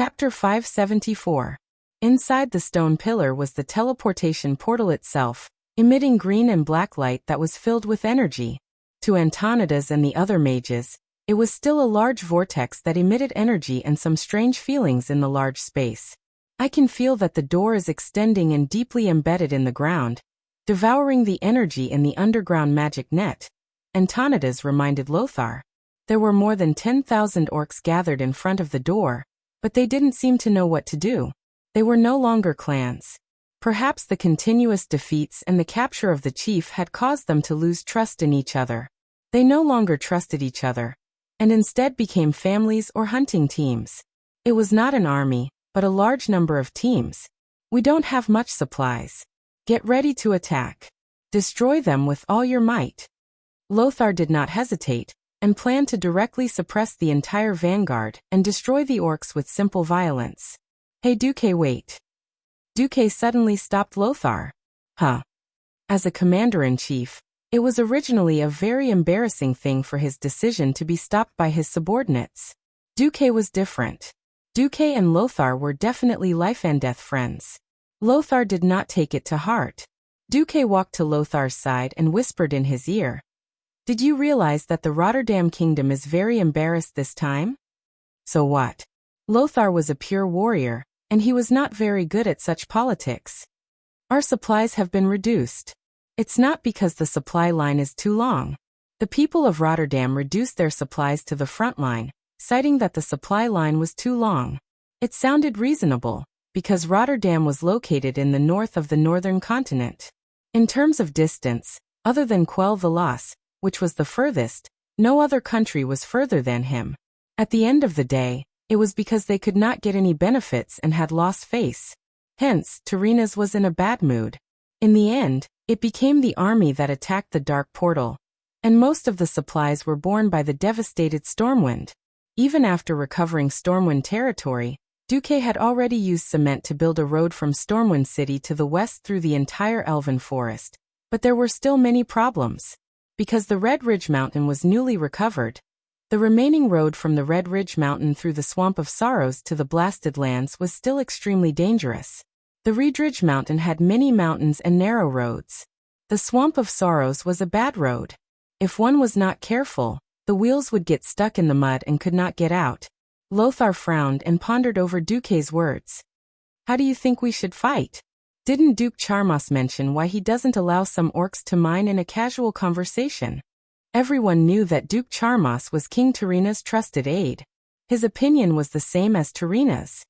Chapter 574. Inside the stone pillar was the teleportation portal itself, emitting green and black light that was filled with energy. To Antonidas and the other mages, it was still a large vortex that emitted energy and some strange feelings in the large space. I can feel that the door is extending and deeply embedded in the ground, devouring the energy in the underground magic net, Antonidas reminded Lothar. There were more than 10,000 orcs gathered in front of the door, but they didn't seem to know what to do. They were no longer clans. Perhaps the continuous defeats and the capture of the chief had caused them to lose trust in each other. They no longer trusted each other, and instead became families or hunting teams. It was not an army, but a large number of teams. We don't have much supplies. Get ready to attack. Destroy them with all your might. Lothar did not hesitate, and planned to directly suppress the entire vanguard and destroy the orcs with simple violence. Hey Duque, wait. Duque suddenly stopped Lothar. Huh. As a commander-in-chief, it was originally a very embarrassing thing for his decision to be stopped by his subordinates. Duque was different. Duque and Lothar were definitely life-and-death friends. Lothar did not take it to heart. Duque walked to Lothar's side and whispered in his ear. Did you realize that the Rotterdam kingdom is very embarrassed this time? So what? Lothar was a pure warrior, and he was not very good at such politics. Our supplies have been reduced. It's not because the supply line is too long. The people of Rotterdam reduced their supplies to the front line, citing that the supply line was too long. It sounded reasonable, because Rotterdam was located in the north of the northern continent. In terms of distance, other than Quell-Velas, which was the furthest, no other country was further than him. At the end of the day, it was because they could not get any benefits and had lost face. Hence, Tyrrhenas was in a bad mood. In the end, it became the army that attacked the dark portal, and most of the supplies were borne by the devastated Stormwind. Even after recovering Stormwind territory, Duque had already used cement to build a road from Stormwind City to the west through the entire Elven Forest, but there were still many problems. Because the Red Ridge Mountain was newly recovered, the remaining road from the Red Ridge Mountain through the Swamp of Sorrows to the Blasted Lands was still extremely dangerous. The Red Ridge Mountain had many mountains and narrow roads. The Swamp of Sorrows was a bad road. If one was not careful, the wheels would get stuck in the mud and could not get out. Lothar frowned and pondered over Duque's words. How do you think we should fight? Didn't Duke Charmas mention why he doesn't allow some orcs to mine in a casual conversation? Everyone knew that Duke Charmas was King Tyrrhena's trusted aide. His opinion was the same as Tyrrhena's.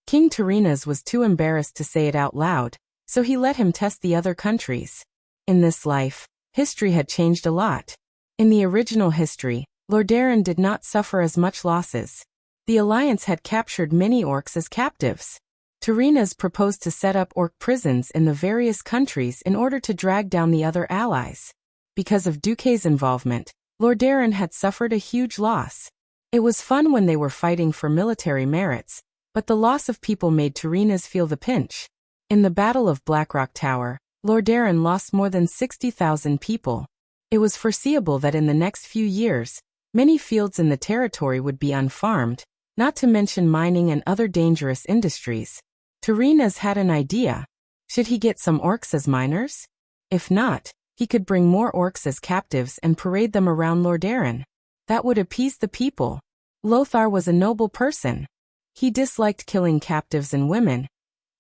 King Tyrrhena's was too embarrassed to say it out loud, so he let him test the other countries. In this life, history had changed a lot. In the original history, Lordaeron did not suffer as much losses. The Alliance had captured many orcs as captives. Tyrrhenas proposed to set up orc prisons in the various countries in order to drag down the other allies. Because of Duque's involvement, Lordaeron had suffered a huge loss. It was fun when they were fighting for military merits, but the loss of people made Tyrrhenas feel the pinch. In the Battle of Blackrock Tower, Lordaeron lost more than 60,000 people. It was foreseeable that in the next few years, many fields in the territory would be unfarmed, not to mention mining and other dangerous industries. Tyrrhenas had an idea. Should he get some orcs as miners? If not, he could bring more orcs as captives and parade them around Lordaeron. That would appease the people. Lothar was a noble person. He disliked killing captives and women,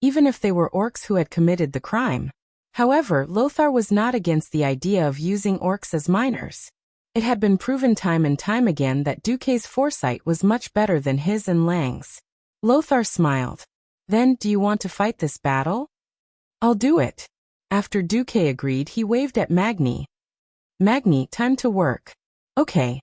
even if they were orcs who had committed the crime. However, Lothar was not against the idea of using orcs as miners. It had been proven time and time again that Duque's foresight was much better than his and Lang's. Lothar smiled. Then, do you want to fight this battle? I'll do it. After Duque agreed, he waved at Magni. Magni, time to work. Okay.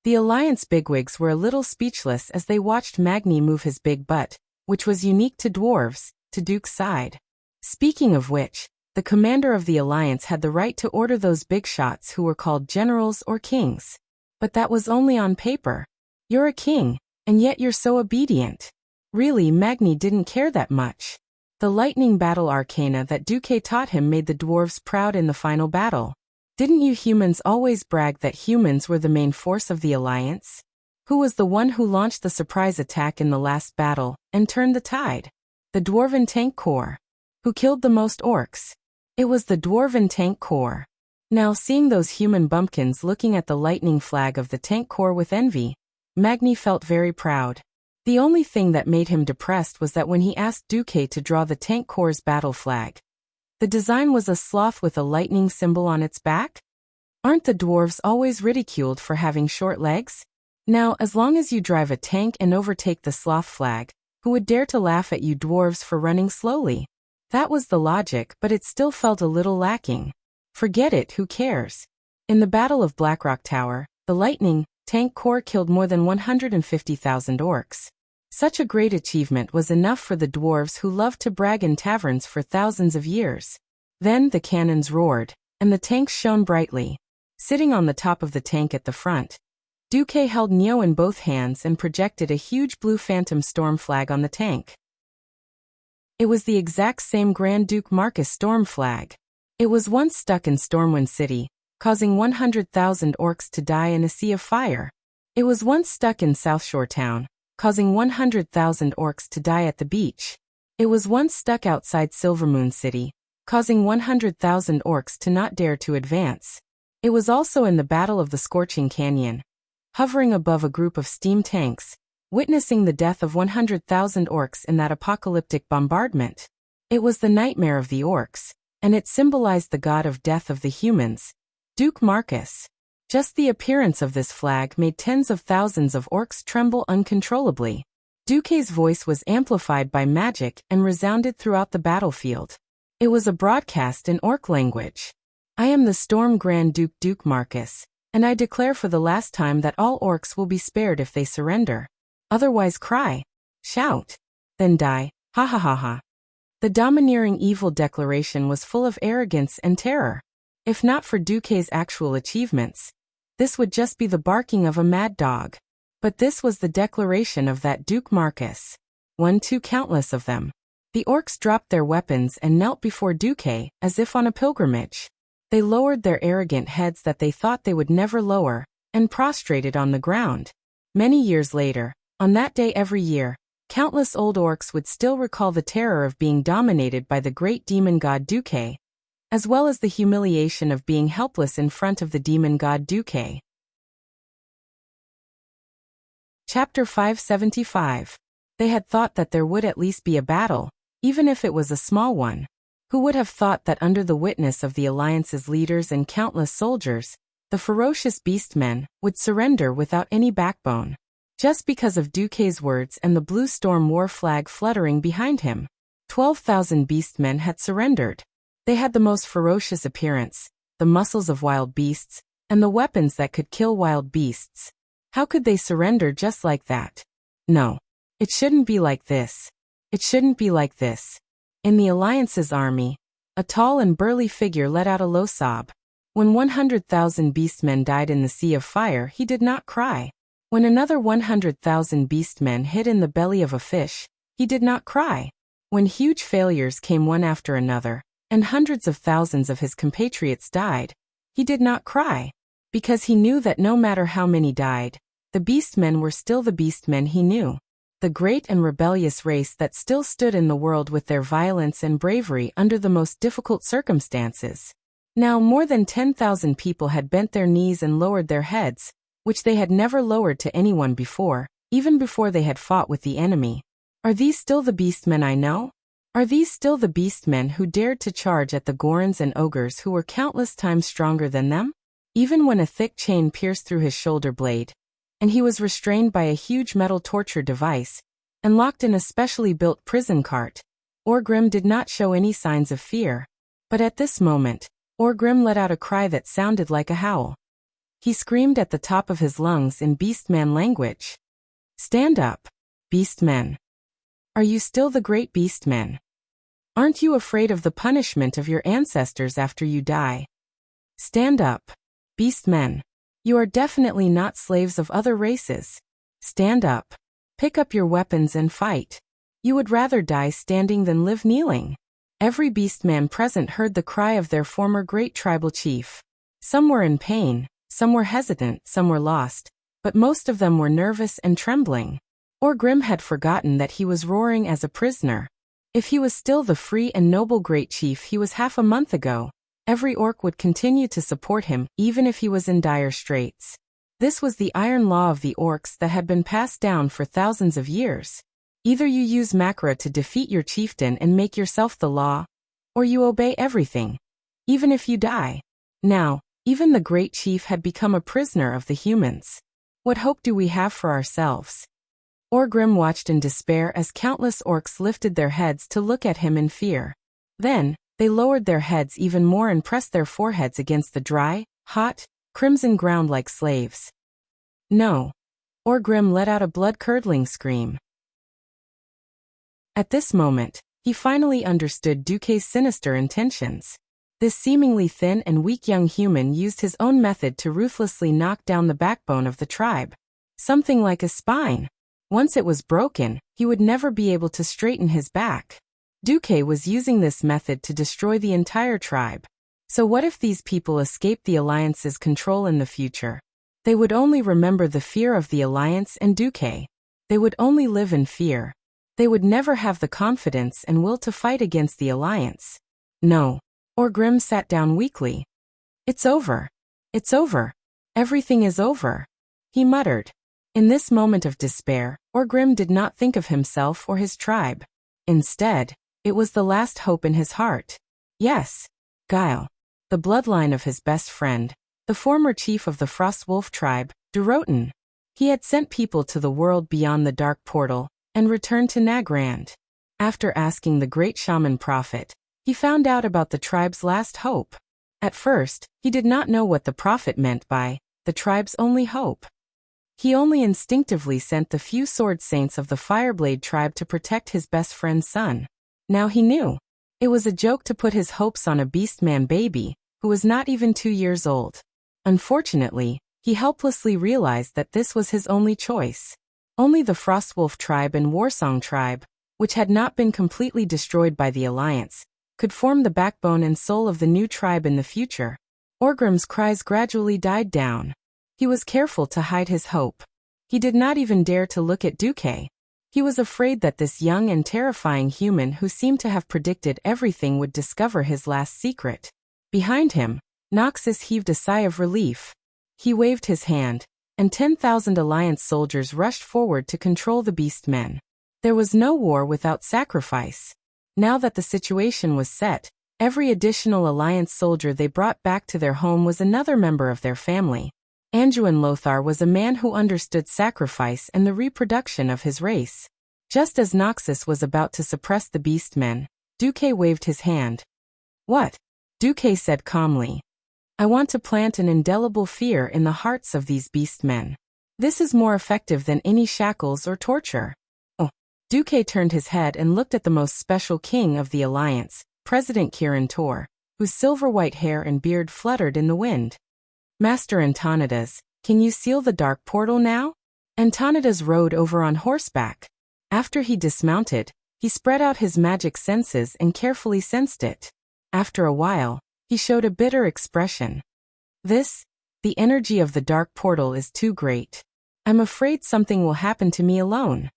The Alliance bigwigs were a little speechless as they watched Magni move his big butt, which was unique to dwarves, to Duke's side. Speaking of which, the commander of the Alliance had the right to order those big shots who were called generals or kings. But that was only on paper. You're a king, and yet you're so obedient. Really, Magni didn't care that much. The lightning battle arcana that Duque taught him made the dwarves proud in the final battle. Didn't you humans always brag that humans were the main force of the Alliance? Who was the one who launched the surprise attack in the last battle and turned the tide? The Dwarven Tank Corps. Who killed the most orcs? It was the Dwarven Tank Corps. Now seeing those human bumpkins looking at the lightning flag of the Tank Corps with envy, Magni felt very proud. The only thing that made him depressed was that when he asked Duque to draw the Tank Corps' battle flag, the design was a sloth with a lightning symbol on its back? Aren't the dwarves always ridiculed for having short legs? Now, as long as you drive a tank and overtake the sloth flag, who would dare to laugh at you dwarves for running slowly? That was the logic, but it still felt a little lacking. Forget it, who cares? In the Battle of Blackrock Tower, the Lightning Tank Corps killed more than 150,000 orcs. Such a great achievement was enough for the dwarves who loved to brag in taverns for thousands of years. Then the cannons roared, and the tanks shone brightly. Sitting on the top of the tank at the front, Duque held Neo in both hands and projected a huge blue phantom storm flag on the tank. It was the exact same Grand Duke Marcus storm flag. It was once stuck in Stormwind City, causing 100,000 orcs to die in a sea of fire. It was once stuck in South Shore Town, causing 100,000 orcs to die at the beach. It was once stuck outside Silvermoon City, causing 100,000 orcs to not dare to advance. It was also in the Battle of the Scorching Canyon, hovering above a group of steam tanks, witnessing the death of 100,000 orcs in that apocalyptic bombardment. It was the nightmare of the orcs, and it symbolized the god of death of the humans, Duke Marcus. Just the appearance of this flag made tens of thousands of orcs tremble uncontrollably. Duque's voice was amplified by magic and resounded throughout the battlefield. It was a broadcast in orc language. I am the Storm Grand Duke Duke Marcus, and I declare for the last time that all orcs will be spared if they surrender. Otherwise cry, shout, then die, ha ha ha ha. The domineering evil declaration was full of arrogance and terror. If not for Duque's actual achievements, this would just be the barking of a mad dog. But this was the declaration of that Duke Marcus. One too countless of them. The orcs dropped their weapons and knelt before Duque, as if on a pilgrimage. They lowered their arrogant heads that they thought they would never lower, and prostrated on the ground. Many years later, on that day every year, countless old orcs would still recall the terror of being dominated by the great demon god Duque, as well as the humiliation of being helpless in front of the demon god Duque. Chapter 575. They had thought that there would at least be a battle, even if it was a small one. Who would have thought that under the witness of the Alliance's leaders and countless soldiers, the ferocious beastmen would surrender without any backbone? Just because of Duque's words and the blue storm war flag fluttering behind him. 12,000 beastmen had surrendered. They had the most ferocious appearance, the muscles of wild beasts, and the weapons that could kill wild beasts. How could they surrender just like that? No. It shouldn't be like this. It shouldn't be like this. In the Alliance's army, a tall and burly figure let out a low sob. When 100,000 beastmen died in the sea of fire, he did not cry. When another 100,000 beastmen hid in the belly of a fish, he did not cry. When huge failures came one after another, and hundreds of thousands of his compatriots died, he did not cry, because he knew that no matter how many died, the beastmen were still the beastmen he knew. The great and rebellious race that still stood in the world with their violence and bravery under the most difficult circumstances. Now more than 10,000 people had bent their knees and lowered their heads, which they had never lowered to anyone before, even before they had fought with the enemy. Are these still the beastmen I know? Are these still the beastmen who dared to charge at the Gorons and ogres who were countless times stronger than them? Even when a thick chain pierced through his shoulder blade, and he was restrained by a huge metal torture device, and locked in a specially built prison cart, Orgrim did not show any signs of fear. But at this moment, Orgrim let out a cry that sounded like a howl. He screamed at the top of his lungs in beastman language. Stand up, beastmen. Are you still the great beastmen? Aren't you afraid of the punishment of your ancestors after you die? Stand up, beastmen. You are definitely not slaves of other races. Stand up. Pick up your weapons and fight. You would rather die standing than live kneeling. Every beastman present heard the cry of their former great tribal chief. Some were in pain, some were hesitant, some were lost, but most of them were nervous and trembling. Orgrim had forgotten that he was roaring as a prisoner. If he was still the free and noble great chief he was half a month ago, every orc would continue to support him, even if he was in dire straits. This was the iron law of the orcs that had been passed down for thousands of years. Either you use Makra to defeat your chieftain and make yourself the law, or you obey everything, even if you die. Now, even the great chief had become a prisoner of the humans. What hope do we have for ourselves? Orgrim watched in despair as countless orcs lifted their heads to look at him in fear. Then, they lowered their heads even more and pressed their foreheads against the dry, hot, crimson ground like slaves. No. Orgrim let out a blood-curdling scream. At this moment, he finally understood Duque's sinister intentions. This seemingly thin and weak young human used his own method to ruthlessly knock down the backbone of the tribe. Something like a spine. Once it was broken, he would never be able to straighten his back. Duque was using this method to destroy the entire tribe. So what if these people escaped the Alliance's control in the future? They would only remember the fear of the Alliance and Duque. They would only live in fear. They would never have the confidence and will to fight against the Alliance. No. Orgrim sat down weakly. It's over. It's over. Everything is over. He muttered. In this moment of despair, Orgrim did not think of himself or his tribe. Instead, it was the last hope in his heart. Yes. Guile. The bloodline of his best friend, the former chief of the Frostwolf tribe, Durotan. He had sent people to the world beyond the dark portal, and returned to Nagrand. After asking the great shaman prophet, he found out about the tribe's last hope. At first, he did not know what the prophet meant by the tribe's only hope. He only instinctively sent the few sword saints of the Fireblade tribe to protect his best friend's son. Now he knew. It was a joke to put his hopes on a beastman baby, who was not even 2 years old. Unfortunately, he helplessly realized that this was his only choice. Only the Frostwolf tribe and Warsong tribe, which had not been completely destroyed by the Alliance, could form the backbone and soul of the new tribe in the future. Orgrim's cries gradually died down. He was careful to hide his hope. He did not even dare to look at Duque. He was afraid that this young and terrifying human who seemed to have predicted everything would discover his last secret. Behind him, Noxus heaved a sigh of relief. He waved his hand, and 10,000 Alliance soldiers rushed forward to control the beastmen. There was no war without sacrifice. Now that the situation was set, every additional Alliance soldier they brought back to their home was another member of their family. Anduin Lothar was a man who understood sacrifice and the reproduction of his race. Just as Noxus was about to suppress the beastmen, Duque waved his hand. What? Duque said calmly. I want to plant an indelible fear in the hearts of these beastmen. This is more effective than any shackles or torture. Oh. Duque turned his head and looked at the most special king of the Alliance, President Kirin Tor, whose silver-white hair and beard fluttered in the wind. Master Antonidas, can you seal the dark portal now? Antonidas rode over on horseback. After he dismounted, he spread out his magic senses and carefully sensed it. After a while, he showed a bitter expression. The energy of the dark portal is too great. I'm afraid something will happen to me alone.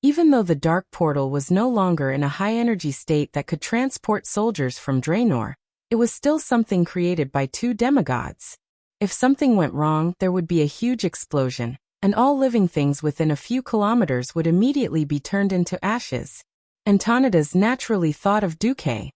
Even though the dark portal was no longer in a high-energy state that could transport soldiers from Draenor, it was still something created by 2 demigods. If something went wrong, there would be a huge explosion, and all living things within a few kilometers would immediately be turned into ashes. Antonidas naturally thought of Duque.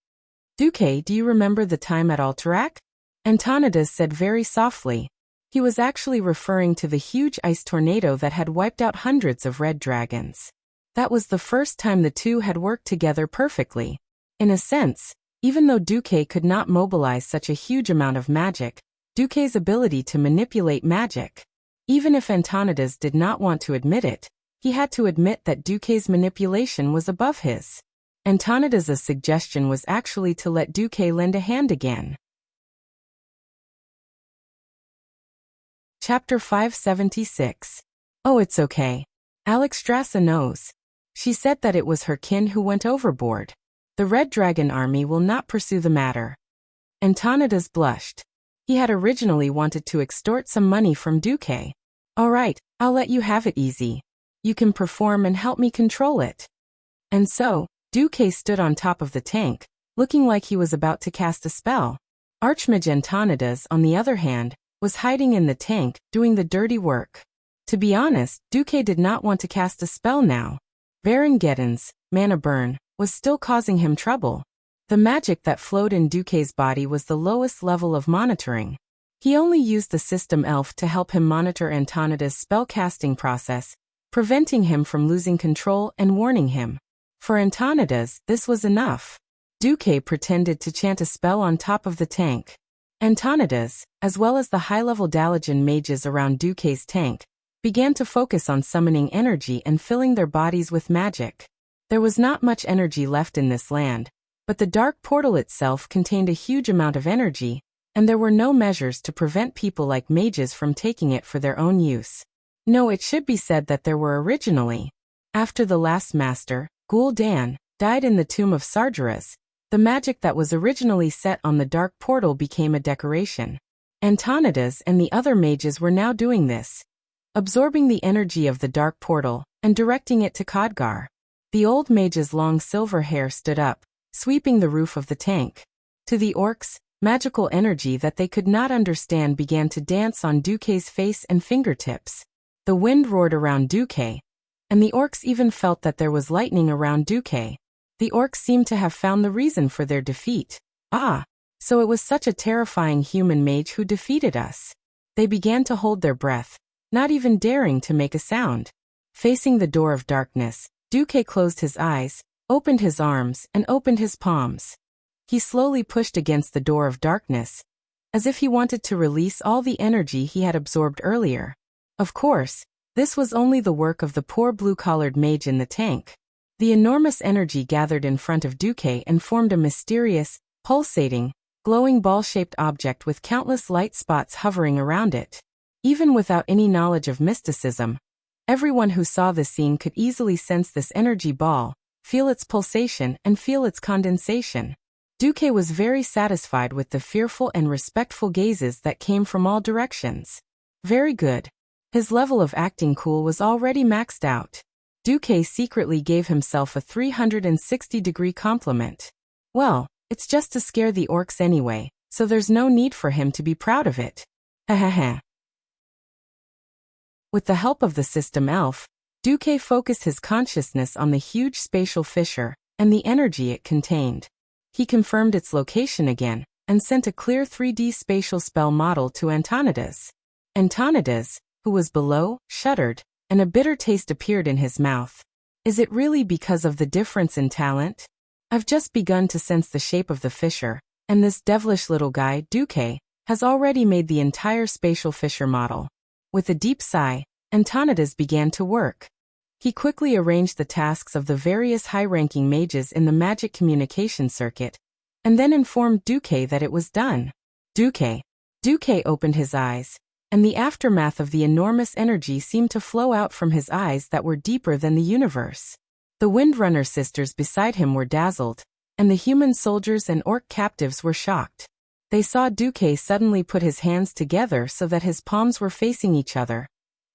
Duque, do you remember the time at Alterac? Antonidas said very softly. He was actually referring to the huge ice tornado that had wiped out hundreds of red dragons. That was the first time the two had worked together perfectly. In a sense, even though Duque could not mobilize such a huge amount of magic, Duque's ability to manipulate magic. Even if Antonidas did not want to admit it, he had to admit that Duque's manipulation was above his. Antonidas' suggestion was actually to let Duque lend a hand again. Chapter 576. Oh, it's okay. Alexstrasza knows. She said that it was her kin who went overboard. The Red Dragon army will not pursue the matter. Antonidas blushed. He had originally wanted to extort some money from Duque. "Alright, I'll let you have it easy. You can perform and help me control it." And so, Duque stood on top of the tank, looking like he was about to cast a spell. Archmage Antonidas, on the other hand, was hiding in the tank, doing the dirty work. To be honest, Duque did not want to cast a spell now. Baron Geddon's mana burn was still causing him trouble. The magic that flowed in Duque's body was the lowest level of monitoring. He only used the system elf to help him monitor Antonidas' spell-casting process, preventing him from losing control and warning him. For Antonidas, this was enough. Duque pretended to chant a spell on top of the tank. Antonidas, as well as the high-level Dalajan mages around Duque's tank, began to focus on summoning energy and filling their bodies with magic. There was not much energy left in this land, but the dark portal itself contained a huge amount of energy, and there were no measures to prevent people like mages from taking it for their own use. No, it should be said that there were originally. After the last master, Gul'dan, died in the tomb of Sargeras, the magic that was originally set on the dark portal became a decoration. Antonidas and the other mages were now doing this, absorbing the energy of the dark portal and directing it to Khadgar. The old mage's long silver hair stood up, sweeping the roof of the tank. To the orcs, magical energy that they could not understand began to dance on Duque's face and fingertips. The wind roared around Duque, and the orcs even felt that there was lightning around Duque. The orcs seemed to have found the reason for their defeat. Ah, so it was such a terrifying human mage who defeated us. They began to hold their breath, not even daring to make a sound. Facing the door of darkness, Duque closed his eyes, opened his arms, and opened his palms. He slowly pushed against the door of darkness, as if he wanted to release all the energy he had absorbed earlier. Of course, this was only the work of the poor blue-collared mage in the tank. The enormous energy gathered in front of Duque and formed a mysterious, pulsating, glowing ball-shaped object with countless light spots hovering around it. Even without any knowledge of mysticism, everyone who saw the scene could easily sense this energy ball, feel its pulsation, and feel its condensation. Duque was very satisfied with the fearful and respectful gazes that came from all directions. Very good. His level of acting cool was already maxed out. Duque secretly gave himself a 360-degree compliment. Well, it's just to scare the orcs anyway, so there's no need for him to be proud of it. Hahaha. With the help of the system elf, Duque focused his consciousness on the huge spatial fissure and the energy it contained. He confirmed its location again, and sent a clear 3D spatial spell model to Antonidas. Antonidas, who was below, shuddered, and a bitter taste appeared in his mouth. Is it really because of the difference in talent? I've just begun to sense the shape of the fissure, and this devilish little guy, Duque, has already made the entire spatial fissure model. With a deep sigh, Antonidas began to work. He quickly arranged the tasks of the various high-ranking mages in the magic communication circuit, and then informed Duque that it was done. Duque opened his eyes, and the aftermath of the enormous energy seemed to flow out from his eyes that were deeper than the universe. The Windrunner sisters beside him were dazzled, and the human soldiers and orc captives were shocked. They saw Duque suddenly put his hands together so that his palms were facing each other,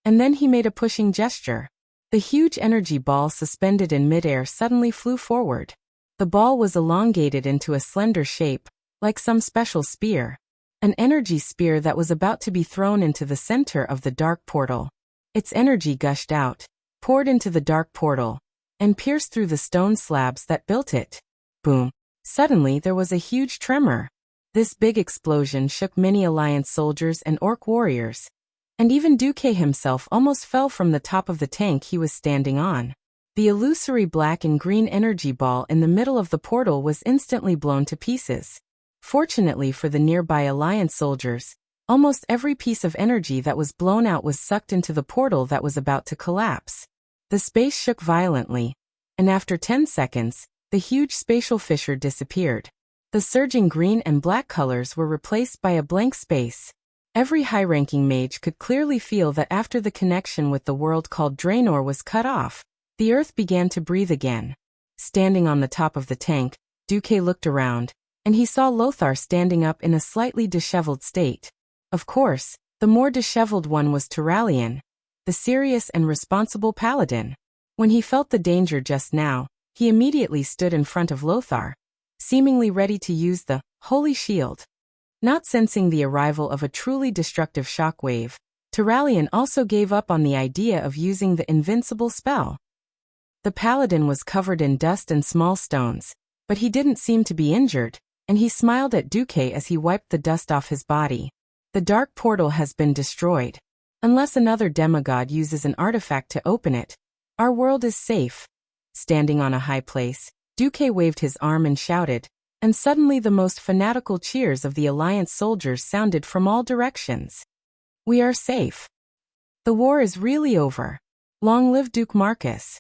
and then he made a pushing gesture. The huge energy ball suspended in midair suddenly flew forward. The ball was elongated into a slender shape, like some special spear. An energy spear that was about to be thrown into the center of the dark portal. Its energy gushed out, poured into the dark portal, and pierced through the stone slabs that built it. Boom! Suddenly there was a huge tremor. This big explosion shook many Alliance soldiers and orc warriors, and even Duque himself almost fell from the top of the tank he was standing on. The illusory black and green energy ball in the middle of the portal was instantly blown to pieces. Fortunately for the nearby Alliance soldiers, almost every piece of energy that was blown out was sucked into the portal that was about to collapse. The space shook violently, and after 10 seconds, the huge spatial fissure disappeared. The surging green and black colors were replaced by a blank space. Every high-ranking mage could clearly feel that after the connection with the world called Draenor was cut off, the earth began to breathe again. Standing on the top of the tank, Duque looked around, and he saw Lothar standing up in a slightly disheveled state. Of course, the more disheveled one was Turalian, the serious and responsible paladin. When he felt the danger just now, he immediately stood in front of Lothar, seemingly ready to use the holy shield. Not sensing the arrival of a truly destructive shockwave, Turalian also gave up on the idea of using the invincible spell. The paladin was covered in dust and small stones, but he didn't seem to be injured, and he smiled at Duque as he wiped the dust off his body. The dark portal has been destroyed. Unless another demigod uses an artifact to open it, our world is safe. Standing on a high place, Duque waved his arm and shouted, and suddenly the most fanatical cheers of the Alliance soldiers sounded from all directions. We are safe. The war is really over. Long live Duke Marcus.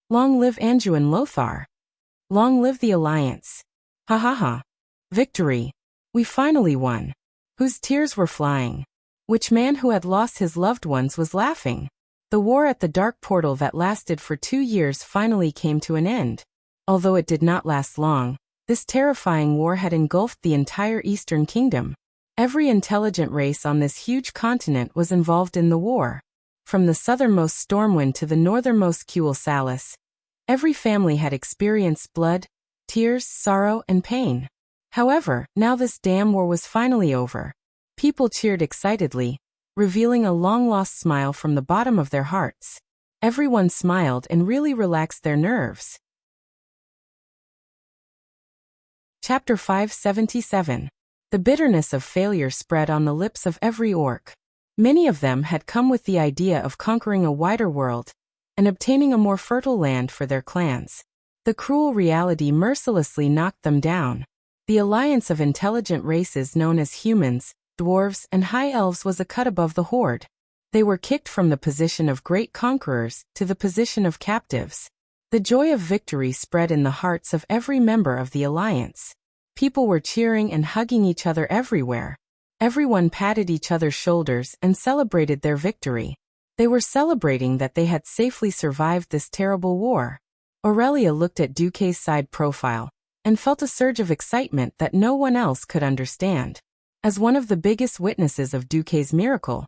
Long live Anjouan Lothar. Long live the Alliance. Ha ha ha. Victory. We finally won. Whose tears were flying? Which man who had lost his loved ones was laughing? The war at the dark portal that lasted for 2 years finally came to an end. Although it did not last long, this terrifying war had engulfed the entire Eastern Kingdom. Every intelligent race on this huge continent was involved in the war. From the southernmost Stormwind to the northernmost Kuel Salis, every family had experienced blood, tears, sorrow, and pain. However, now this damn war was finally over. People cheered excitedly, revealing a long-lost smile from the bottom of their hearts. Everyone smiled and really relaxed their nerves. Chapter 577. The bitterness of failure spread on the lips of every orc. Many of them had come with the idea of conquering a wider world and obtaining a more fertile land for their clans. The cruel reality mercilessly knocked them down. The alliance of intelligent races known as humans, dwarves, and high elves was a cut above the horde. They were kicked from the position of great conquerors to the position of captives. The joy of victory spread in the hearts of every member of the alliance. People were cheering and hugging each other everywhere. Everyone patted each other's shoulders and celebrated their victory. They were celebrating that they had safely survived this terrible war. Aurelia looked at Duque's side profile and felt a surge of excitement that no one else could understand. As one of the biggest witnesses of Duque's miracle,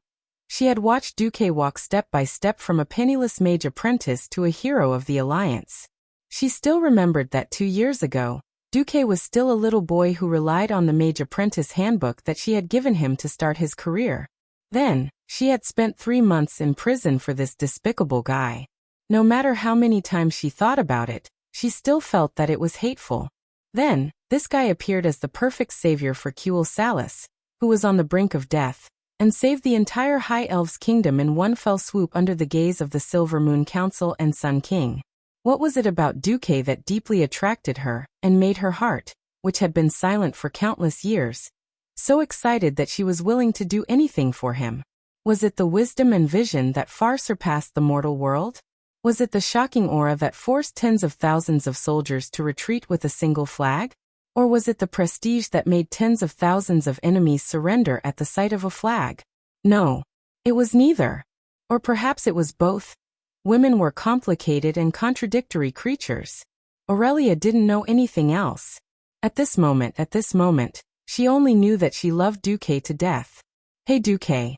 she had watched Duque walk step by step from a penniless mage apprentice to a hero of the Alliance. She still remembered that 2 years ago, Duque was still a little boy who relied on the mage apprentice handbook that she had given him to start his career. Then, she had spent 3 months in prison for this despicable guy. No matter how many times she thought about it, she still felt that it was hateful. Then, this guy appeared as the perfect savior for Kuel Salis, who was on the brink of death, and saved the entire High Elves kingdom in one fell swoop under the gaze of the Silver Moon Council and Sun King. What was it about Duque that deeply attracted her and made her heart, which had been silent for countless years, so excited that she was willing to do anything for him? Was it the wisdom and vision that far surpassed the mortal world? Was it the shocking aura that forced tens of thousands of soldiers to retreat with a single flag? Or was it the prestige that made tens of thousands of enemies surrender at the sight of a flag? No, it was neither. Or perhaps it was both. Women were complicated and contradictory creatures. Aurelia didn't know anything else. At this moment, she only knew that she loved Duque to death. Hey Duque.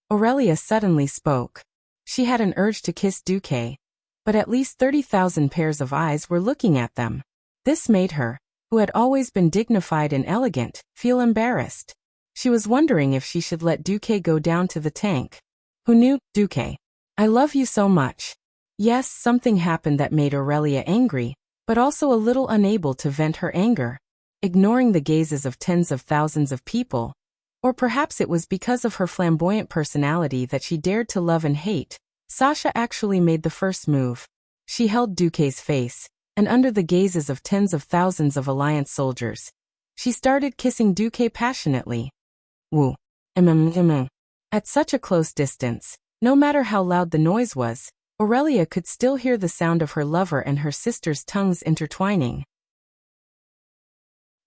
Aurelia suddenly spoke. She had an urge to kiss Duque, but at least 30,000 pairs of eyes were looking at them. This made her, who had always been dignified and elegant, feel embarrassed. She was wondering if she should let Duque go down to the tank. Who knew? Duque. I love you so much. Yes, something happened that made Aurelia angry, but also a little unable to vent her anger. Ignoring the gazes of tens of thousands of people. Or perhaps it was because of her flamboyant personality that she dared to love and hate. Sasha actually made the first move. She held Duque's face, and under the gazes of tens of thousands of Alliance soldiers, she started kissing Duque passionately. Woo. At such a close distance, no matter how loud the noise was, Aurelia could still hear the sound of her lover and her sister's tongues intertwining.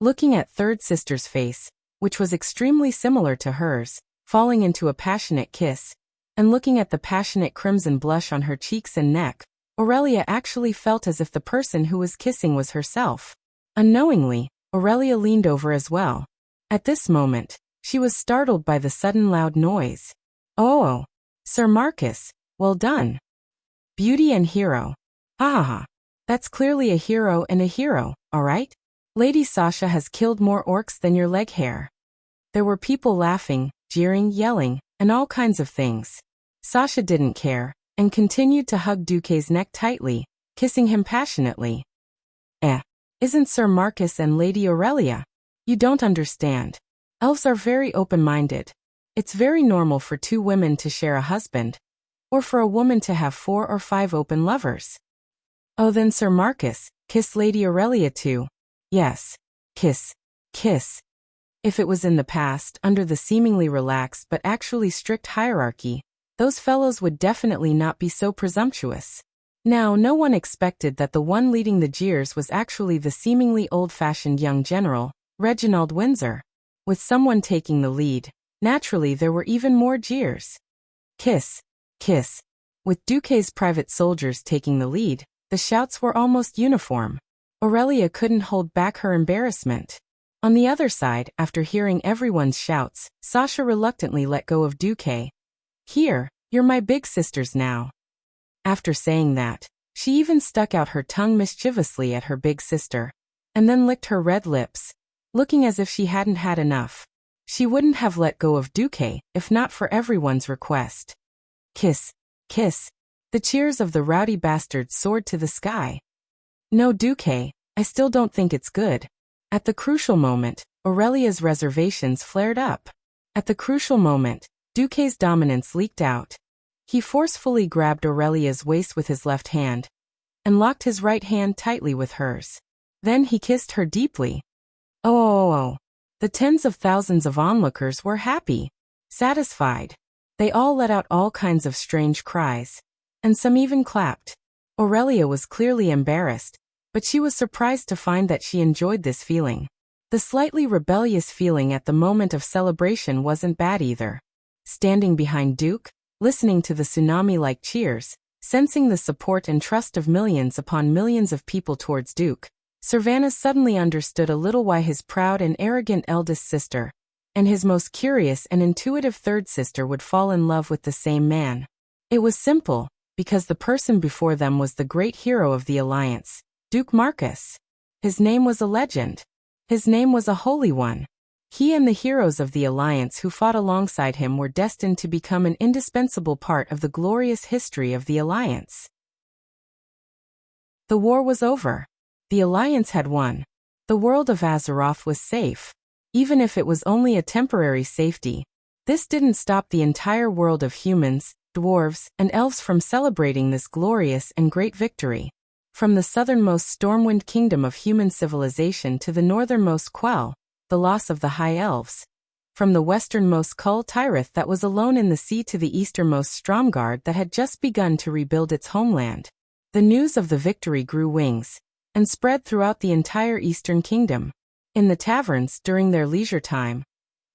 Looking at third sister's face, which was extremely similar to hers, falling into a passionate kiss, and looking at the passionate crimson blush on her cheeks and neck, Aurelia actually felt as if the person who was kissing was herself. Unknowingly, Aurelia leaned over as well. At this moment, she was startled by the sudden loud noise. Oh, Sir Marcus, well done. Beauty and hero. Ha ha ha. That's clearly a hero and a hero, alright? Lady Sasha has killed more orcs than your leg hair. There were people laughing, jeering, yelling, and all kinds of things. Sasha didn't care, and continued to hug Duque's neck tightly, kissing him passionately. Isn't Sir Marcus and Lady Aurelia? You don't understand. Elves are very open-minded. It's very normal for two women to share a husband, or for a woman to have 4 or 5 open lovers. Oh, then Sir Marcus, kiss Lady Aurelia too. Yes. Kiss. Kiss. If it was in the past, under the seemingly relaxed but actually strict hierarchy, those fellows would definitely not be so presumptuous. Now, no one expected that the one leading the jeers was actually the seemingly old-fashioned young general, Reginald Windsor. With someone taking the lead, naturally there were even more jeers. Kiss. Kiss. With Duque's private soldiers taking the lead, the shouts were almost uniform. Aurelia couldn't hold back her embarrassment. On the other side, after hearing everyone's shouts, Sasha reluctantly let go of Duque. Here, you're my big sisters now. After saying that, she even stuck out her tongue mischievously at her big sister, and then licked her red lips, looking as if she hadn't had enough. She wouldn't have let go of Duque if not for everyone's request. Kiss. Kiss. The cheers of the rowdy bastards soared to the sky. No, Duque, I still don't think it's good. At the crucial moment, Aurelia's reservations flared up. At the crucial moment, Duque's dominance leaked out. He forcefully grabbed Aurelia's waist with his left hand, and locked his right hand tightly with hers. Then he kissed her deeply. Oh. The tens of thousands of onlookers were happy, satisfied. They all let out all kinds of strange cries, and some even clapped. Aurelia was clearly embarrassed, but she was surprised to find that she enjoyed this feeling. The slightly rebellious feeling at the moment of celebration wasn't bad either. Standing behind Duke, listening to the tsunami-like cheers, sensing the support and trust of millions upon millions of people towards Duke, Servanas suddenly understood a little why his proud and arrogant eldest sister, and his most curious and intuitive third sister would fall in love with the same man. It was simple, because the person before them was the great hero of the alliance, Duke Marcus. His name was a legend. His name was a holy one. He and the heroes of the alliance who fought alongside him were destined to become an indispensable part of the glorious history of the alliance. The war was over. The alliance had won. The world of Azeroth was safe. Even if it was only a temporary safety, this didn't stop the entire world of humans, dwarves, and elves from celebrating this glorious and great victory. From the southernmost Stormwind kingdom of human civilization to the northernmost Quell, the loss of the High Elves. From the westernmost Kull Tyrith that was alone in the sea to the easternmost Stromgard that had just begun to rebuild its homeland. The news of the victory grew wings, and spread throughout the entire Eastern Kingdom. In the taverns, during their leisure time,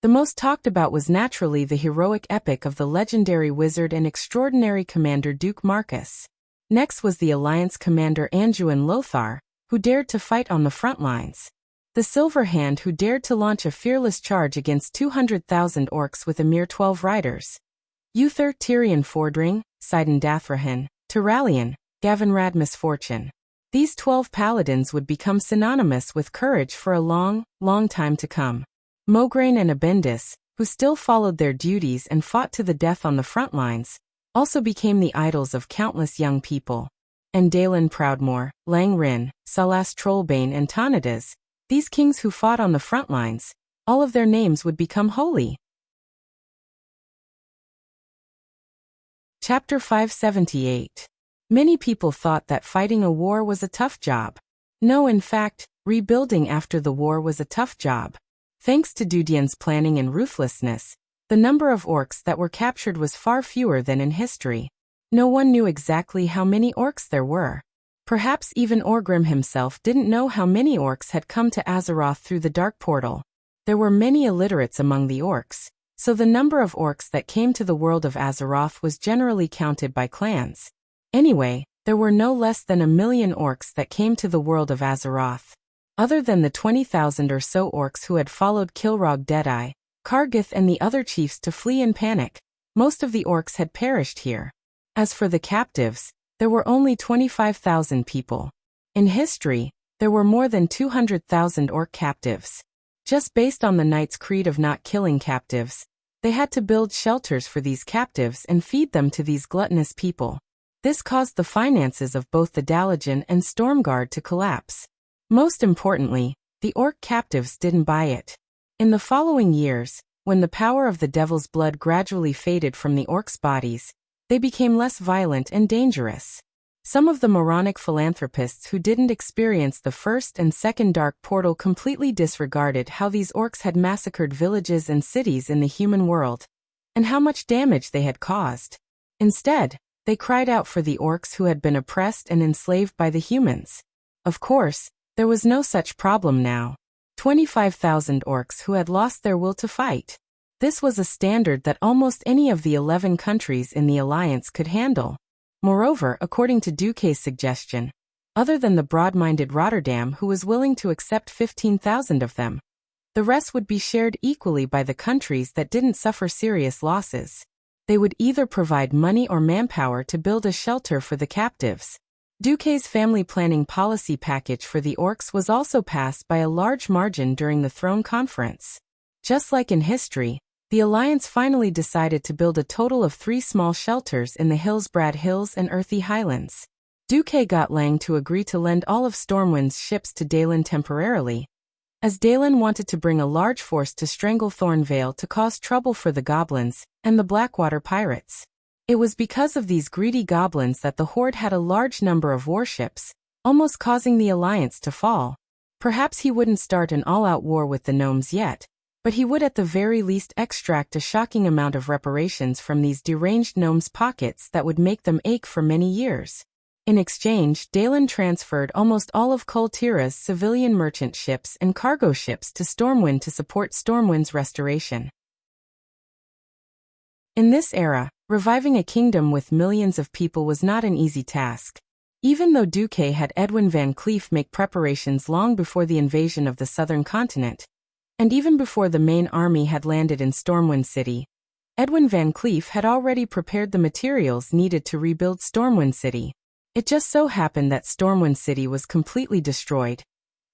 the most talked about was naturally the heroic epic of the legendary wizard and extraordinary commander Duke Marcus. Next was the Alliance commander Anduin Lothar, who dared to fight on the front lines. The Silver Hand who dared to launch a fearless charge against 200,000 orcs with a mere 12 riders. Uther Tyrion Fordring, Sidon Dathrahan, Tyralion, Gavinrad Misfortune. These 12 paladins would become synonymous with courage for a long, long time to come. Mograine and Abindus, who still followed their duties and fought to the death on the front lines, also became the idols of countless young people. And Dalen Proudmoore, Lang Rin, Salas Trollbane and Tanidas, these kings who fought on the front lines, all of their names would become holy. Chapter 578. Many people thought that fighting a war was a tough job. No, in fact, rebuilding after the war was a tough job. Thanks to Dudian's planning and ruthlessness, the number of orcs that were captured was far fewer than in history. No one knew exactly how many orcs there were. Perhaps even Orgrim himself didn't know how many orcs had come to Azeroth through the Dark Portal. There were many illiterates among the orcs, so the number of orcs that came to the world of Azeroth was generally counted by clans. Anyway, there were no less than 1 million orcs that came to the world of Azeroth. Other than the 20,000 or so orcs who had followed Kilrog Deadeye, Kargith and the other chiefs to flee in panic, most of the orcs had perished here. As for the captives, there were only 25,000 people. In history, there were more than 200,000 orc captives. Just based on the Knight's Creed of not killing captives, they had to build shelters for these captives and feed them to these gluttonous people. This caused the finances of both the Dalajan and Stormguard to collapse. Most importantly, the orc captives didn't buy it. In the following years, when the power of the Devil's Blood gradually faded from the orcs' bodies, they became less violent and dangerous. Some of the moronic philanthropists who didn't experience the first and second Dark Portal completely disregarded how these orcs had massacred villages and cities in the human world, and how much damage they had caused. Instead, they cried out for the orcs who had been oppressed and enslaved by the humans. Of course, there was no such problem now. 25,000 orcs who had lost their will to fight. This was a standard that almost any of the 11 countries in the Alliance could handle. Moreover, according to Duque's suggestion, other than the broad-minded Rotterdam who was willing to accept 15,000 of them, the rest would be shared equally by the countries that didn't suffer serious losses. They would either provide money or manpower to build a shelter for the captives. Duque's family planning policy package for the orcs was also passed by a large margin during the Throne Conference. Just like in history, the Alliance finally decided to build a total of 3 small shelters in the Hillsbrad Hills and Earthy Highlands. Duque got Lang to agree to lend all of Stormwind's ships to Dalen temporarily, as Dalen wanted to bring a large force to strangle Thornvale to cause trouble for the goblins and the Blackwater pirates. It was because of these greedy goblins that the Horde had a large number of warships, almost causing the Alliance to fall. Perhaps he wouldn't start an all-out war with the gnomes yet, but he would at the very least extract a shocking amount of reparations from these deranged gnomes' pockets that would make them ache for many years. In exchange, Dalen transferred almost all of Kultira's civilian merchant ships and cargo ships to Stormwind to support Stormwind's restoration. In this era, reviving a kingdom with millions of people was not an easy task. Even though Duque had Edwin Van Cleef make preparations long before the invasion of the southern continent, and even before the main army had landed in Stormwind City, Edwin Van Cleef had already prepared the materials needed to rebuild Stormwind City. It just so happened that Stormwind City was completely destroyed,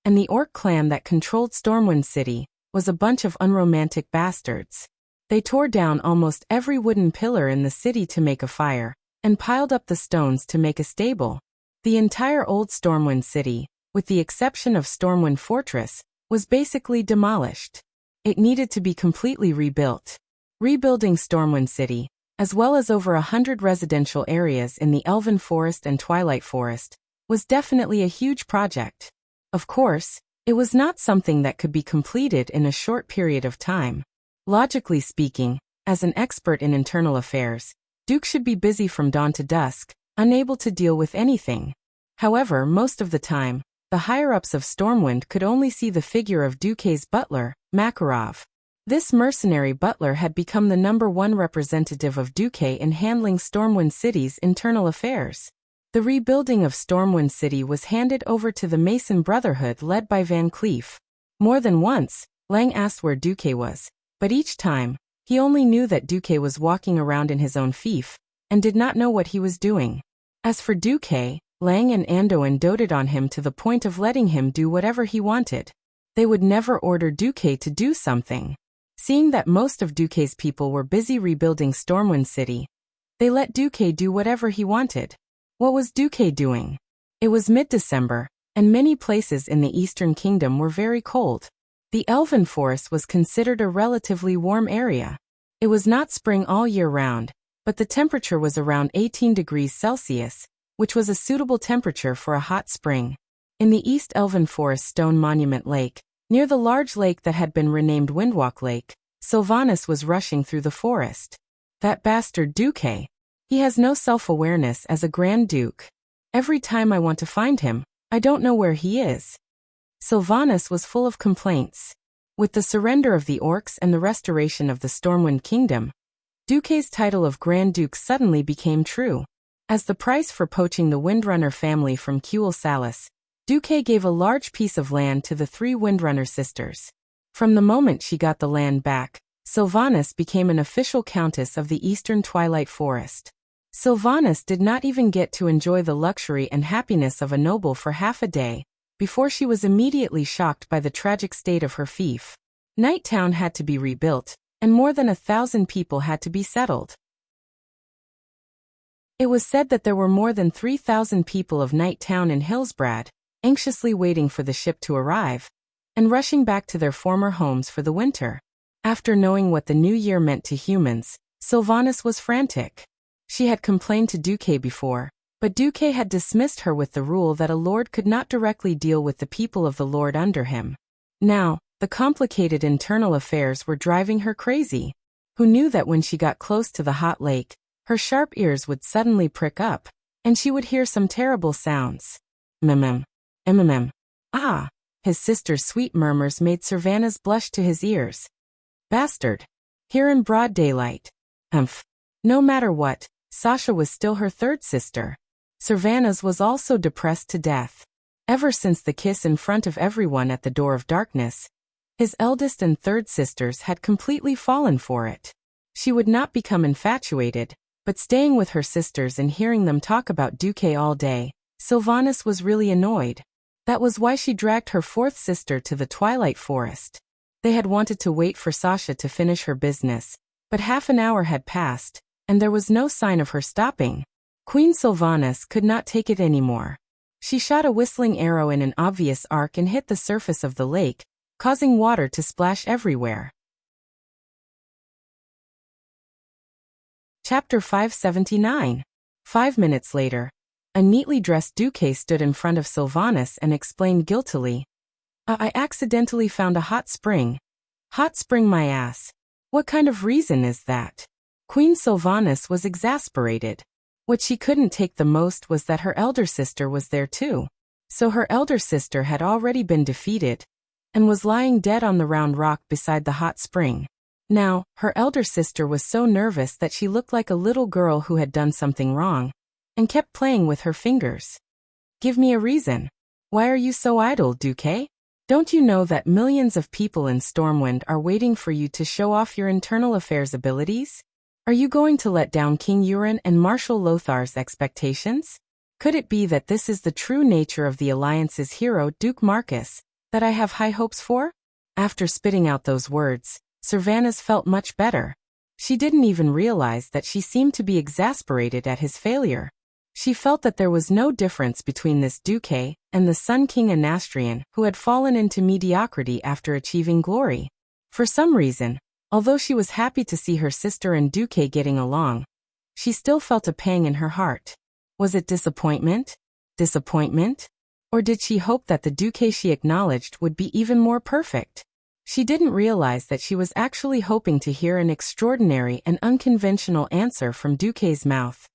and the orc clan that controlled Stormwind City was a bunch of unromantic bastards. They tore down almost every wooden pillar in the city to make a fire, and piled up the stones to make a stable. The entire old Stormwind City, with the exception of Stormwind Fortress, was basically demolished. It needed to be completely rebuilt. Rebuilding Stormwind City, as well as over 100 residential areas in the Elven Forest and Twilight Forest, was definitely a huge project. Of course, it was not something that could be completed in a short period of time. Logically speaking, as an expert in internal affairs, Duke should be busy from dawn to dusk, unable to deal with anything. However, most of the time, the higher-ups of Stormwind could only see the figure of Duque's butler, Makarov. This mercenary butler had become the #1 representative of Duque in handling Stormwind City's internal affairs. The rebuilding of Stormwind City was handed over to the Mason Brotherhood led by Van Cleef. More than once, Lang asked where Duque was, but each time, he only knew that Duque was walking around in his own fief, and did not know what he was doing. As for Duque, Lang and Anduin doted on him to the point of letting him do whatever he wanted. They would never order Duque to do something. Seeing that most of Duque's people were busy rebuilding Stormwind City, they let Duque do whatever he wanted. What was Duque doing? It was mid-December, and many places in the Eastern Kingdom were very cold. The Elven Forest was considered a relatively warm area. It was not spring all year round, but the temperature was around 18 degrees Celsius, which was a suitable temperature for a hot spring. In the East Elven Forest Stone Monument Lake, near the large lake that had been renamed Windwalk Lake, Sylvanas was rushing through the forest. That bastard Duque. He has no self-awareness as a Grand Duke. Every time I want to find him, I don't know where he is. Sylvanas was full of complaints. With the surrender of the orcs and the restoration of the Stormwind Kingdom, Duque's title of Grand Duke suddenly became true. As the price for poaching the Windrunner family from Kuel Salis, Duque gave a large piece of land to the 3 Windrunner sisters. From the moment she got the land back, Sylvanas became an official countess of the Eastern Twilight Forest. Sylvanas did not even get to enjoy the luxury and happiness of a noble for half a day, before she was immediately shocked by the tragic state of her fief. Night Town had to be rebuilt, and more than 1,000 people had to be settled. It was said that there were more than 3,000 people of Night Town in Hillsbrad, anxiously waiting for the ship to arrive, and rushing back to their former homes for the winter. After knowing what the new year meant to humans, Sylvanas was frantic. She had complained to Duque before, but Duque had dismissed her with the rule that a lord could not directly deal with the people of the lord under him. Now, the complicated internal affairs were driving her crazy. Who knew that when she got close to the hot lake, her sharp ears would suddenly prick up, and she would hear some terrible sounds. Mm-mm. Ah! His sister's sweet murmurs made Sylvanas blush to his ears. Bastard! Here in broad daylight. No matter what, Sasha was still her 3rd sister. Sylvanas was also depressed to death. Ever since the kiss in front of everyone at the Door of Darkness, his eldest and 3rd sisters had completely fallen for it. She would not become infatuated, but staying with her sisters and hearing them talk about Duque all day, Sylvanas was really annoyed. That was why she dragged her 4th sister to the Twilight Forest. They had wanted to wait for Sasha to finish her business, but half an hour had passed, and there was no sign of her stopping. Queen Sylvanas could not take it anymore. She shot a whistling arrow in an obvious arc and hit the surface of the lake, causing water to splash everywhere. Chapter 579. 5 minutes later, a neatly dressed Duque stood in front of Sylvanas and explained guiltily, I accidentally found a hot spring. Hot spring my ass. What kind of reason is that? Queen Sylvanas was exasperated. What she couldn't take the most was that her elder sister was there too. So her elder sister had already been defeated, and was lying dead on the round rock beside the hot spring. Now, her elder sister was so nervous that she looked like a little girl who had done something wrong, and kept playing with her fingers. Give me a reason. Why are you so idle, Duque? Don't you know that millions of people in Stormwind are waiting for you to show off your internal affairs abilities? Are you going to let down King Euron and Marshal Lothar's expectations? Could it be that this is the true nature of the Alliance's hero, Duke Marcus, that I have high hopes for? After spitting out those words, Sylvanas felt much better. She didn't even realize that she seemed to be exasperated at his failure. She felt that there was no difference between this Duque and the Sun King Anastrian who had fallen into mediocrity after achieving glory. For some reason, although she was happy to see her sister and Duque getting along, she still felt a pang in her heart. Was it disappointment? Disappointment? Or did she hope that the Duque she acknowledged would be even more perfect? She didn't realize that she was actually hoping to hear an extraordinary and unconventional answer from Duque's mouth.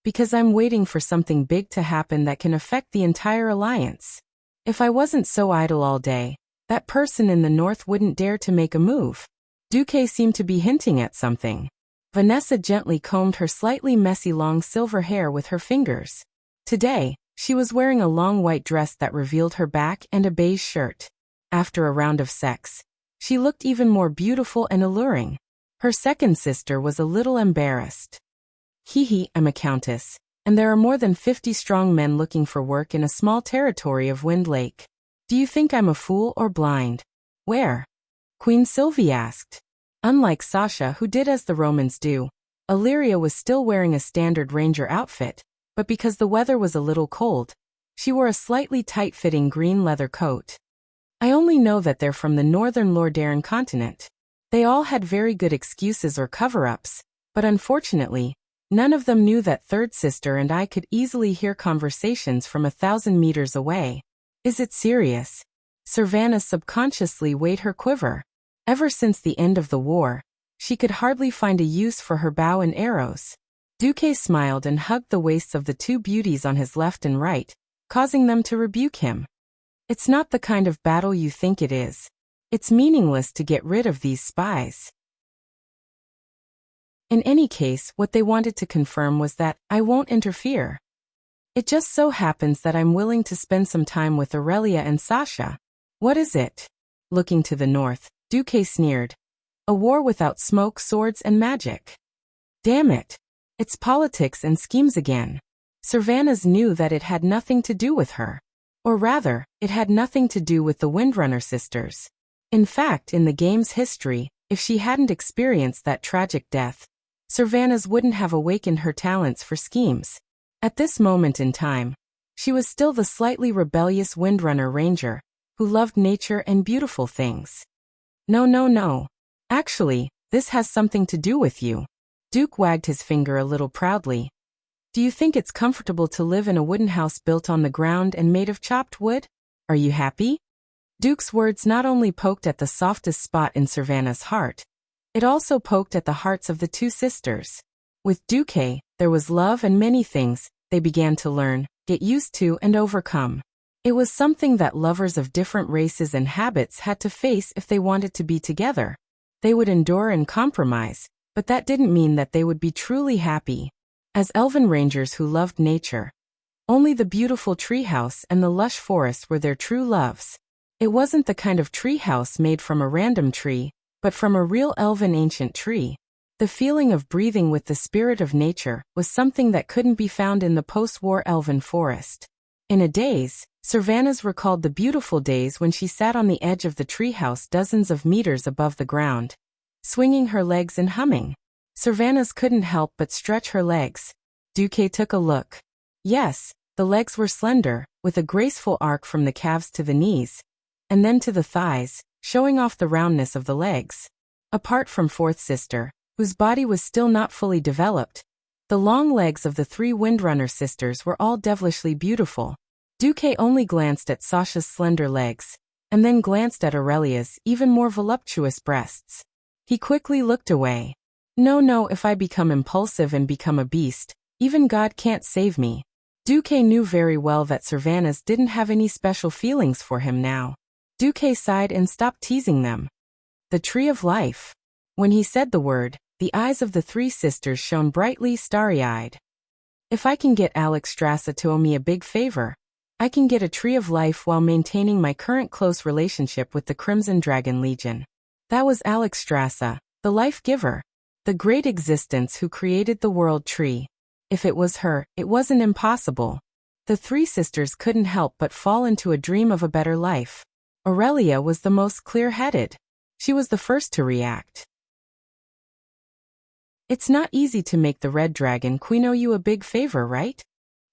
Because I'm waiting for something big to happen that can affect the entire alliance. If I wasn't so idle all day, that person in the north wouldn't dare to make a move. Duque seemed to be hinting at something. Vanessa gently combed her slightly messy long silver hair with her fingers. Today, she was wearing a long white dress that revealed her back and a beige shirt. After a round of sex, she looked even more beautiful and alluring. Her second sister was a little embarrassed. I'm a countess, and there are more than 50 strong men looking for work in a small territory of Wind Lake. Do you think I'm a fool or blind? Where? Queen Sylvie asked. Unlike Sasha, who did as the Romans do, Illyria was still wearing a standard ranger outfit, but because the weather was a little cold, she wore a slightly tight-fitting green leather coat. I only know that they're from the northern Lordaeron continent. They all had very good excuses or cover-ups, but unfortunately, none of them knew that third sister and I could easily hear conversations from 1,000 meters away. Is it serious? Sylvanas subconsciously weighed her quiver. Ever since the end of the war, she could hardly find a use for her bow and arrows. Duque smiled and hugged the waists of the two beauties on his left and right, causing them to rebuke him. It's not the kind of battle you think it is. It's meaningless to get rid of these spies. In any case, what they wanted to confirm was that I won't interfere. It just so happens that I'm willing to spend some time with Aurelia and Sasha. What is it? Looking to the north, Duque sneered. A war without smoke, swords, and magic. Damn it. It's politics and schemes again. Sylvanas knew that it had nothing to do with her. Or rather, it had nothing to do with the Windrunner sisters. In fact, in the game's history, if she hadn't experienced that tragic death, Sylvanas wouldn't have awakened her talents for schemes. At this moment in time, she was still the slightly rebellious Windrunner ranger, who loved nature and beautiful things. No. Actually, this has something to do with you. Duke wagged his finger a little proudly. Do you think it's comfortable to live in a wooden house built on the ground and made of chopped wood? Are you happy? Duke's words not only poked at the softest spot in Sylvanas' heart, it also poked at the hearts of the two sisters. With Duque, there was love and many things they began to learn, get used to, and overcome. It was something that lovers of different races and habits had to face if they wanted to be together. They would endure and compromise, but that didn't mean that they would be truly happy. As elven rangers who loved nature, only the beautiful treehouse and the lush forest were their true loves. It wasn't the kind of treehouse made from a random tree, but from a real elven ancient tree. The feeling of breathing with the spirit of nature was something that couldn't be found in the post-war elven forest. In a daze, Sylvanas recalled the beautiful days when she sat on the edge of the treehouse dozens of meters above the ground, swinging her legs and humming. Sylvanas couldn't help but stretch her legs. Duque took a look. Yes, the legs were slender, with a graceful arc from the calves to the knees, and then to the thighs, showing off the roundness of the legs. Apart from fourth sister, whose body was still not fully developed, the long legs of the three Windrunner sisters were all devilishly beautiful. Duque only glanced at Sasha's slender legs, and then glanced at Aurelia's even more voluptuous breasts. He quickly looked away. No, if I become impulsive and become a beast, even God can't save me. Duque knew very well that Sylvanas didn't have any special feelings for him now. Duque sighed and stopped teasing them. The tree of life. When he said the word, the eyes of the three sisters shone brightly, starry-eyed. If I can get Alex Strassa to owe me a big favor, I can get a tree of life while maintaining my current close relationship with the Crimson Dragon Legion. That was Alex Strassa, the life giver, the great existence who created the world tree. If it was her, it wasn't impossible. The three sisters couldn't help but fall into a dream of a better life. Aurelia was the most clear-headed. She was the first to react. It's not easy to make the Red Dragon Queen owe you a big favor, right?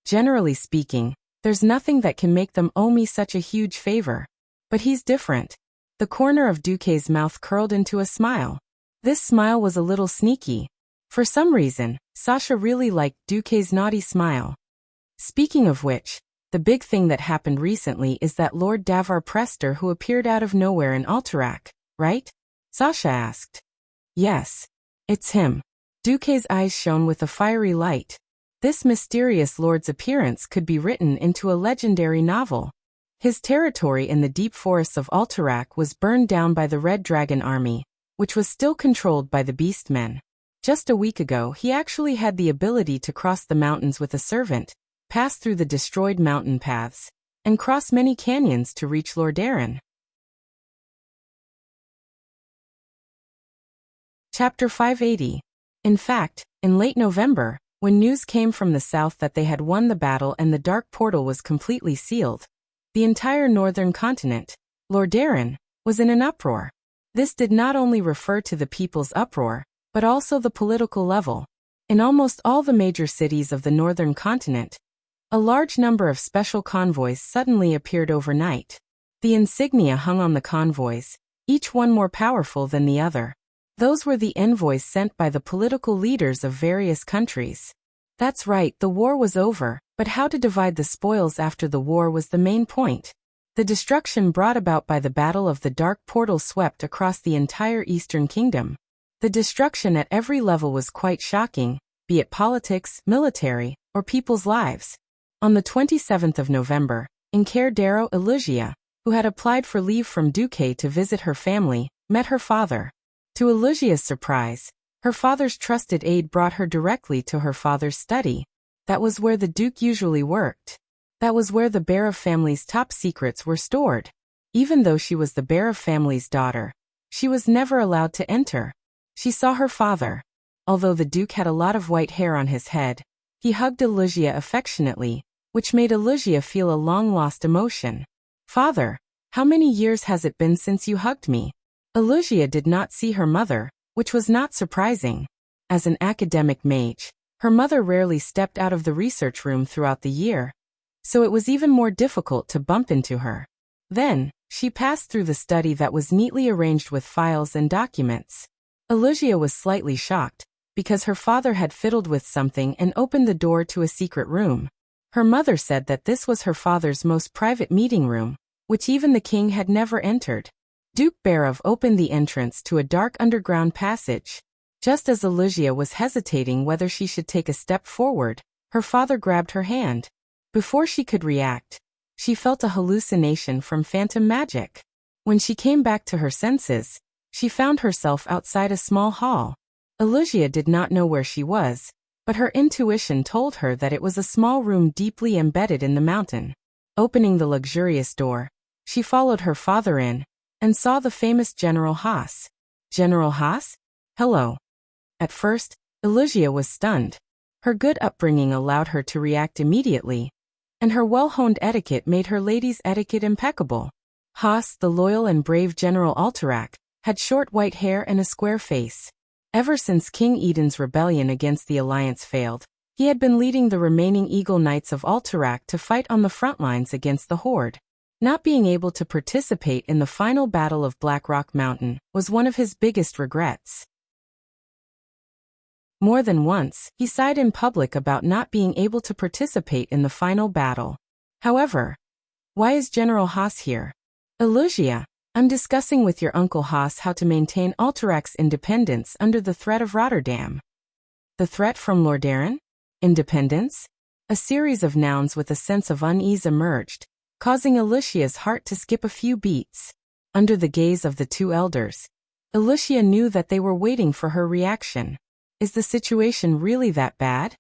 Generally speaking, there's nothing that can make them owe me such a huge favor. But he's different. The corner of Duque's mouth curled into a smile. This smile was a little sneaky. For some reason, Sasha really liked Duque's naughty smile. Speaking of which, the big thing that happened recently is that Lord Davar Prester who appeared out of nowhere in Alterac, right? Sasha asked. Yes. It's him. Duque's eyes shone with a fiery light. This mysterious lord's appearance could be written into a legendary novel. His territory in the deep forests of Alterac was burned down by the Red Dragon Army, which was still controlled by the Beastmen. Just a week ago he actually had the ability to cross the mountains with a servant, pass through the destroyed mountain paths, and cross many canyons to reach Lordaeron. Chapter 580. In fact, in late November, when news came from the south that they had won the battle and the dark portal was completely sealed, the entire northern continent, Lordaeron, was in an uproar. This did not only refer to the people's uproar, but also the political level. In almost all the major cities of the northern continent, a large number of special convoys suddenly appeared overnight. The insignia hung on the convoys, each one more powerful than the other. Those were the envoys sent by the political leaders of various countries. That's right, the war was over, but how to divide the spoils after the war was the main point. The destruction brought about by the Battle of the Dark Portal swept across the entire Eastern Kingdom. The destruction at every level was quite shocking, be it politics, military, or people's lives. On the 27th of November, in Cerdero Elugia, who had applied for leave from Duque to visit her family, met her father. To Elugia's surprise, her father's trusted aide brought her directly to her father's study. That was where the Duke usually worked. That was where the Bear of family's top secrets were stored. Even though she was the Bear of family's daughter, she was never allowed to enter. She saw her father. Although the Duke had a lot of white hair on his head, he hugged Alusia affectionately, which made Alusia feel a long-lost emotion. "Father, how many years has it been since you hugged me?" Alusia did not see her mother, which was not surprising. As an academic mage, her mother rarely stepped out of the research room throughout the year, so it was even more difficult to bump into her. Then, she passed through the study that was neatly arranged with files and documents. Alusia was slightly shocked, because her father had fiddled with something and opened the door to a secret room. Her mother said that this was her father's most private meeting room, which even the king had never entered. Duke Barov opened the entrance to a dark underground passage. Just as Alusia was hesitating whether she should take a step forward, her father grabbed her hand. Before she could react, she felt a hallucination from phantom magic. When she came back to her senses, she found herself outside a small hall. Alusia did not know where she was, but her intuition told her that it was a small room deeply embedded in the mountain. Opening the luxurious door, she followed her father in, and saw the famous General Haas. "General Haas? Hello." At first, Alusia was stunned. Her good upbringing allowed her to react immediately, and her well-honed etiquette made her lady's etiquette impeccable. Haas, the loyal and brave General Alterac, had short white hair and a square face. Ever since King Eden's rebellion against the Alliance failed, he had been leading the remaining Eagle Knights of Alterac to fight on the front lines against the Horde. Not being able to participate in the final battle of Black Rock Mountain was one of his biggest regrets. More than once, he sighed in public about not being able to participate in the final battle. However, why is General Haas here? "Alusia, I'm discussing with your Uncle Haas how to maintain Alterac's independence under the threat of Rotterdam." The threat from Lordaeron? Independence? A series of nouns with a sense of unease emerged, causing Alusia's heart to skip a few beats. Under the gaze of the two elders, Alusia knew that they were waiting for her reaction. Is the situation really that bad?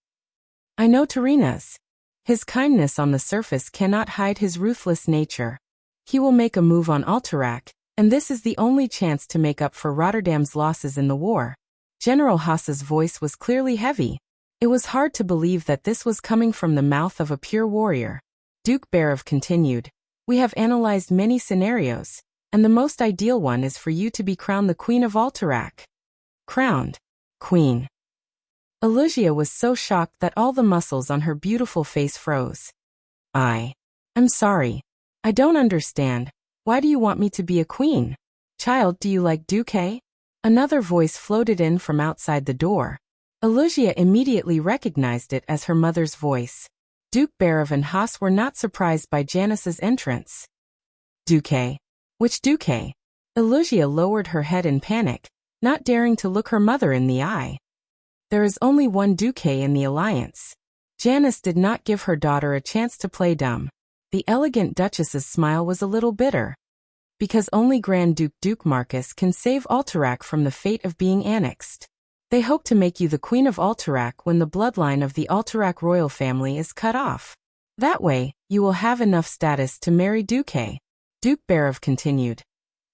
"I know Tarina's. His kindness on the surface cannot hide his ruthless nature. He will make a move on Alterac, and this is the only chance to make up for Rotterdam's losses in the war." General Haas's voice was clearly heavy. It was hard to believe that this was coming from the mouth of a pure warrior. Duke Barov continued, "We have analyzed many scenarios, and the most ideal one is for you to be crowned the Queen of Alterac." Crowned? Queen. Alusia was so shocked that all the muscles on her beautiful face froze. I'm sorry. I don't understand. Why do you want me to be a queen? Child, do you like Duque?" Another voice floated in from outside the door. Alusia immediately recognized it as her mother's voice. Duke Barov and Haas were not surprised by Janice's entrance. "Duque? Which Duque?" Alusia lowered her head in panic, not daring to look her mother in the eye. "There is only one Duque in the Alliance." Janice did not give her daughter a chance to play dumb. The elegant Duchess's smile was a little bitter. "Because only Grand Duke Marcus can save Alterac from the fate of being annexed. They hope to make you the Queen of Alterac when the bloodline of the Alterac royal family is cut off. That way, you will have enough status to marry Duque." Duke Barov continued,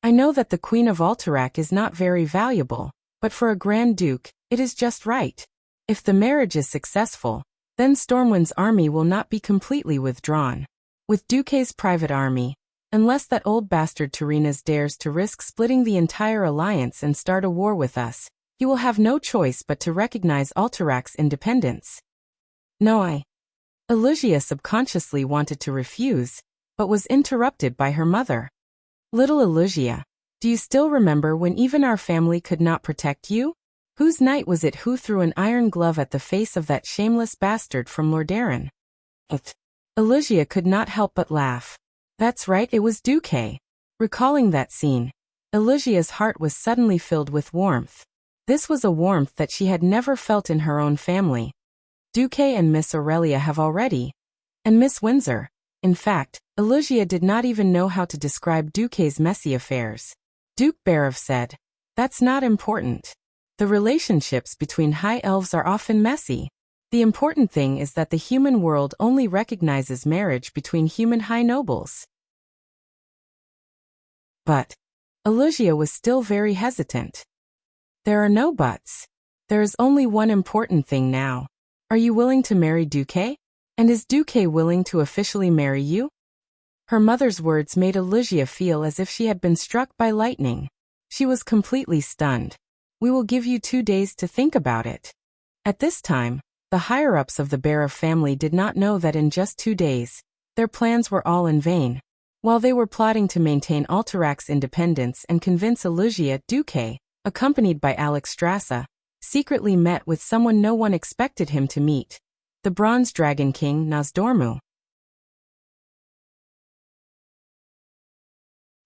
"I know that the Queen of Alterac is not very valuable, but for a Grand Duke, it is just right. If the marriage is successful, then Stormwinds' army will not be completely withdrawn. With Duque's private army, unless that old bastard Tarina's dares to risk splitting the entire alliance and start a war with us, he will have no choice but to recognize Alterac's independence." "No, Alusia subconsciously wanted to refuse, but was interrupted by her mother. "Little Alusia, do you still remember when even our family could not protect you? Whose knight was it who threw an iron glove at the face of that shameless bastard from Lordaeron?" Alusia could not help but laugh. "That's right, it was Duque." Recalling that scene, Alusia's heart was suddenly filled with warmth. This was a warmth that she had never felt in her own family. Duque and Miss Aurelia have already. And Miss Windsor. In fact, Alusia did not even know how to describe Duque's messy affairs. Duke Barov said, "That's not important. The relationships between high elves are often messy. The important thing is that the human world only recognizes marriage between human high nobles. But Alusia was still very hesitant. There are no buts. There is only one important thing now. Are you willing to marry Duque? And is Duque willing to officially marry you? Her mother's words made Alusia feel as if she had been struck by lightning. She was completely stunned. We will give you 2 days to think about it. At this time, the higher-ups of the Barov family did not know that in just 2 days, their plans were all in vain. While they were plotting to maintain Alterac's independence and convince Alusia, Duque, accompanied by Alexstrasza, secretly met with someone no one expected him to meet, the Bronze Dragon King Nozdormu.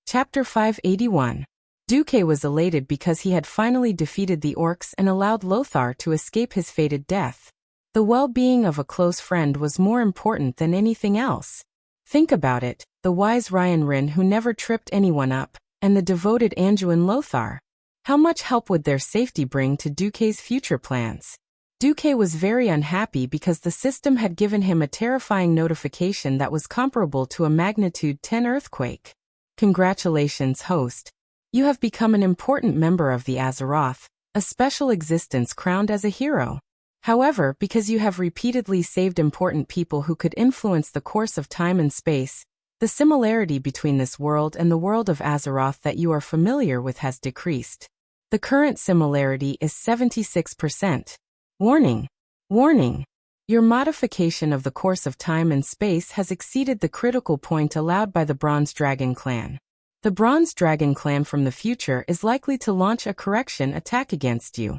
Chapter 581. Duque was elated because he had finally defeated the orcs and allowed Lothar to escape his fated death. The well-being of a close friend was more important than anything else. Think about it, the wise Ryan who never tripped anyone up, and the devoted Anduin Lothar. How much help would their safety bring to Duque's future plans? Duque was very unhappy because the system had given him a terrifying notification that was comparable to a magnitude 10 earthquake. Congratulations, host. You have become an important member of the Azeroth, a special existence crowned as a hero. However, because you have repeatedly saved important people who could influence the course of time and space, the similarity between this world and the world of Azeroth that you are familiar with has decreased. The current similarity is 76%. Warning! Warning! Your modification of the course of time and space has exceeded the critical point allowed by the Bronze Dragon Clan. The Bronze Dragon Clan from the future is likely to launch a correction attack against you.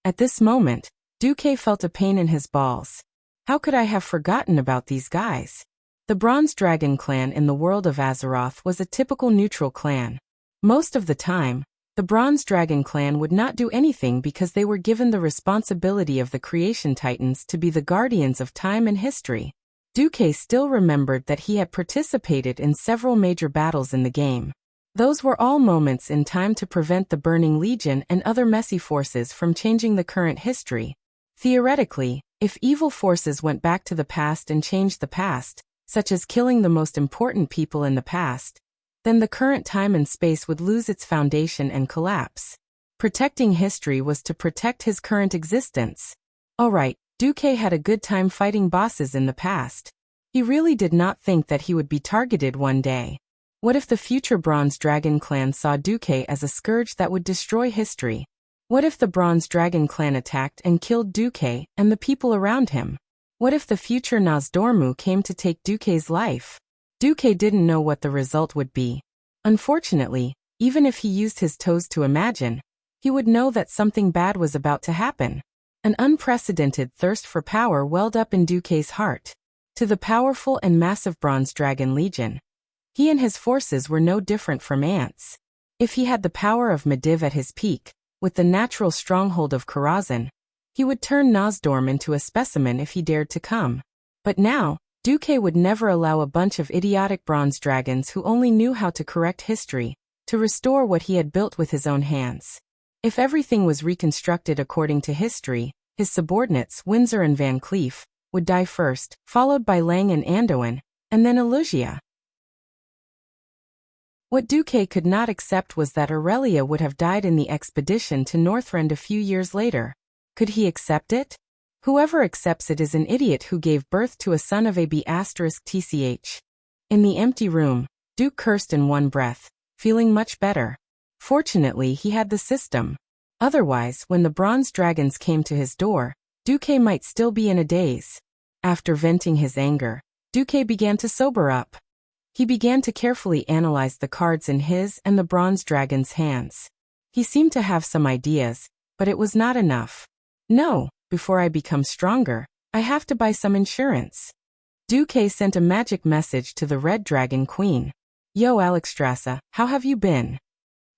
At this moment, Duque felt a pain in his balls. How could I have forgotten about these guys? The Bronze Dragon Clan in the world of Azeroth was a typical neutral clan. Most of the time, the Bronze Dragon Clan would not do anything because they were given the responsibility of the Creation Titans to be the guardians of time and history. Duque still remembered that he had participated in several major battles in the game. Those were all moments in time to prevent the Burning Legion and other messy forces from changing the current history. Theoretically, if evil forces went back to the past and changed the past, such as killing the most important people in the past, then the current time and space would lose its foundation and collapse. Protecting history was to protect his current existence. Alright, Duque had a good time fighting bosses in the past. He really did not think that he would be targeted one day. What if the future Bronze Dragon Clan saw Duque as a scourge that would destroy history? What if the Bronze Dragon Clan attacked and killed Duque and the people around him? What if the future Nozdormu came to take Duque's life? Duque didn't know what the result would be. Unfortunately, even if he used his toes to imagine, he would know that something bad was about to happen. An unprecedented thirst for power welled up in Duque's heart. To the powerful and massive Bronze Dragon Legion, he and his forces were no different from ants. If he had the power of Medivh at his peak, with the natural stronghold of Karazhan, he would turn Nozdorm into a specimen if he dared to come. But now, Duque would never allow a bunch of idiotic bronze dragons who only knew how to correct history, to restore what he had built with his own hands. If everything was reconstructed according to history, his subordinates, Windsor and Van Cleef, would die first, followed by Lang and Anduin, and then Alusia. What Duque could not accept was that Aurelia would have died in the expedition to Northrend a few years later. Could he accept it? Whoever accepts it is an idiot who gave birth to a son of AB*TCH. In the empty room, Duke cursed in one breath, feeling much better. Fortunately, he had the system. Otherwise, when the bronze dragons came to his door, Duque might still be in a daze. After venting his anger, Duque began to sober up. He began to carefully analyze the cards in his and the bronze dragon's hands. He seemed to have some ideas, but it was not enough. No, before I become stronger, I have to buy some insurance. Duque sent a magic message to the Red Dragon Queen. Yo Alexstrasza, how have you been?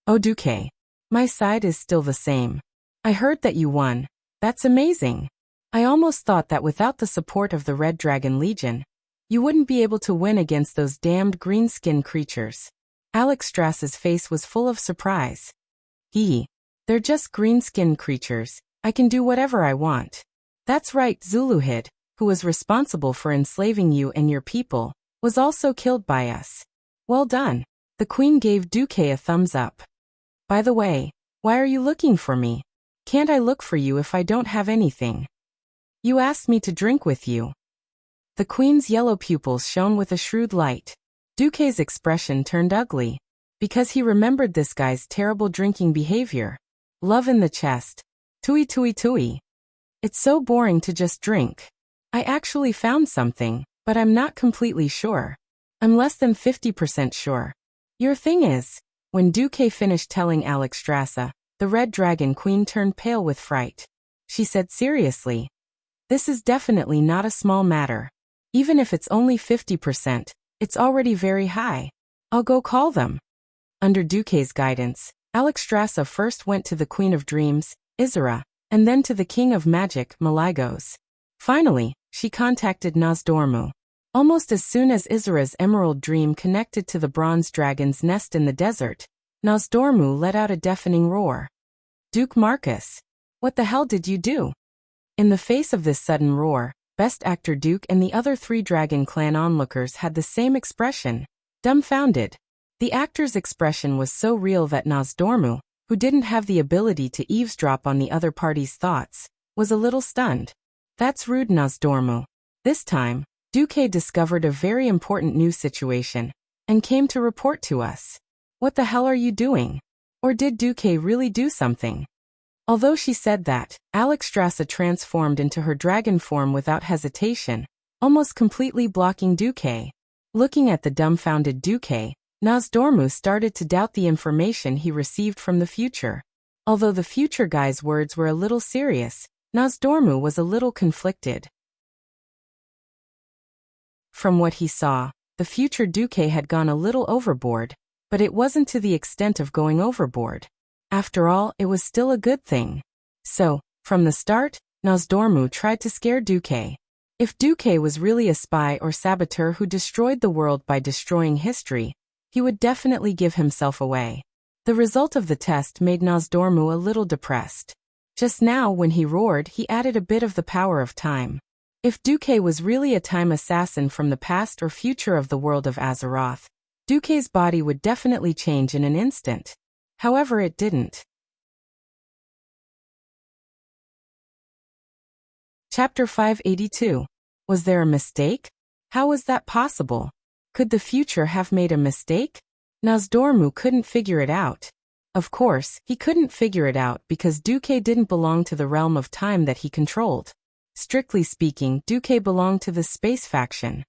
Oh Duque. My side is still the same. I heard that you won. That's amazing. I almost thought that without the support of the Red Dragon Legion, you wouldn't be able to win against those damned green-skinned creatures. Alexstrasza's face was full of surprise. They're just green-skinned creatures. I can do whatever I want. That's right, Zuluhid, who was responsible for enslaving you and your people, was also killed by us. Well done. The queen gave Duque a thumbs up. By the way, why are you looking for me? Can't I look for you if I don't have anything? You asked me to drink with you. The queen's yellow pupils shone with a shrewd light. Duque's expression turned ugly, because he remembered this guy's terrible drinking behavior. Love in the chest. Tui tui tui. It's so boring to just drink. I actually found something, but I'm not completely sure. I'm less than 50% sure. Your thing is, when Duque finished telling Alexstrasza, the Red Dragon Queen turned pale with fright. She said seriously, this is definitely not a small matter. Even if it's only 50%, it's already very high. I'll go call them. Under Duque's guidance, Alexstrasza first went to the Queen of Dreams, Isra, and then to the King of Magic, Maligos. Finally, she contacted Nozdormu. Almost as soon as Isra's emerald dream connected to the bronze dragon's nest in the desert, Nozdormu let out a deafening roar. Duke Marcus, what the hell did you do? In the face of this sudden roar, Best Actor Duke and the other 3 Dragon Clan onlookers had the same expression, dumbfounded. The actor's expression was so real that Nozdormu, who didn't have the ability to eavesdrop on the other party's thoughts, was a little stunned. That's rude, Nozdormu. This time, Duque discovered a very important new situation, and came to report to us. What the hell are you doing? Or did Duque really do something? Although she said that, Alexstrasza transformed into her dragon form without hesitation, almost completely blocking Duque. Looking at the dumbfounded Duque, Nozdormu started to doubt the information he received from the future. Although the future guy's words were a little serious, Nozdormu was a little conflicted. From what he saw, the future Duque had gone a little overboard, but it wasn't to the extent of going overboard. After all, it was still a good thing. So, from the start, Nozdormu tried to scare Duque. If Duque was really a spy or saboteur who destroyed the world by destroying history, he would definitely give himself away. The result of the test made Nozdormu a little depressed. Just now, when he roared, he added a bit of the power of time. If Duque was really a time assassin from the past or future of the world of Azeroth, Duque's body would definitely change in an instant. However, it didn't. Chapter 582. Was there a mistake? How was that possible? Could the future have made a mistake? Nozdormu couldn't figure it out. Of course, he couldn't figure it out because Duque didn't belong to the realm of time that he controlled. Strictly speaking, Duque belonged to the space faction.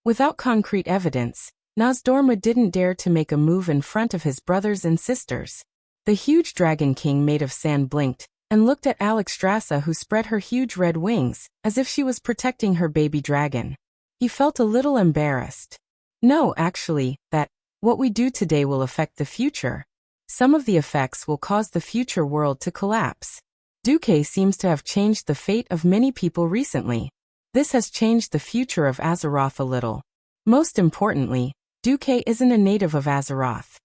Without concrete evidence, Nozdormu didn't dare to make a move in front of his brothers and sisters. The huge Dragon King made of sand blinked, and looked at Alexstrasza, who spread her huge red wings, as if she was protecting her baby dragon. He felt a little embarrassed. No, actually, what we do today will affect the future. Some of the effects will cause the future world to collapse. Duque seems to have changed the fate of many people recently. This has changed the future of Azeroth a little. Most importantly, Duque isn't a native of Azeroth.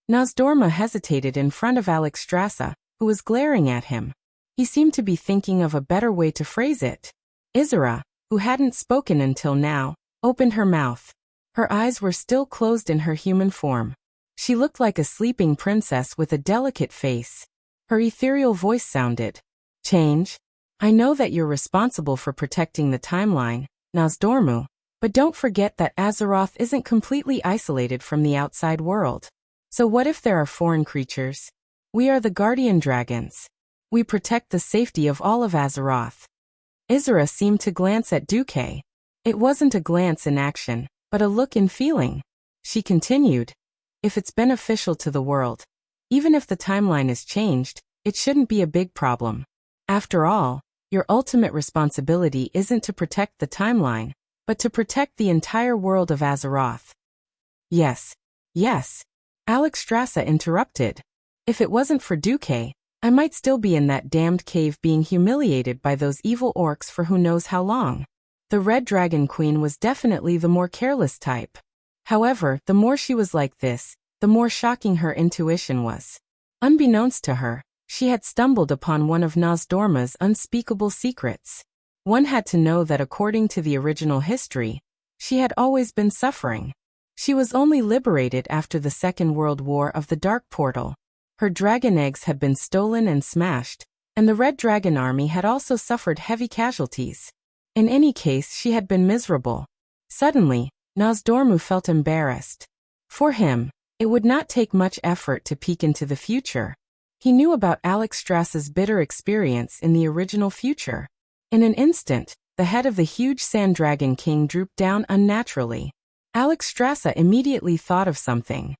Nozdormu hesitated in front of Alexstrasza, who was glaring at him. He seemed to be thinking of a better way to phrase it. Isra, who hadn't spoken until now, opened her mouth. Her eyes were still closed in her human form. She looked like a sleeping princess with a delicate face. Her ethereal voice sounded, "Change? I know that you're responsible for protecting the timeline, Nozdormu, but don't forget that Azeroth isn't completely isolated from the outside world. So what if there are foreign creatures? We are the guardian dragons. We protect the safety of all of Azeroth." Isra seemed to glance at Duque. It wasn't a glance in action, but a look in feeling. She continued, "If it's beneficial to the world, even if the timeline is changed, it shouldn't be a big problem. After all, your ultimate responsibility isn't to protect the timeline, but to protect the entire world of Azeroth." Yes. Alexstrasza interrupted. If it wasn't for Duque, I might still be in that damned cave being humiliated by those evil orcs for who knows how long. The Red Dragon Queen was definitely the more careless type. However, the more she was like this, the more shocking her intuition was. Unbeknownst to her, She had stumbled upon one of Nozdorma's unspeakable secrets. One had to know that according to the original history, she had always been suffering. She was only liberated after the Second World War of the Dark Portal. Her dragon eggs had been stolen and smashed, and the Red Dragon Army had also suffered heavy casualties. In any case, she had been miserable. Suddenly, Nozdormu felt embarrassed. For him, it would not take much effort to peek into the future. He knew about Alexstrasza's bitter experience in the original future. In an instant, the head of the huge Sand Dragon King drooped down unnaturally. Alexstrasza immediately thought of something.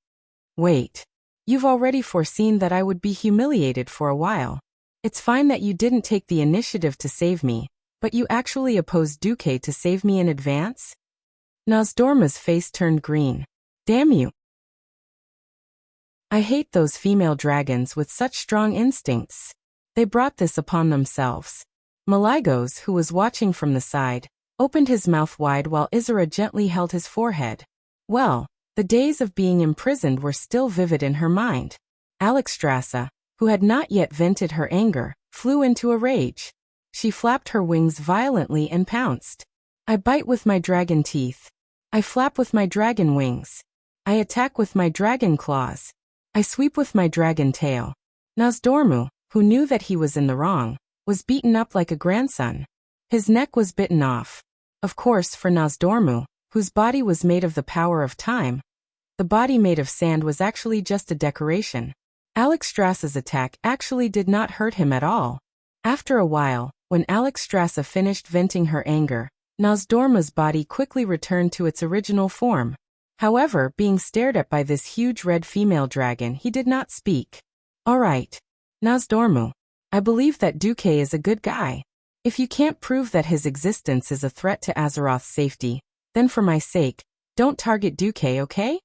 Wait. You've already foreseen that I would be humiliated for a while. It's fine that you didn't take the initiative to save me, but you actually opposed Duque to save me in advance? Nozdorma's face turned green. Damn you. I hate those female dragons with such strong instincts. They brought this upon themselves. Maligos, who was watching from the side, opened his mouth wide while Isra gently held his forehead. Well, the days of being imprisoned were still vivid in her mind. Alexstrasza, who had not yet vented her anger, flew into a rage. She flapped her wings violently and pounced. I bite with my dragon teeth. I flap with my dragon wings. I attack with my dragon claws. I sweep with my dragon tail. Nozdormu, who knew that he was in the wrong, was beaten up like a grandson. His neck was bitten off. Of course, for Nozdormu, whose body was made of the power of time, the body made of sand was actually just a decoration. Alexstrasza's attack actually did not hurt him at all. After a while, when Alexstrasza finished venting her anger, Nozdorma's body quickly returned to its original form. However, being stared at by this huge red female dragon, he did not speak. All right. Nozdormu, I believe that Duque is a good guy. If you can't prove that his existence is a threat to Azeroth's safety, then for my sake, don't target Duque, okay?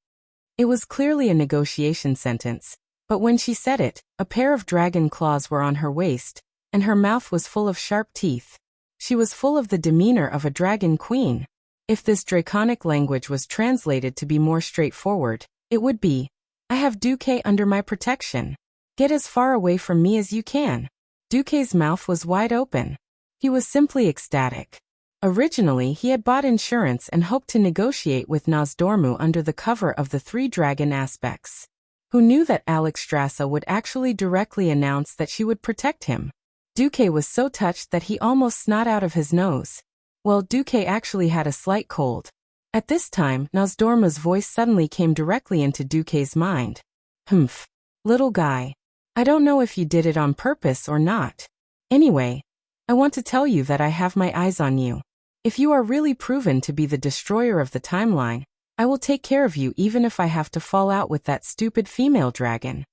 It was clearly a negotiation sentence, but when she said it, a pair of dragon claws were on her waist, and her mouth was full of sharp teeth. She was full of the demeanor of a dragon queen. If this draconic language was translated to be more straightforward, it would be, I have Duque under my protection. Get as far away from me as you can. Duque's mouth was wide open. He was simply ecstatic. Originally, he had bought insurance and hoped to negotiate with Nozdormu under the cover of the three dragon aspects. Who knew that Alexstrasza would actually directly announce that she would protect him? Duque was so touched that he almost snot out of his nose. Well, Duque actually had a slight cold. At this time, Nozdorma's voice suddenly came directly into Duque's mind. Humph. Little guy. I don't know if you did it on purpose or not. Anyway, I want to tell you that I have my eyes on you. If you are really proven to be the destroyer of the timeline, I will take care of you even if I have to fall out with that stupid female dragon.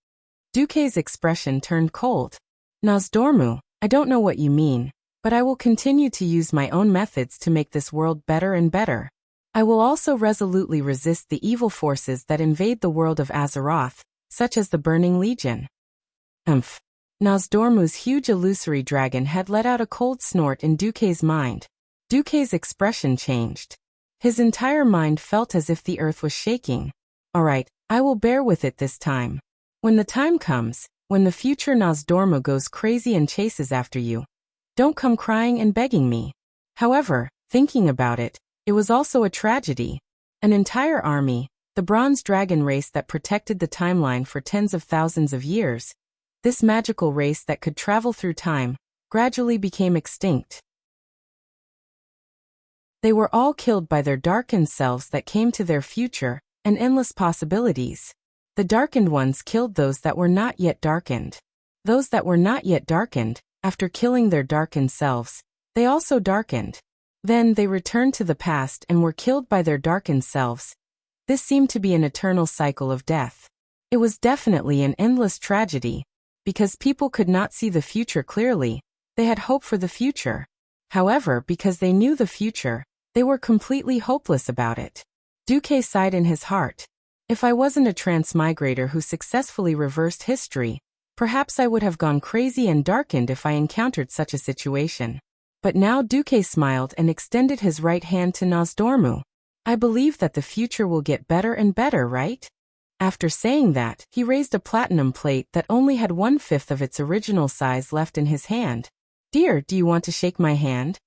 Duque's expression turned cold. Nozdormu, I don't know what you mean, but I will continue to use my own methods to make this world better and better. I will also resolutely resist the evil forces that invade the world of Azeroth, such as the Burning Legion. Umph. Nozdormu's huge illusory dragon had let out a cold snort in Duque's mind. Duque's expression changed. His entire mind felt as if the earth was shaking. All right, I will bear with it this time. When the time comes, when the future Nozdormu goes crazy and chases after you, don't come crying and begging me. However, thinking about it, it was also a tragedy. An entire army, the Bronze Dragon race that protected the timeline for tens of thousands of years, this magical race that could travel through time, gradually became extinct. They were all killed by their darkened selves that came to their future and endless possibilities. The darkened ones killed those that were not yet darkened. Those that were not yet darkened, after killing their darkened selves, they also darkened. Then they returned to the past and were killed by their darkened selves. This seemed to be an eternal cycle of death. It was definitely an endless tragedy. Because people could not see the future clearly, they had hope for the future. However, because they knew the future, they were completely hopeless about it. Duque sighed in his heart. If I wasn't a transmigrator who successfully reversed history, perhaps I would have gone crazy and darkened if I encountered such a situation. But now Duque smiled and extended his right hand to Nozdormu. I believe that the future will get better and better, right? After saying that, he raised a platinum plate that only had 1/5 of its original size left in his hand. "Dear, do you want to shake my hand?"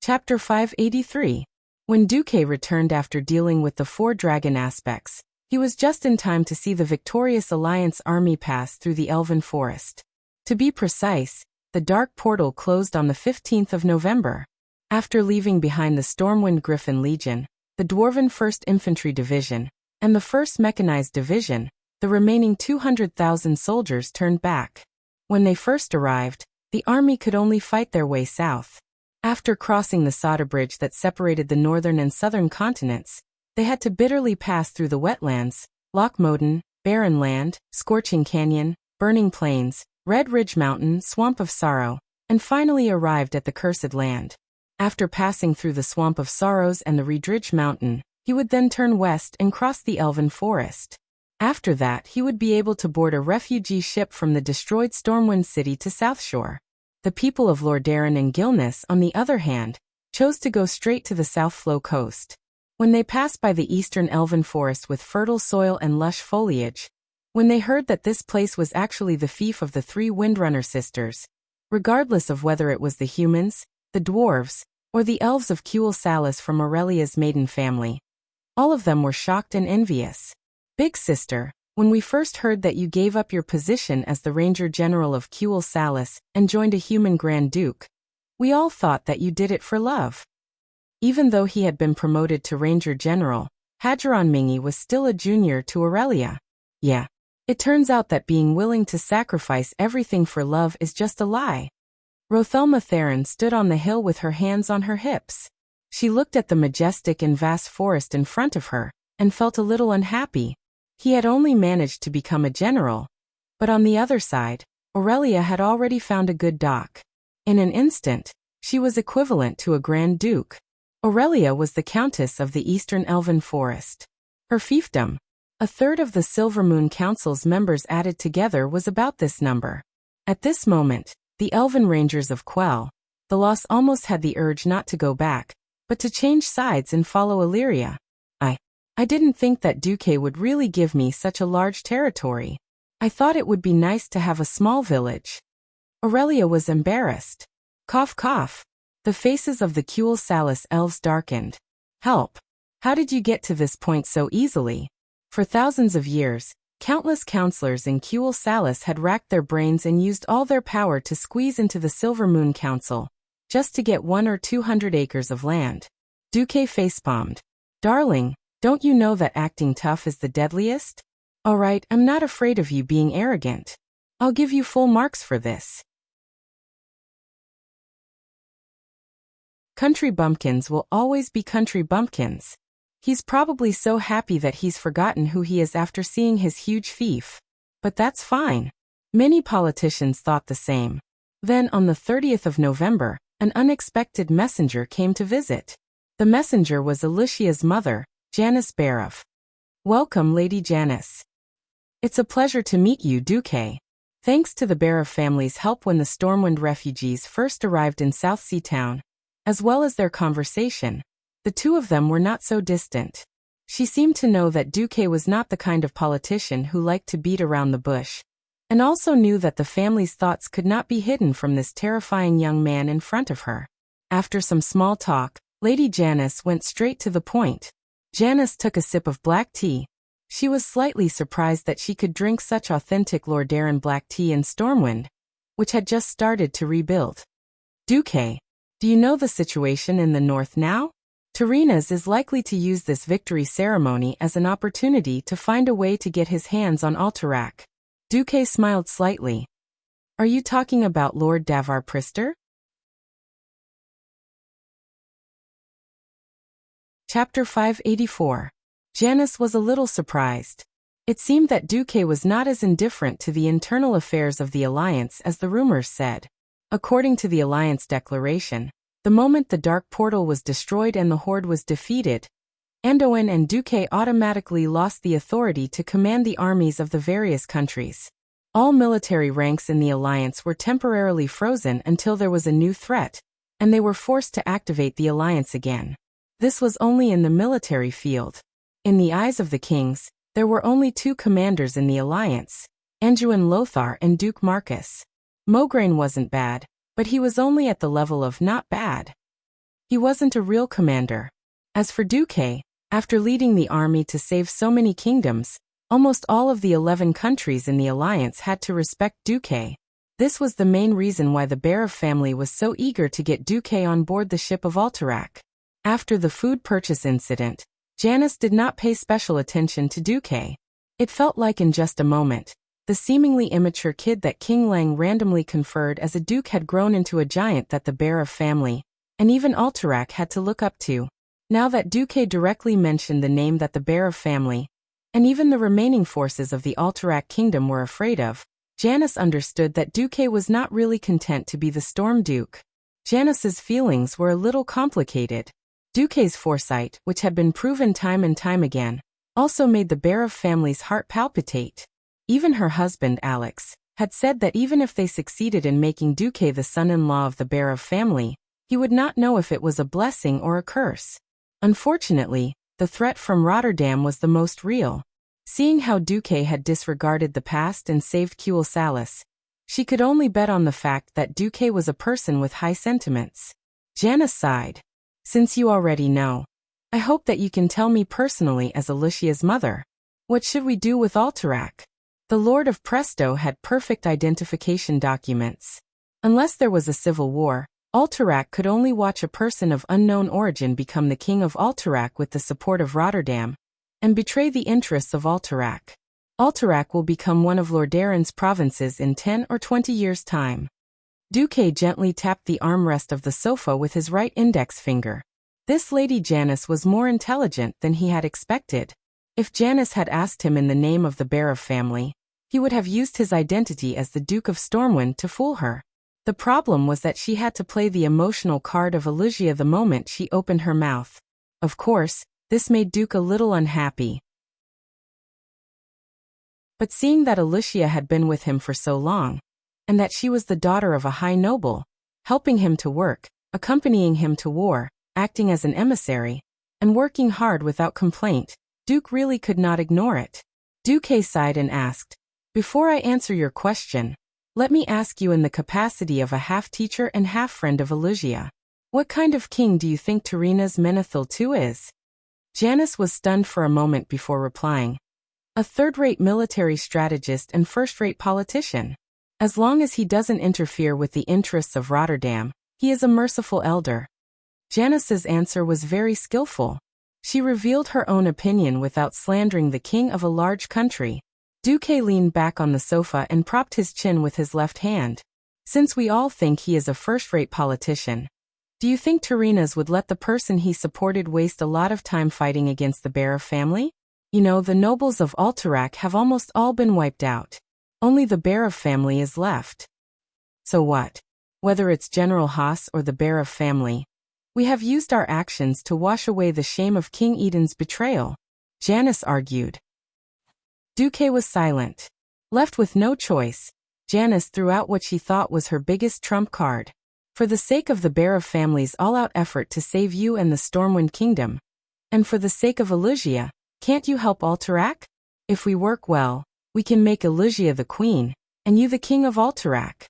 Chapter 583. When Duque returned after dealing with the 4 dragon aspects, he was just in time to see the victorious Alliance army pass through the Elven Forest. To be precise, the Dark Portal closed on the 15th of November. After leaving behind the Stormwind Griffin Legion, the Dwarven 1st Infantry Division, and the 1st Mechanized Division, the remaining 200,000 soldiers turned back. When they first arrived, the army could only fight their way south. After crossing the Sada Bridge that separated the northern and southern continents, they had to bitterly pass through the wetlands, Loch Moden, Barren Land, Scorching Canyon, Burning Plains, Red Ridge Mountain, Swamp of Sorrow, and finally arrived at the Cursed Land. After passing through the Swamp of Sorrows and the Red Ridge Mountain, he would then turn west and cross the Elven Forest. After that, he would be able to board a refugee ship from the destroyed Stormwind City to South Shore. The people of Lordaeron and Gilnis, on the other hand, chose to go straight to the South Flow coast. When they passed by the eastern Elven Forest with fertile soil and lush foliage, when they heard that this place was actually the fief of the 3 Windrunner sisters, regardless of whether it was the humans, the dwarves, or the elves of Kuel Salis from Aurelia's maiden family, all of them were shocked and envious. "Big sister, when we first heard that you gave up your position as the Ranger General of Kuel Salis and joined a human Grand Duke, we all thought that you did it for love." Even though he had been promoted to Ranger General, Hadgeron Mingi was still a junior to Aurelia. Yeah, it turns out that being willing to sacrifice everything for love is just a lie. Rothelma Theron stood on the hill with her hands on her hips. She looked at the majestic and vast forest in front of her, and felt a little unhappy. He had only managed to become a general, but on the other side, Aurelia had already found a good doc. In an instant, she was equivalent to a Grand Duke. Aurelia was the Countess of the Eastern Elven Forest. Her fiefdom, a third of the Silvermoon Council's members added together, was about this number. At this moment, the Elven Rangers of Quell, the loss almost had the urge not to go back, but to change sides and follow Illyria. I didn't think that Duque would really give me such a large territory. I thought it would be nice to have a small village. Aurelia was embarrassed. Cough cough. The faces of the Kuel Salis elves darkened. "Help. How did you get to this point so easily?" For thousands of years, countless counselors in Kuel Salis had racked their brains and used all their power to squeeze into the Silvermoon Council, just to get 100 or 200 acres of land. Duque facepalmed. "Darling, don't you know that acting tough is the deadliest? All right, I'm not afraid of you being arrogant. I'll give you full marks for this." Country bumpkins will always be country bumpkins. He's probably so happy that he's forgotten who he is after seeing his huge fief. But that's fine. Many politicians thought the same. Then on the 30th of November, an unexpected messenger came to visit. The messenger was Alicia's mother, Janice Baroff. "Welcome, Lady Janice. It's a pleasure to meet you, Duque." Thanks to the Baroff family's help when the Stormwind refugees first arrived in South Sea Town, as well as their conversation, the two of them were not so distant. She seemed to know that Duque was not the kind of politician who liked to beat around the bush, and also knew that the family's thoughts could not be hidden from this terrifying young man in front of her. After some small talk, Lady Janice went straight to the point. Janice took a sip of black tea. She was slightly surprised that she could drink such authentic Lordaeron black tea in Stormwind, which had just started to rebuild. "Duque, do you know the situation in the north now? Tyreenas is likely to use this victory ceremony as an opportunity to find a way to get his hands on Alterac." Duque smiled slightly. "Are you talking about Lord Davar Prister?" Chapter 584. Janice was a little surprised. It seemed that Duque was not as indifferent to the internal affairs of the Alliance as the rumors said. According to the Alliance declaration, the moment the Dark Portal was destroyed and the Horde was defeated, Anduin and Duque automatically lost the authority to command the armies of the various countries. All military ranks in the Alliance were temporarily frozen until there was a new threat, and they were forced to activate the Alliance again. This was only in the military field. In the eyes of the kings, there were only two commanders in the alliance, Anduin Lothar and Duke Marcus. Mograine wasn't bad, but he was only at the level of not bad. He wasn't a real commander. As for Duque, after leading the army to save so many kingdoms, almost all of the 11 countries in the alliance had to respect Duque. This was the main reason why the Barov family was so eager to get Duque on board the ship of Alterac. After the food purchase incident, Janice did not pay special attention to Duque. It felt like in just a moment, the seemingly immature kid that King Lang randomly conferred as a duke had grown into a giant that the Barov family, and even Alterac, had to look up to. Now that Duque directly mentioned the name that the Barov family, and even the remaining forces of the Alterac kingdom were afraid of, Janice understood that Duque was not really content to be the Storm Duke. Janice's feelings were a little complicated. Duque's foresight, which had been proven time and time again, also made the Barov family's heart palpitate. Even her husband, Alex, had said that even if they succeeded in making Duque the son-in-law of the Barov family, he would not know if it was a blessing or a curse. Unfortunately, the threat from Rotterdam was the most real. Seeing how Duque had disregarded the past and saved Cuel Salis, she could only bet on the fact that Duque was a person with high sentiments. Janice sighed. Since you already know, I hope that you can tell me personally as Alicia's mother. What should we do with Alterac? The Lord of Presto had perfect identification documents. Unless there was a civil war, Alterac could only watch a person of unknown origin become the king of Alterac with the support of Rotterdam, and betray the interests of Alterac. Alterac will become one of Lord Darren's provinces in 10 or 20 years' time. Duque gently tapped the armrest of the sofa with his right index finger. This Lady Janice was more intelligent than he had expected. If Janice had asked him in the name of the Barov family, he would have used his identity as the Duke of Stormwind to fool her. The problem was that she had to play the emotional card of Alicia the moment she opened her mouth. Of course, this made Duke a little unhappy. But seeing that Alicia had been with him for so long, and that she was the daughter of a high noble, helping him to work, accompanying him to war, acting as an emissary, and working hard without complaint, Duke really could not ignore it. Duque sighed and asked, "Before I answer your question, let me ask you in the capacity of a half-teacher and half-friend of Alicia. What kind of king do you think Terina's Menethil II is?" Janice was stunned for a moment before replying. "A third-rate military strategist and first-rate politician. As long as he doesn't interfere with the interests of Rotterdam, he is a merciful elder." Janice's answer was very skillful. She revealed her own opinion without slandering the king of a large country. Duque leaned back on the sofa and propped his chin with his left hand. "Since we all think he is a first-rate politician, do you think Terina's would let the person he supported waste a lot of time fighting against the Barov family? You know, the nobles of Alterac have almost all been wiped out. Only the Barov family is left. So what? Whether it's General Haas or the Barov family, we have used our actions to wash away the shame of King Eden's betrayal," Janice argued. Duque was silent. Left with no choice, Janice threw out what she thought was her biggest trump card. "For the sake of the Barov family's all-out effort to save you and the Stormwind Kingdom, and for the sake of Alicia, can't you help Alterac? If we work well, we can make Alicia the queen, and you the king of Alterac."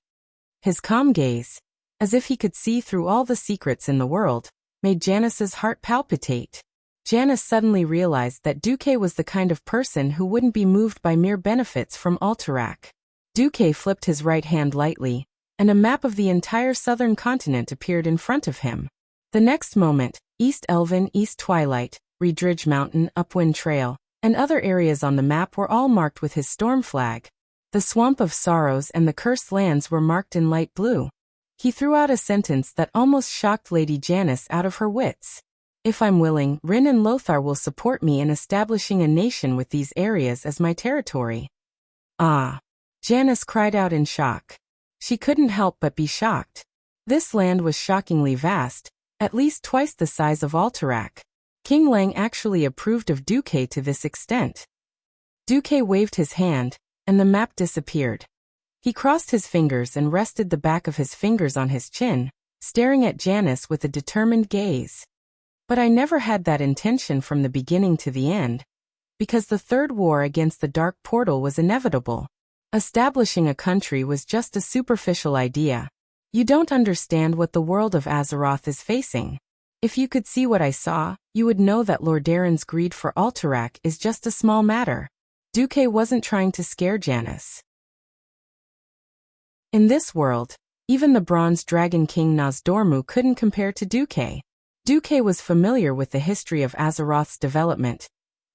His calm gaze, as if he could see through all the secrets in the world, made Janice's heart palpitate. Janice suddenly realized that Duque was the kind of person who wouldn't be moved by mere benefits from Alterac. Duque flipped his right hand lightly, and a map of the entire southern continent appeared in front of him. The next moment, East Elven, East Twilight, Redridge Mountain, Upwind Trail, and other areas on the map were all marked with his storm flag. The Swamp of Sorrows and the Cursed Lands were marked in light blue. He threw out a sentence that almost shocked Lady Janice out of her wits. "If I'm willing, Rin and Lothar will support me in establishing a nation with these areas as my territory." "Ah!" Janice cried out in shock. She couldn't help but be shocked. This land was shockingly vast, at least twice the size of Alterac. King Lang actually approved of Duque to this extent. Duque waved his hand, and the map disappeared. He crossed his fingers and rested the back of his fingers on his chin, staring at Janice with a determined gaze. But I never had that intention from the beginning to the end, because the Third War against the Dark Portal was inevitable. Establishing a country was just a superficial idea. You don't understand what the world of Azeroth is facing. If you could see what I saw, you would know that Lord Darren's greed for Alterac is just a small matter. Duque wasn't trying to scare Janice. In this world, even the Bronze Dragon King Nozdormu couldn't compare to Duque. Duque was familiar with the history of Azeroth's development,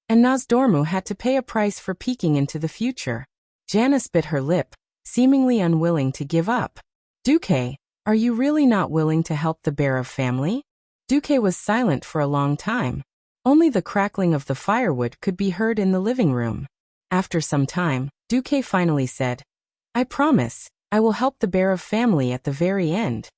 and Nozdormu had to pay a price for peeking into the future. Janice bit her lip, seemingly unwilling to give up. Duque, are you really not willing to help the Bear of Family? Duque was silent for a long time. Only the crackling of the firewood could be heard in the living room. After some time, Duque finally said, I promise, I will help the Bear of Family at the very end.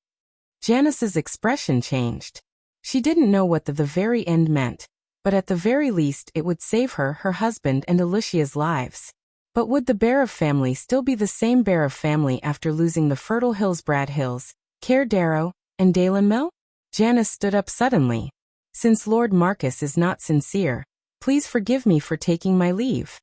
Janice's expression changed. She didn't know what the very end meant, but at the very least it would save her husband and Alicia's lives. But would the Bear of Family still be the same Bear of Family after losing the fertile Hillsbrad Hills, Cair Darrow, and Dalen Mill? Janice stood up suddenly. Since Lord Marcus is not sincere, please forgive me for taking my leave.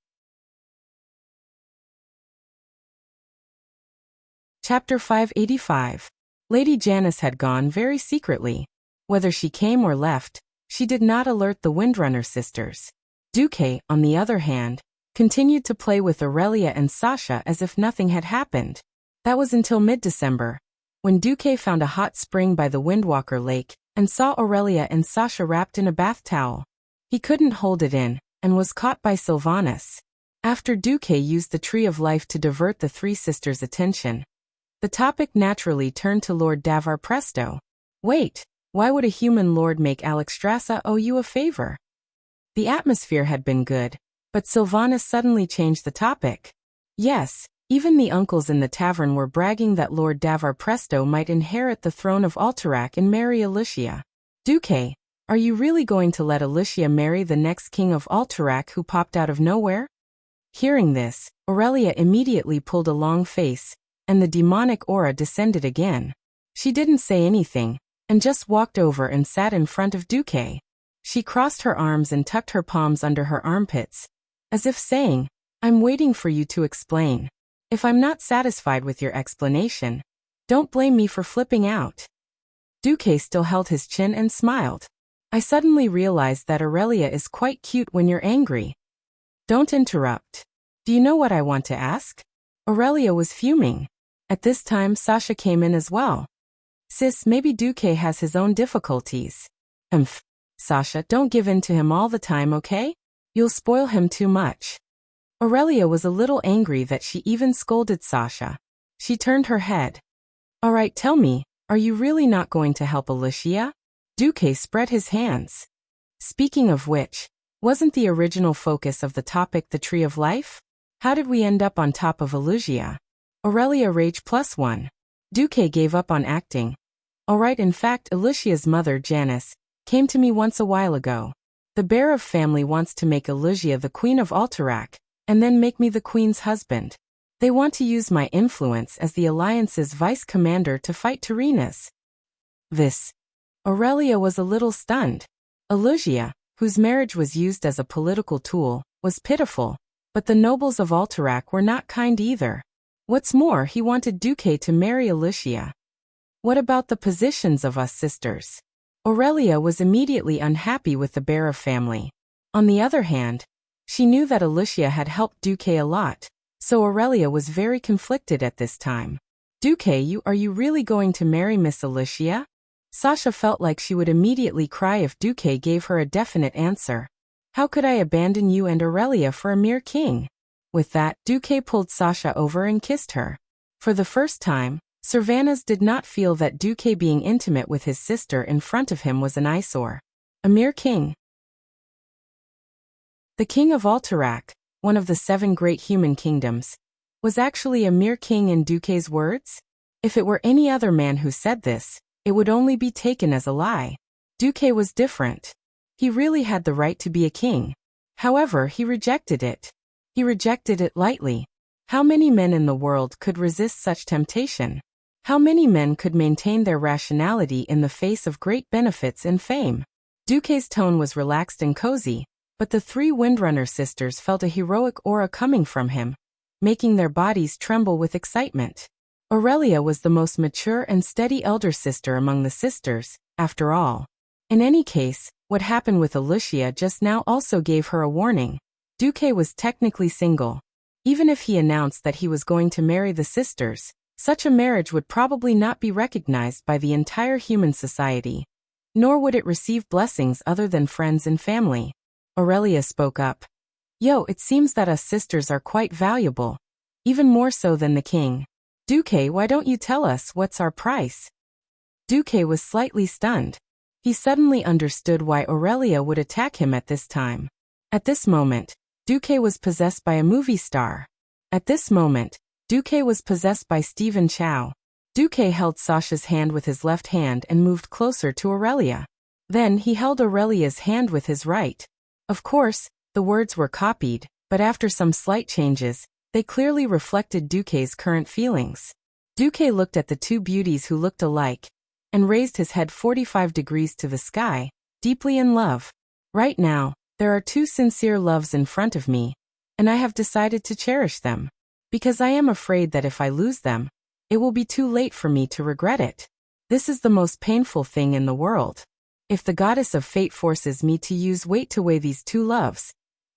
Chapter 585. Lady Janice had gone very secretly. Whether she came or left, she did not alert the Windrunner sisters. Duque, on the other hand, continued to play with Aurelia and Sasha as if nothing had happened. That was until mid-December, when Duque found a hot spring by the Windwalker Lake and saw Aurelia and Sasha wrapped in a bath towel. He couldn't hold it in, and was caught by Sylvanas. After Duque used the Tree of Life to divert the three sisters' attention, the topic naturally turned to Lord Davar Presto. Wait, why would a human lord make Alexstrasza owe you a favor? The atmosphere had been good, but Sylvanas suddenly changed the topic. Yes, even the uncles in the tavern were bragging that Lord Davar Presto might inherit the throne of Alterac and marry Alicia. Duque, are you really going to let Alicia marry the next king of Alterac who popped out of nowhere? Hearing this, Aurelia immediately pulled a long face, and the demonic aura descended again. She didn't say anything, and just walked over and sat in front of Duque. She crossed her arms and tucked her palms under her armpits, as if saying, I'm waiting for you to explain. If I'm not satisfied with your explanation, don't blame me for flipping out. Duque still held his chin and smiled. I suddenly realized that Aurelia is quite cute when you're angry. Don't interrupt. Do you know what I want to ask? Aurelia was fuming. At this time Sasha came in as well. Sis, maybe Duque has his own difficulties. Sasha, don't give in to him all the time, okay? You'll spoil him too much. Aurelia was a little angry that she even scolded Sasha. She turned her head. All right, tell me, are you really not going to help Alicia? Duque spread his hands. Speaking of which, wasn't the original focus of the topic the Tree of Life? How did we end up on top of Alicia? Aurelia rage +1. Duque gave up on acting. All right, in fact, Alicia's mother, Janice, came to me once a while ago. The Bear of Family wants to make Alicia the Queen of Alterac, and then make me the Queen's husband. They want to use my influence as the Alliance's vice commander to fight Tyreenus. Aurelia was a little stunned. Alicia, whose marriage was used as a political tool, was pitiful, but the nobles of Alterac were not kind either. What's more, he wanted Duque to marry Alicia. What about the positions of us sisters? Aurelia was immediately unhappy with the Bear of Family. On the other hand, she knew that Alicia had helped Duque a lot, so Aurelia was very conflicted at this time. Duque, are you really going to marry Miss Alicia? Sasha felt like she would immediately cry if Duque gave her a definite answer. How could I abandon you and Aurelia for a mere king? With that, Duque pulled Sasha over and kissed her. For the first time, Sylvanas did not feel that Duque being intimate with his sister in front of him was an eyesore. A mere king. The king of Alterac, one of the 7 great human kingdoms, was actually a mere king in Duque's words? If it were any other man who said this, it would only be taken as a lie. Duque was different. He really had the right to be a king. However, he rejected it. He rejected it lightly. How many men in the world could resist such temptation? How many men could maintain their rationality in the face of great benefits and fame? Duque's tone was relaxed and cozy, but the three Windrunner sisters felt a heroic aura coming from him, making their bodies tremble with excitement. Aurelia was the most mature and steady elder sister among the sisters, after all. In any case, what happened with Wuxia just now also gave her a warning. Duque was technically single. Even if he announced that he was going to marry the sisters, such a marriage would probably not be recognized by the entire human society. Nor would it receive blessings other than friends and family. Aurelia spoke up. Yo, it seems that us sisters are quite valuable. Even more so than the king. Duque, why don't you tell us what's our price? Duque was slightly stunned. He suddenly understood why Aurelia would attack him at this time. At this moment, Duque was possessed by a movie star. At this moment, Duque was possessed by Stephen Chow. Duque held Sasha's hand with his left hand and moved closer to Aurelia. Then he held Aurelia's hand with his right. Of course, the words were copied, but after some slight changes, they clearly reflected Duque's current feelings. Duque looked at the two beauties who looked alike, and raised his head 45 degrees to the sky, deeply in love. Right now, there are two sincere loves in front of me, and I have decided to cherish them. Because I am afraid that if I lose them, it will be too late for me to regret it. This is the most painful thing in the world. If the goddess of fate forces me to use weight to weigh these two loves,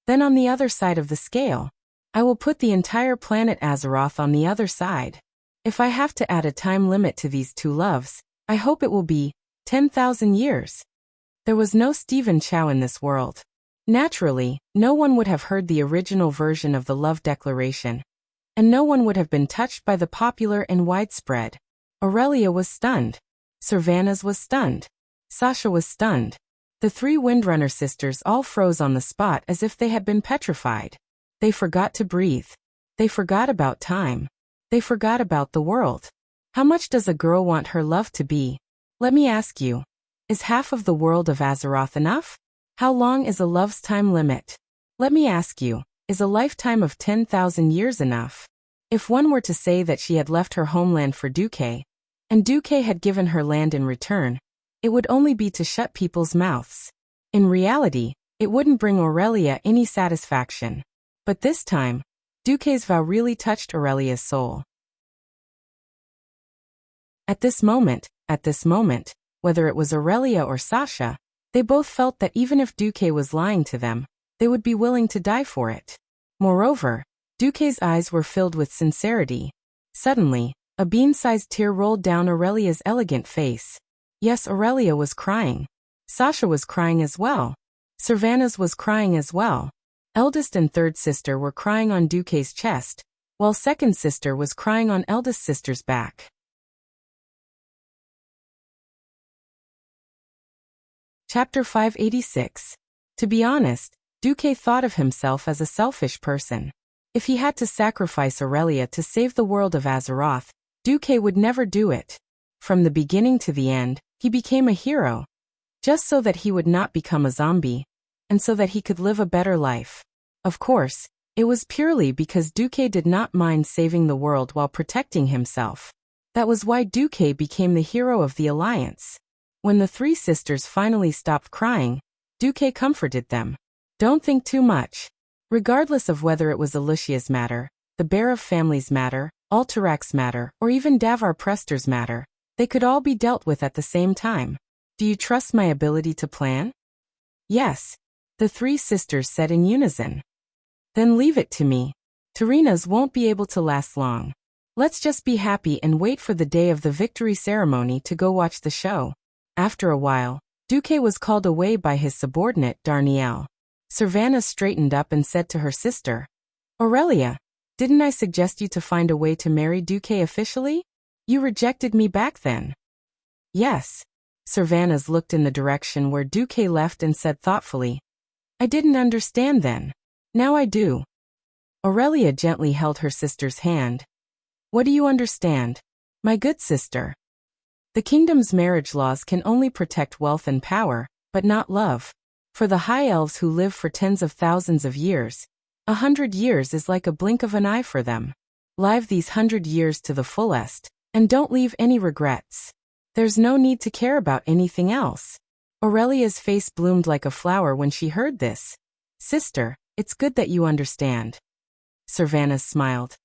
then on the other side of the scale, I will put the entire planet Azeroth on the other side. If I have to add a time limit to these two loves, I hope it will be 10,000 years. There was no Stephen Chow in this world. Naturally, no one would have heard the original version of the love declaration, and no one would have been touched by the popular and widespread. Aurelia was stunned. Sylvanas was stunned. Sasha was stunned. The three Windrunner sisters all froze on the spot as if they had been petrified. They forgot to breathe. They forgot about time. They forgot about the world. How much does a girl want her love to be? Let me ask you. Is half of the world of Azeroth enough? How long is a love's time limit? Let me ask you, is a lifetime of 10,000 years enough? If one were to say that she had left her homeland for Duque, and Duque had given her land in return, it would only be to shut people's mouths. In reality, it wouldn't bring Aurelia any satisfaction. But this time, Duque's vow really touched Aurelia's soul. At this moment, whether it was Aurelia or Sasha, they both felt that even if Duque was lying to them, they would be willing to die for it. Moreover, Duque's eyes were filled with sincerity. Suddenly, a bean-sized tear rolled down Aurelia's elegant face. Yes, Aurelia was crying. Sasha was crying as well. Sylvanas was crying as well. Eldest and third sister were crying on Duque's chest, while second sister was crying on eldest sister's back. Chapter 586. To be honest, Duque thought of himself as a selfish person. If he had to sacrifice Aurelia to save the world of Azeroth, Duque would never do it. From the beginning to the end, he became a hero, just so that he would not become a zombie, and so that he could live a better life. Of course, it was purely because Duque did not mind saving the world while protecting himself. That was why Duque became the hero of the Alliance. When the three sisters finally stopped crying, Duque comforted them. Don't think too much. Regardless of whether it was Alicia's matter, the Bear of Family's matter, Alterax's matter, or even Davar Prester's matter, they could all be dealt with at the same time. Do you trust my ability to plan? Yes, the three sisters said in unison. Then leave it to me. Tarina's won't be able to last long. Let's just be happy and wait for the day of the victory ceremony to go watch the show. After a while, Duque was called away by his subordinate, Darnielle. Sylvanas straightened up and said to her sister, Aurelia, didn't I suggest you to find a way to marry Duque officially? You rejected me back then. Yes. Sylvanas looked in the direction where Duque left and said thoughtfully, I didn't understand then. Now I do. Aurelia gently held her sister's hand. What do you understand, my good sister? The kingdom's marriage laws can only protect wealth and power, but not love. For the high elves who live for tens of thousands of years, 100 years is like a blink of an eye for them. Live these 100 years to the fullest, and don't leave any regrets. There's no need to care about anything else. Aurelia's face bloomed like a flower when she heard this. Sister, it's good that you understand. Servanas smiled.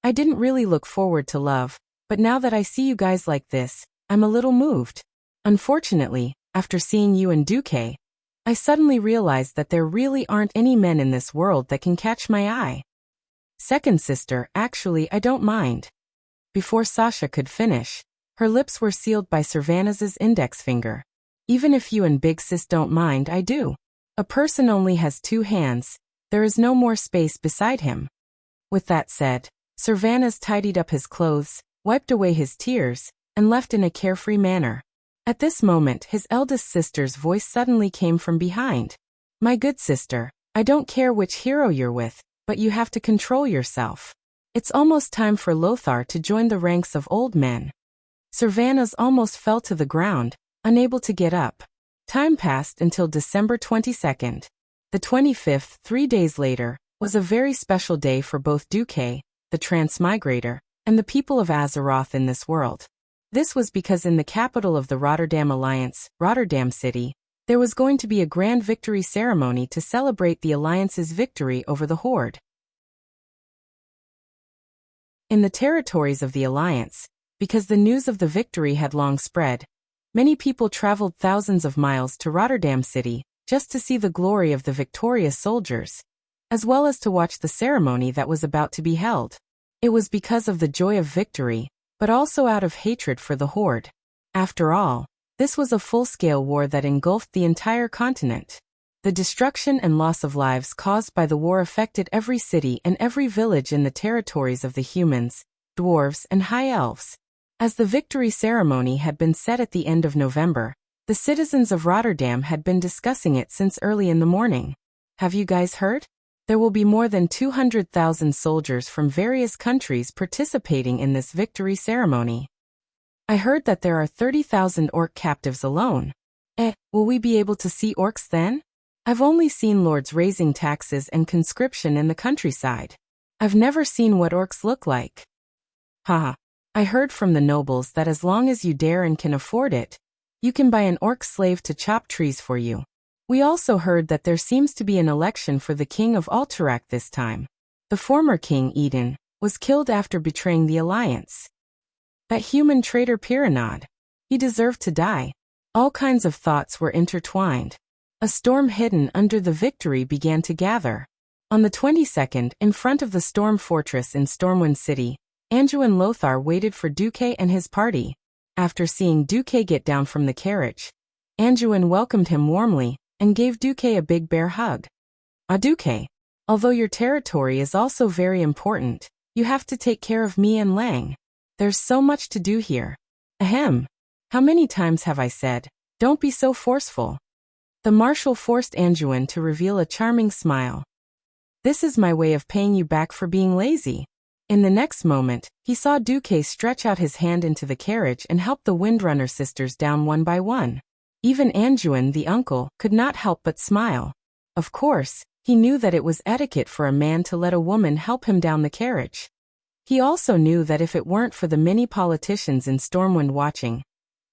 I didn't really look forward to love, but now that I see you guys like this, I'm a little moved. Unfortunately, after seeing you and Duque, I suddenly realized that there really aren't any men in this world that can catch my eye. Second sister, actually I don't mind. Before Sasha could finish, her lips were sealed by Servanas's index finger. Even if you and Big Sis don't mind, I do. A person only has two hands, there is no more space beside him. With that said, Servanas tidied up his clothes, wiped away his tears, and left in a carefree manner. At this moment, his eldest sister's voice suddenly came from behind. My good sister, I don't care which hero you're with, but you have to control yourself. It's almost time for Lothar to join the ranks of old men. Servanas almost fell to the ground, unable to get up. Time passed until December 22nd. The 25th, 3 days later, was a very special day for both Duque, the transmigrator, and the people of Azeroth in this world. This was because in the capital of the Rotterdam Alliance, Rotterdam City, there was going to be a grand victory ceremony to celebrate the Alliance's victory over the Horde. In the territories of the Alliance, because the news of the victory had long spread, many people traveled thousands of miles to Rotterdam City just to see the glory of the victorious soldiers, as well as to watch the ceremony that was about to be held. It was because of the joy of victory, but also out of hatred for the Horde. After all, this was a full-scale war that engulfed the entire continent. The destruction and loss of lives caused by the war affected every city and every village in the territories of the humans, dwarves, and high elves. As the victory ceremony had been set at the end of November, the citizens of Rotterdam had been discussing it since early in the morning. Have you guys heard? There will be more than 200,000 soldiers from various countries participating in this victory ceremony. I heard that there are 30,000 orc captives alone. Will we be able to see orcs then? I've only seen lords raising taxes and conscription in the countryside. I've never seen what orcs look like. Haha. I heard from the nobles that as long as you dare and can afford it, you can buy an orc slave to chop trees for you. We also heard that there seems to be an election for the king of Alterac this time. The former king, Eden, was killed after betraying the Alliance. That human traitor Pyranod. He deserved to die. All kinds of thoughts were intertwined. A storm hidden under the victory began to gather. On the 22nd, in front of the storm fortress in Stormwind City, Anduin Lothar waited for Duque and his party. After seeing Duque get down from the carriage, Anduin welcomed him warmly and gave Duque a big bear hug. Duque, although your territory is also very important, you have to take care of me and Lang. There's so much to do here. Ahem. How many times have I said, don't be so forceful? The marshal forced Anduin to reveal a charming smile. This is my way of paying you back for being lazy. In the next moment, he saw Duque stretch out his hand into the carriage and help the Windrunner sisters down one by one. Even Anduin, the uncle, could not help but smile. Of course, he knew that it was etiquette for a man to let a woman help him down the carriage. He also knew that if it weren't for the many politicians in Stormwind watching,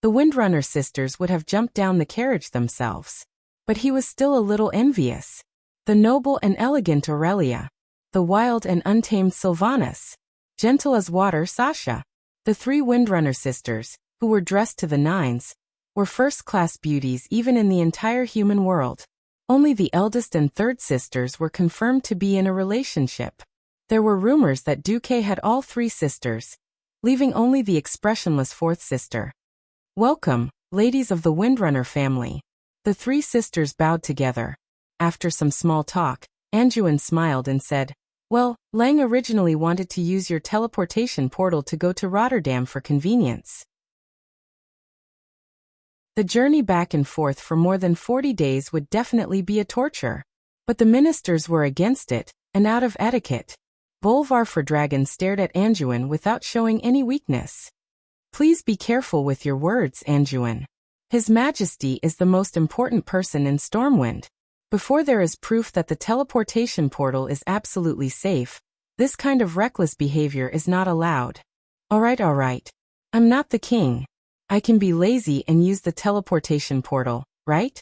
the Windrunner sisters would have jumped down the carriage themselves. But he was still a little envious. The noble and elegant Aurelia, the wild and untamed Sylvanas, gentle as water Sasha, the three Windrunner sisters, who were dressed to the nines, were first-class beauties even in the entire human world. Only the eldest and third sisters were confirmed to be in a relationship. There were rumors that Duque had all three sisters, leaving only the expressionless fourth sister. Welcome, ladies of the Windrunner family. The three sisters bowed together. After some small talk, Anduin smiled and said, well, Lang originally wanted to use your teleportation portal to go to Rotterdam for convenience. The journey back and forth for more than 40 days would definitely be a torture. But the ministers were against it, and out of etiquette, Bolvar for Dragon stared at Anduin without showing any weakness. Please be careful with your words, Anduin. His Majesty is the most important person in Stormwind. Before there is proof that the teleportation portal is absolutely safe, this kind of reckless behavior is not allowed. Alright. I'm not the king. I can be lazy and use the teleportation portal, right?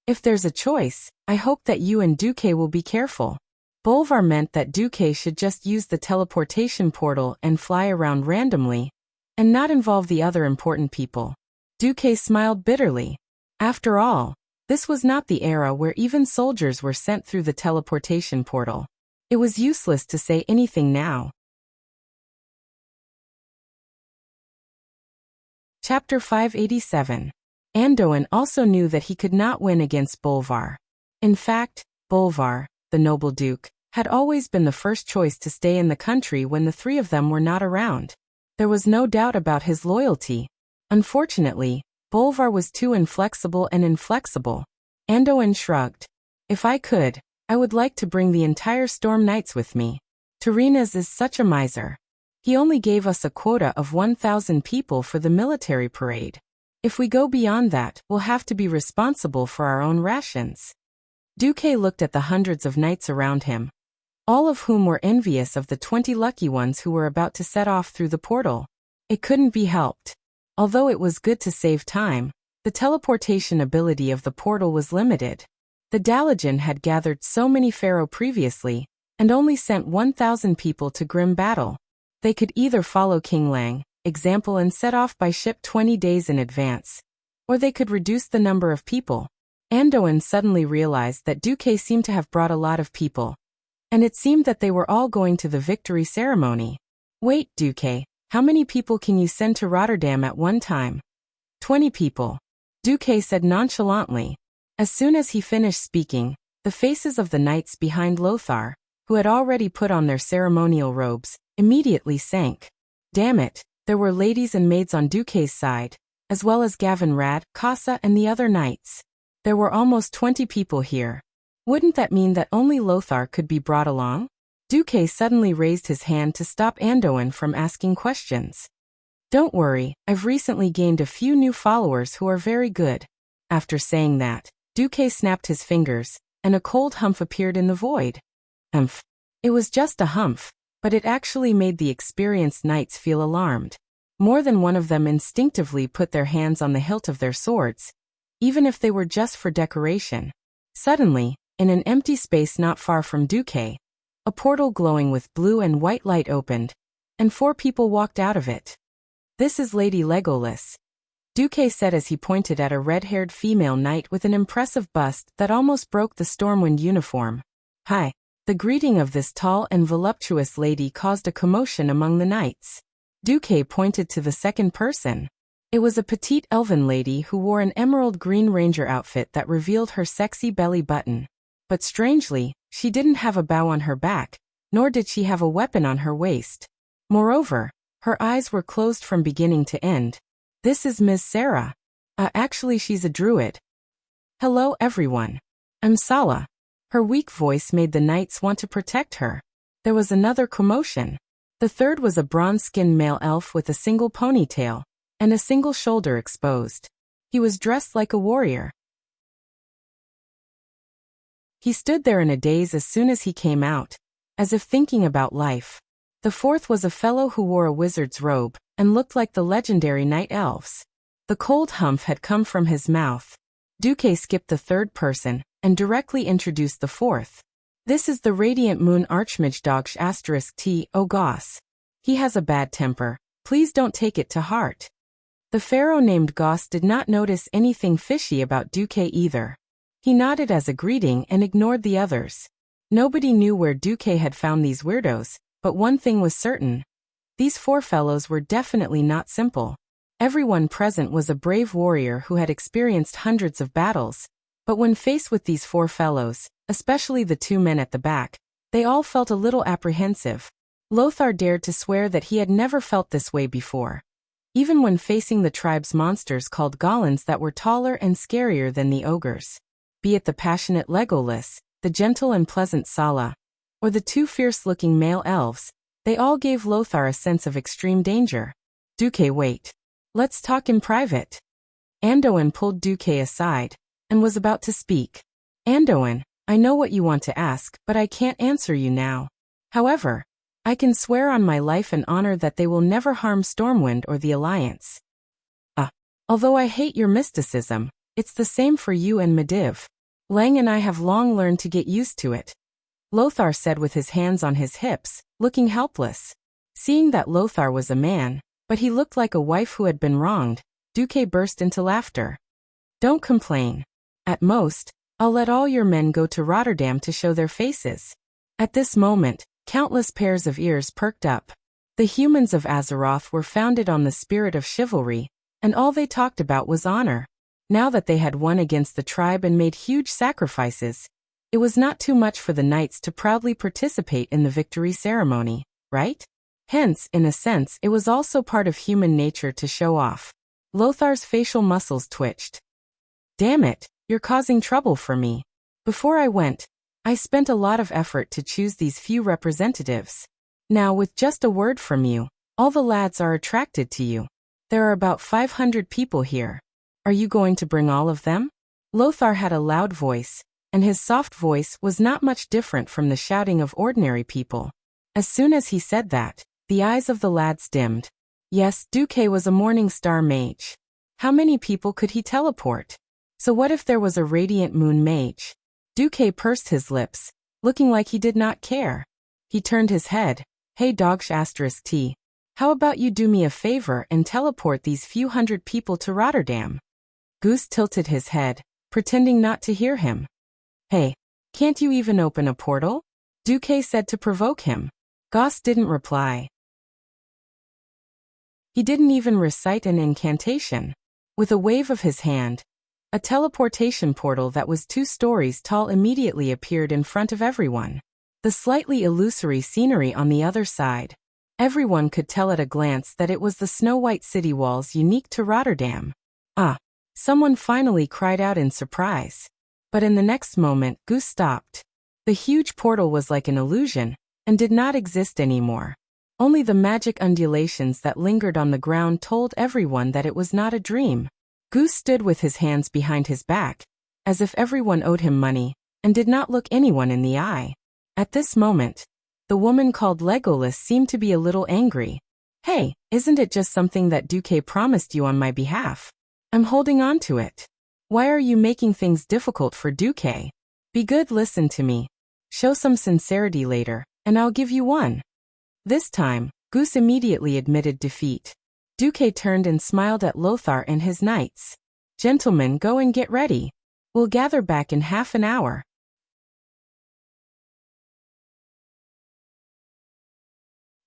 If there's a choice, I hope that you and Duque will be careful. Bolvar meant that Duque should just use the teleportation portal and fly around randomly, and not involve the other important people. Duque smiled bitterly. After all, this was not the era where even soldiers were sent through the teleportation portal. It was useless to say anything now. Chapter 587. Andoin also knew that he could not win against Bolvar. In fact, Bolvar, the noble duke, had always been the first choice to stay in the country when the three of them were not around. There was no doubt about his loyalty. Unfortunately, Bolvar was too inflexible and inflexible. Andoin shrugged. If I could, I would like to bring the entire Storm Knights with me. Tyrrhenas is such a miser. He only gave us a quota of 1,000 people for the military parade. If we go beyond that, we'll have to be responsible for our own rations. Duque looked at the hundreds of knights around him, all of whom were envious of the 20 lucky ones who were about to set off through the portal. It couldn't be helped. Although it was good to save time, the teleportation ability of the portal was limited. The Dalajan had gathered so many pharaoh previously, and only sent 1,000 people to grim battle. They could either follow King Lang, example, and set off by ship 20 days in advance, or they could reduce the number of people. Andoin suddenly realized that Duque seemed to have brought a lot of people, and it seemed that they were all going to the victory ceremony. Wait, Duque, how many people can you send to Rotterdam at one time? 20 people, Duque said nonchalantly. As soon as he finished speaking, the faces of the knights behind Lothar, who had already put on their ceremonial robes, immediately sank. Damn it, there were ladies and maids on Duque's side, as well as Gavin Rad, Casa, and the other knights. There were almost 20 people here. Wouldn't that mean that only Lothar could be brought along? Duque suddenly raised his hand to stop Andoin from asking questions. Don't worry, I've recently gained a few new followers who are very good. After saying that, Duque snapped his fingers, and a cold humph appeared in the void. Humph. It was just a humph, but it actually made the experienced knights feel alarmed. More than one of them instinctively put their hands on the hilt of their swords, even if they were just for decoration. Suddenly, in an empty space not far from Duque, a portal glowing with blue and white light opened, and 4 people walked out of it. This is Lady Legolas, Duque said as he pointed at a red-haired female knight with an impressive bust that almost broke the Stormwind uniform. Hi. The greeting of this tall and voluptuous lady caused a commotion among the knights. Duque pointed to the second person. It was a petite elven lady who wore an emerald green ranger outfit that revealed her sexy belly button. But strangely, she didn't have a bow on her back, nor did she have a weapon on her waist. Moreover, her eyes were closed from beginning to end. This is Ms. Sarah. Actually she's a druid. Hello everyone. I'm Sala. Her weak voice made the knights want to protect her. There was another commotion. The third was a bronze-skinned male elf with a single ponytail, and a single shoulder exposed. He was dressed like a warrior. He stood there in a daze as soon as he came out, as if thinking about life. The fourth was a fellow who wore a wizard's robe, and looked like the legendary night elves. The cold humph had come from his mouth. Duque skipped the third person, and directly introduced the fourth. This is the Radiant Moon Archmage Dogsh *T. O Goss. He has a bad temper. Please don't take it to heart. The pharaoh named Goss did not notice anything fishy about Duque either. He nodded as a greeting and ignored the others. Nobody knew where Duque had found these weirdos, but one thing was certain. These 4 fellows were definitely not simple. Everyone present was a brave warrior who had experienced hundreds of battles, but when faced with these 4 fellows, especially the 2 men at the back, they all felt a little apprehensive. Lothar dared to swear that he had never felt this way before. Even when facing the tribe's monsters called goblins that were taller and scarier than the ogres. Be it the passionate Legolas, the gentle and pleasant Sala, or the 2 fierce-looking male elves, they all gave Lothar a sense of extreme danger. Duque, wait. Let's talk in private. Andoin pulled Duque aside, and was about to speak. Andoin, I know what you want to ask, but I can't answer you now. However, I can swear on my life and honor that they will never harm Stormwind or the Alliance. Although I hate your mysticism, It's the same for you and Mediv. Lang and I have long learned to get used to it. Lothar said with his hands on his hips, looking helpless. Seeing that Lothar was a man, but he looked like a wife who had been wronged, Duque burst into laughter. Don't complain. At most, I'll let all your men go to Rotterdam to show their faces. At this moment, countless pairs of ears perked up. The humans of Azeroth were founded on the spirit of chivalry, and all they talked about was honor. Now that they had won against the tribe and made huge sacrifices, it was not too much for the knights to proudly participate in the victory ceremony, right? Hence, in a sense, it was also part of human nature to show off. Lothar's facial muscles twitched. Damn it, you're causing trouble for me. Before I went, I spent a lot of effort to choose these few representatives. Now with just a word from you, all the lads are attracted to you. There are about 500 people here. Are you going to bring all of them? Lothar had a loud voice, and his soft voice was not much different from the shouting of ordinary people. As soon as he said that, the eyes of the lads dimmed. Yes, Duque was a Morning Star mage. How many people could he teleport? So what if there was a Radiant Moon mage? Duque pursed his lips, looking like he did not care. He turned his head. Hey Dogsh *T. How about you do me a favor and teleport these few hundred people to Rotterdam? Goose tilted his head, pretending not to hear him. Hey, can't you even open a portal? Duque said to provoke him. Goss didn't reply. He didn't even recite an incantation. With a wave of his hand, a teleportation portal that was 2 stories tall immediately appeared in front of everyone. The slightly illusory scenery on the other side. Everyone could tell at a glance that it was the snow-white city walls unique to Rotterdam. Ah! Someone finally cried out in surprise. But in the next moment, Goose stopped. The huge portal was like an illusion, and did not exist anymore. Only the magic undulations that lingered on the ground told everyone that it was not a dream. Goose stood with his hands behind his back, as if everyone owed him money, and did not look anyone in the eye. At this moment, the woman called Legolas seemed to be a little angry. Hey, isn't it just something that Duque promised you on my behalf? I'm holding on to it. Why are you making things difficult for Duque? Be good, listen to me. Show some sincerity later, and I'll give you one. This time, Goose immediately admitted defeat. Duque turned and smiled at Lothar and his knights. Gentlemen, go and get ready. We'll gather back in half an hour.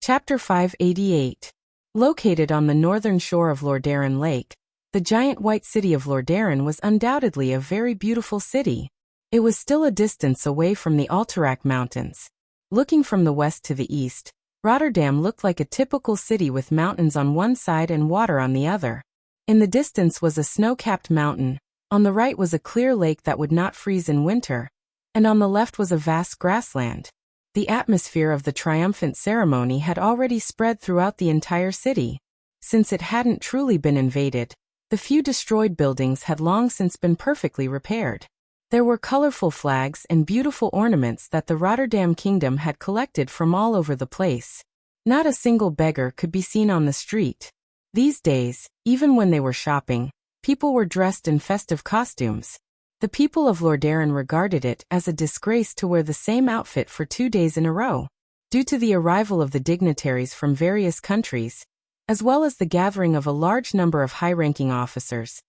Chapter 588. Located on the northern shore of Lordaeron Lake, the giant white city of Lordaeron was undoubtedly a very beautiful city. It was still a distance away from the Alterac Mountains. Looking from the west to the east, Rotterdam looked like a typical city with mountains on one side and water on the other. In the distance was a snow-capped mountain, on the right was a clear lake that would not freeze in winter, and on the left was a vast grassland. The atmosphere of the triumphant ceremony had already spread throughout the entire city. Since it hadn't truly been invaded, the few destroyed buildings had long since been perfectly repaired. There were colorful flags and beautiful ornaments that the Rotterdam Kingdom had collected from all over the place. Not a single beggar could be seen on the street. These days, even when they were shopping, people were dressed in festive costumes. The people of Lordaeron regarded it as a disgrace to wear the same outfit for 2 days in a row. Due to the arrival of the dignitaries from various countries, as well as the gathering of a large number of high-ranking officers,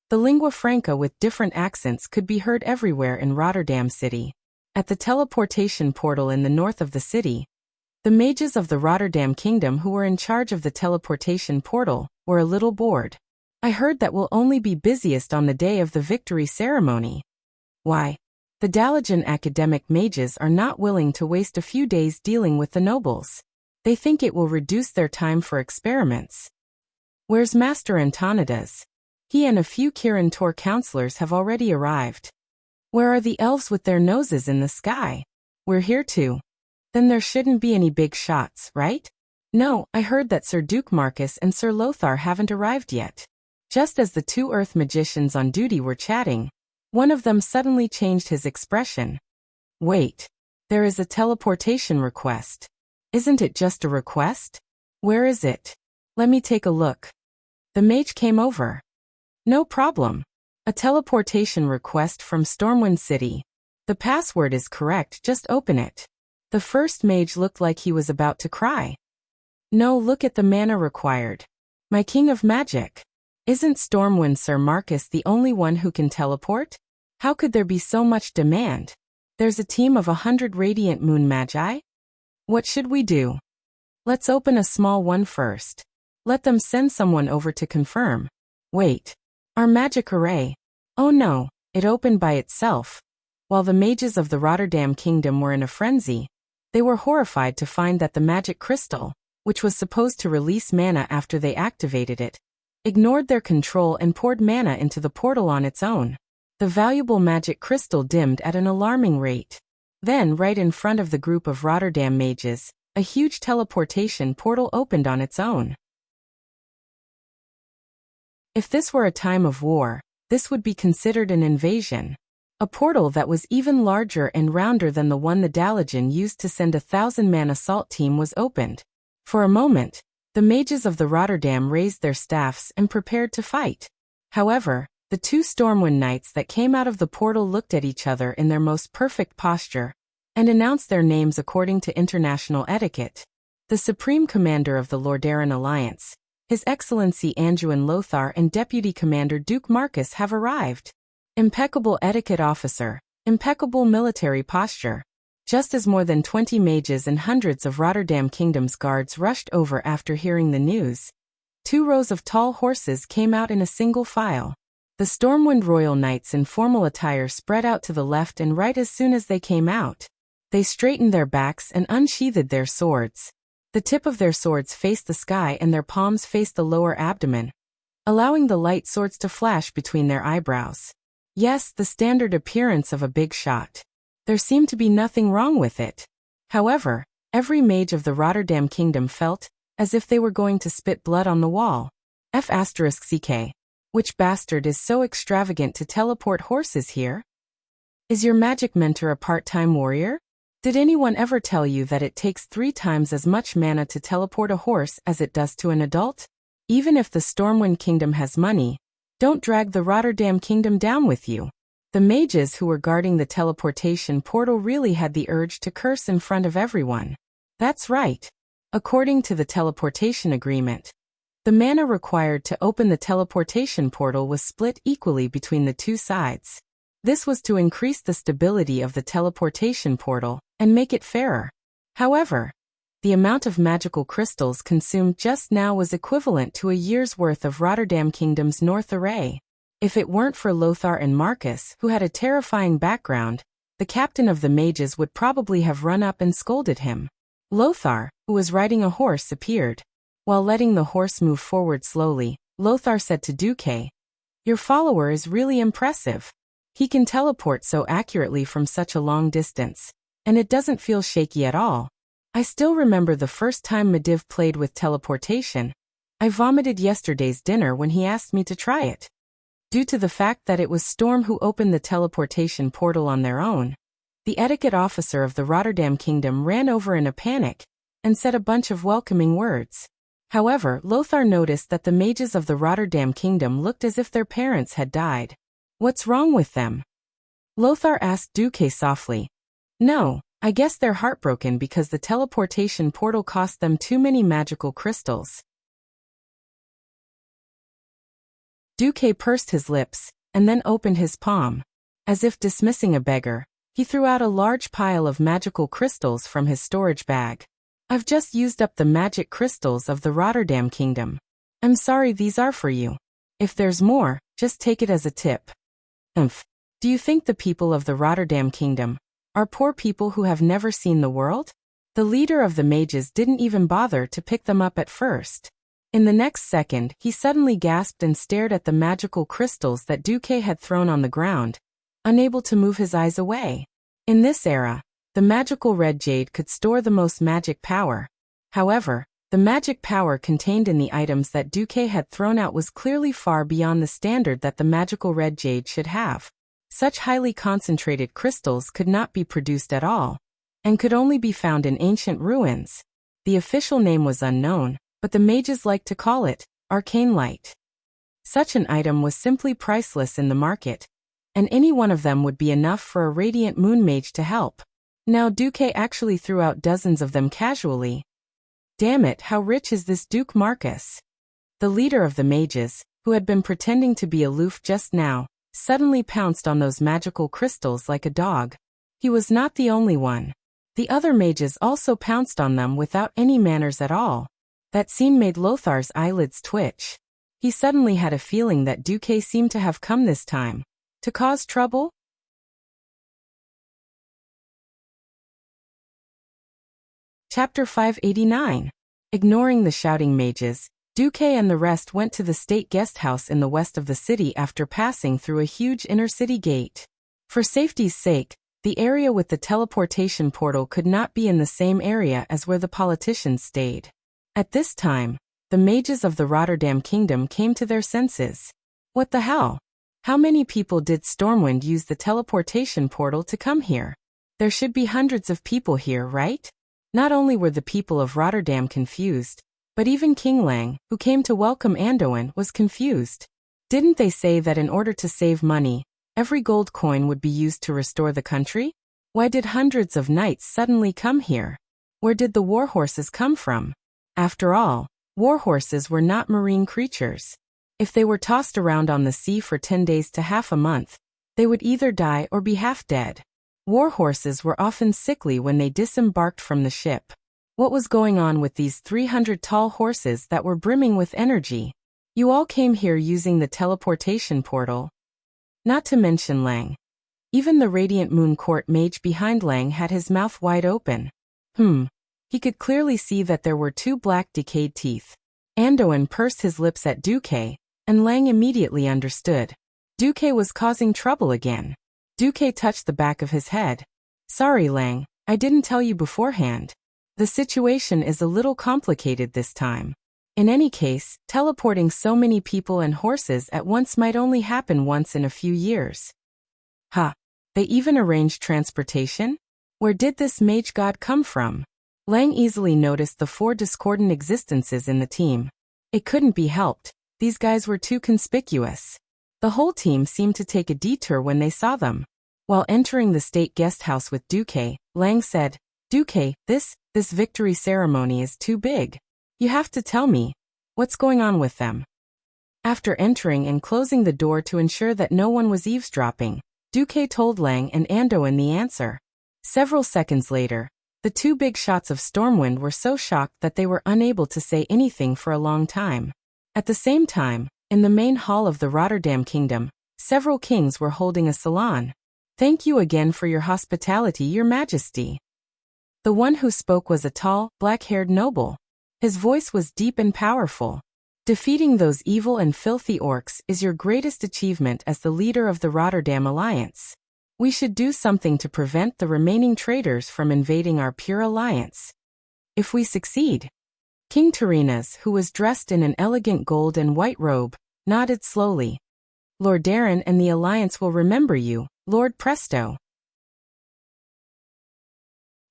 the lingua franca with different accents could be heard everywhere in Rotterdam City. At the teleportation portal in the north of the city, the mages of the Rotterdam Kingdom who were in charge of the teleportation portal were a little bored. I heard that we'll only be busiest on the day of the victory ceremony. Why? The Dalajan academic mages are not willing to waste a few days dealing with the nobles. They think it will reduce their time for experiments. Where's Master Antonidas? He and a few Kirin Tor counselors have already arrived. Where are the elves with their noses in the sky? We're here too. Then there shouldn't be any big shots, right? No, I heard that Sir Duke Marcus and Sir Lothar haven't arrived yet. Just as the 2 earth magicians on duty were chatting, one of them suddenly changed his expression. Wait, there is a teleportation request. Isn't it just a request? Where is it? Let me take a look. The mage came over. No problem. A A teleportation request from Stormwind City. The password is correct, just open it. The first mage looked like he was about to cry. No, look at the mana required. My king of magic. Isn't Stormwind Sir Marcus the only one who can teleport? How could there be so much demand? There's a team of 100 Radiant Moon Magi? What should we do? Let's open a small one first. Let them send someone over to confirm. Wait. Our magic array. Oh no, it opened by itself. While the mages of the Rotterdam Kingdom were in a frenzy, they were horrified to find that the magic crystal, which was supposed to release mana after they activated it, ignored their control and poured mana into the portal on its own. The valuable magic crystal dimmed at an alarming rate. Then, right in front of the group of Rotterdam mages, a huge teleportation portal opened on its own. If this were a time of war, this would be considered an invasion. A portal that was even larger and rounder than the one the Dalajan used to send 1,000-man assault team was opened. For a moment, the mages of the Rotterdam raised their staffs and prepared to fight. However, the two Stormwind knights that came out of the portal looked at each other in their most perfect posture and announced their names according to international etiquette. The Supreme Commander of the Lordaeron Alliance, His Excellency Anduin Lothar, and Deputy Commander Duke Marcus have arrived. Impeccable etiquette, officer. Impeccable military posture. Just as more than 20 mages and hundreds of Rotterdam Kingdom's guards rushed over after hearing the news, 2 rows of tall horses came out in a single file. The Stormwind Royal Knights in formal attire spread out to the left and right. As soon as they came out, they straightened their backs and unsheathed their swords. The tip of their swords faced the sky and their palms faced the lower abdomen, allowing the light swords to flash between their eyebrows. Yes, the standard appearance of a big shot. There seemed to be nothing wrong with it. However, every mage of the Rotterdam Kingdom felt as if they were going to spit blood on the wall. F***ck. Which bastard is so extravagant to teleport horses here? Is your magic mentor a part-time warrior? Did anyone ever tell you that it takes 3 times as much mana to teleport a horse as it does to an adult? Even if the Stormwind Kingdom has money, don't drag the Rotterdam Kingdom down with you. The mages who were guarding the teleportation portal really had the urge to curse in front of everyone. That's right. According to the teleportation agreement, the mana required to open the teleportation portal was split equally between the 2 sides. This was to increase the stability of the teleportation portal and make it fairer. However, the amount of magical crystals consumed just now was equivalent to a year's worth of Rotterdam Kingdom's North Array. If it weren't for Lothar and Marcus, who had a terrifying background, the captain of the mages would probably have run up and scolded him. Lothar, who was riding a horse, appeared. While letting the horse move forward slowly, Lothar said to Duque, "Your follower is really impressive. He can teleport so accurately from such a long distance, and it doesn't feel shaky at all. I still remember the first time Mediv played with teleportation. I vomited yesterday's dinner when he asked me to try it." Due to the fact that it was Storm who opened the teleportation portal on their own, the etiquette officer of the Rotterdam Kingdom ran over in a panic and said a bunch of welcoming words. However, Lothar noticed that the mages of the Rotterdam Kingdom looked as if their parents had died. "What's wrong with them?" Lothar asked Duque softly. "No, I guess they're heartbroken because the teleportation portal cost them too many magical crystals." Duque pursed his lips and then opened his palm. As if dismissing a beggar, he threw out a large pile of magical crystals from his storage bag. "I've just used up the magic crystals of the Rotterdam Kingdom. I'm sorry, these are for you. If there's more, just take it as a tip." Do you think the people of the Rotterdam Kingdom are poor people who have never seen the world? The leader of the mages didn't even bother to pick them up at first. In the next second, he suddenly gasped and stared at the magical crystals that Duque had thrown on the ground, unable to move his eyes away. In this era, the magical red jade could store the most magic power. However, the magic power contained in the items that Duque had thrown out was clearly far beyond the standard that the magical red jade should have. Such highly concentrated crystals could not be produced at all, and could only be found in ancient ruins. The official name was unknown, but the mages liked to call it arcane light. Such an item was simply priceless in the market, and any one of them would be enough for a radiant moon mage to help. Now Duque actually threw out dozens of them casually. Damn it, how rich is this Duke Marcus? The leader of the mages, who had been pretending to be aloof just now, suddenly pounced on those magical crystals like a dog. He was not the only one. The other mages also pounced on them without any manners at all. That scene made Lothar's eyelids twitch. He suddenly had a feeling that Duque seemed to have come this time to cause trouble. Chapter 589. Ignoring the shouting mages, Duque and the rest went to the state guest house in the west of the city after passing through a huge inner-city gate. For safety's sake, the area with the teleportation portal could not be in the same area as where the politicians stayed. At this time, the mages of the Rotterdam Kingdom came to their senses. What the hell? How many people did Stormwind use the teleportation portal to come here? There should be hundreds of people here, right? Not only were the people of Rotterdam confused, but even King Lang, who came to welcome Anduin, was confused. Didn't they say that in order to save money, every gold coin would be used to restore the country? Why did hundreds of knights suddenly come here? Where did the warhorses come from? After all, warhorses were not marine creatures. If they were tossed around on the sea for 10 days to half a month, they would either die or be half dead. Warhorses were often sickly when they disembarked from the ship. What was going on with these 300 tall horses that were brimming with energy? You all came here using the teleportation portal. Not to mention Lang. Even the Radiant Moon Court mage behind Lang had his mouth wide open. He could clearly see that there were 2 black decayed teeth. Anduin pursed his lips at Duque, and Lang immediately understood. Duque was causing trouble again. Duque touched the back of his head. Sorry, Lang, I didn't tell you beforehand. The situation is a little complicated this time. In any case, teleporting so many people and horses at once might only happen once in a few years. They even arranged transportation? Where did this mage god come from? Lang easily noticed the 4 discordant existences in the team. It couldn't be helped, these guys were too conspicuous. The whole team seemed to take a detour when they saw them. While entering the state guest house with Duque, Lang said, Duque, this victory ceremony is too big. You have to tell me, what's going on with them? After entering and closing the door to ensure that no one was eavesdropping, Duque told Lang and Anduin the answer. Several seconds later, the 2 big shots of Stormwind were so shocked that they were unable to say anything for a long time. At the same time, in the main hall of the Rotterdam Kingdom, several kings were holding a salon. Thank you again for your hospitality, Your Majesty. The one who spoke was a tall, black-haired noble. His voice was deep and powerful. Defeating those evil and filthy orcs is your greatest achievement as the leader of the Rotterdam Alliance. We should do something to prevent the remaining traitors from invading our pure alliance. If we succeed. King Tyrrhenas, who was dressed in an elegant gold and white robe, nodded slowly. Lord Darren and the alliance will remember you, Lord Presto.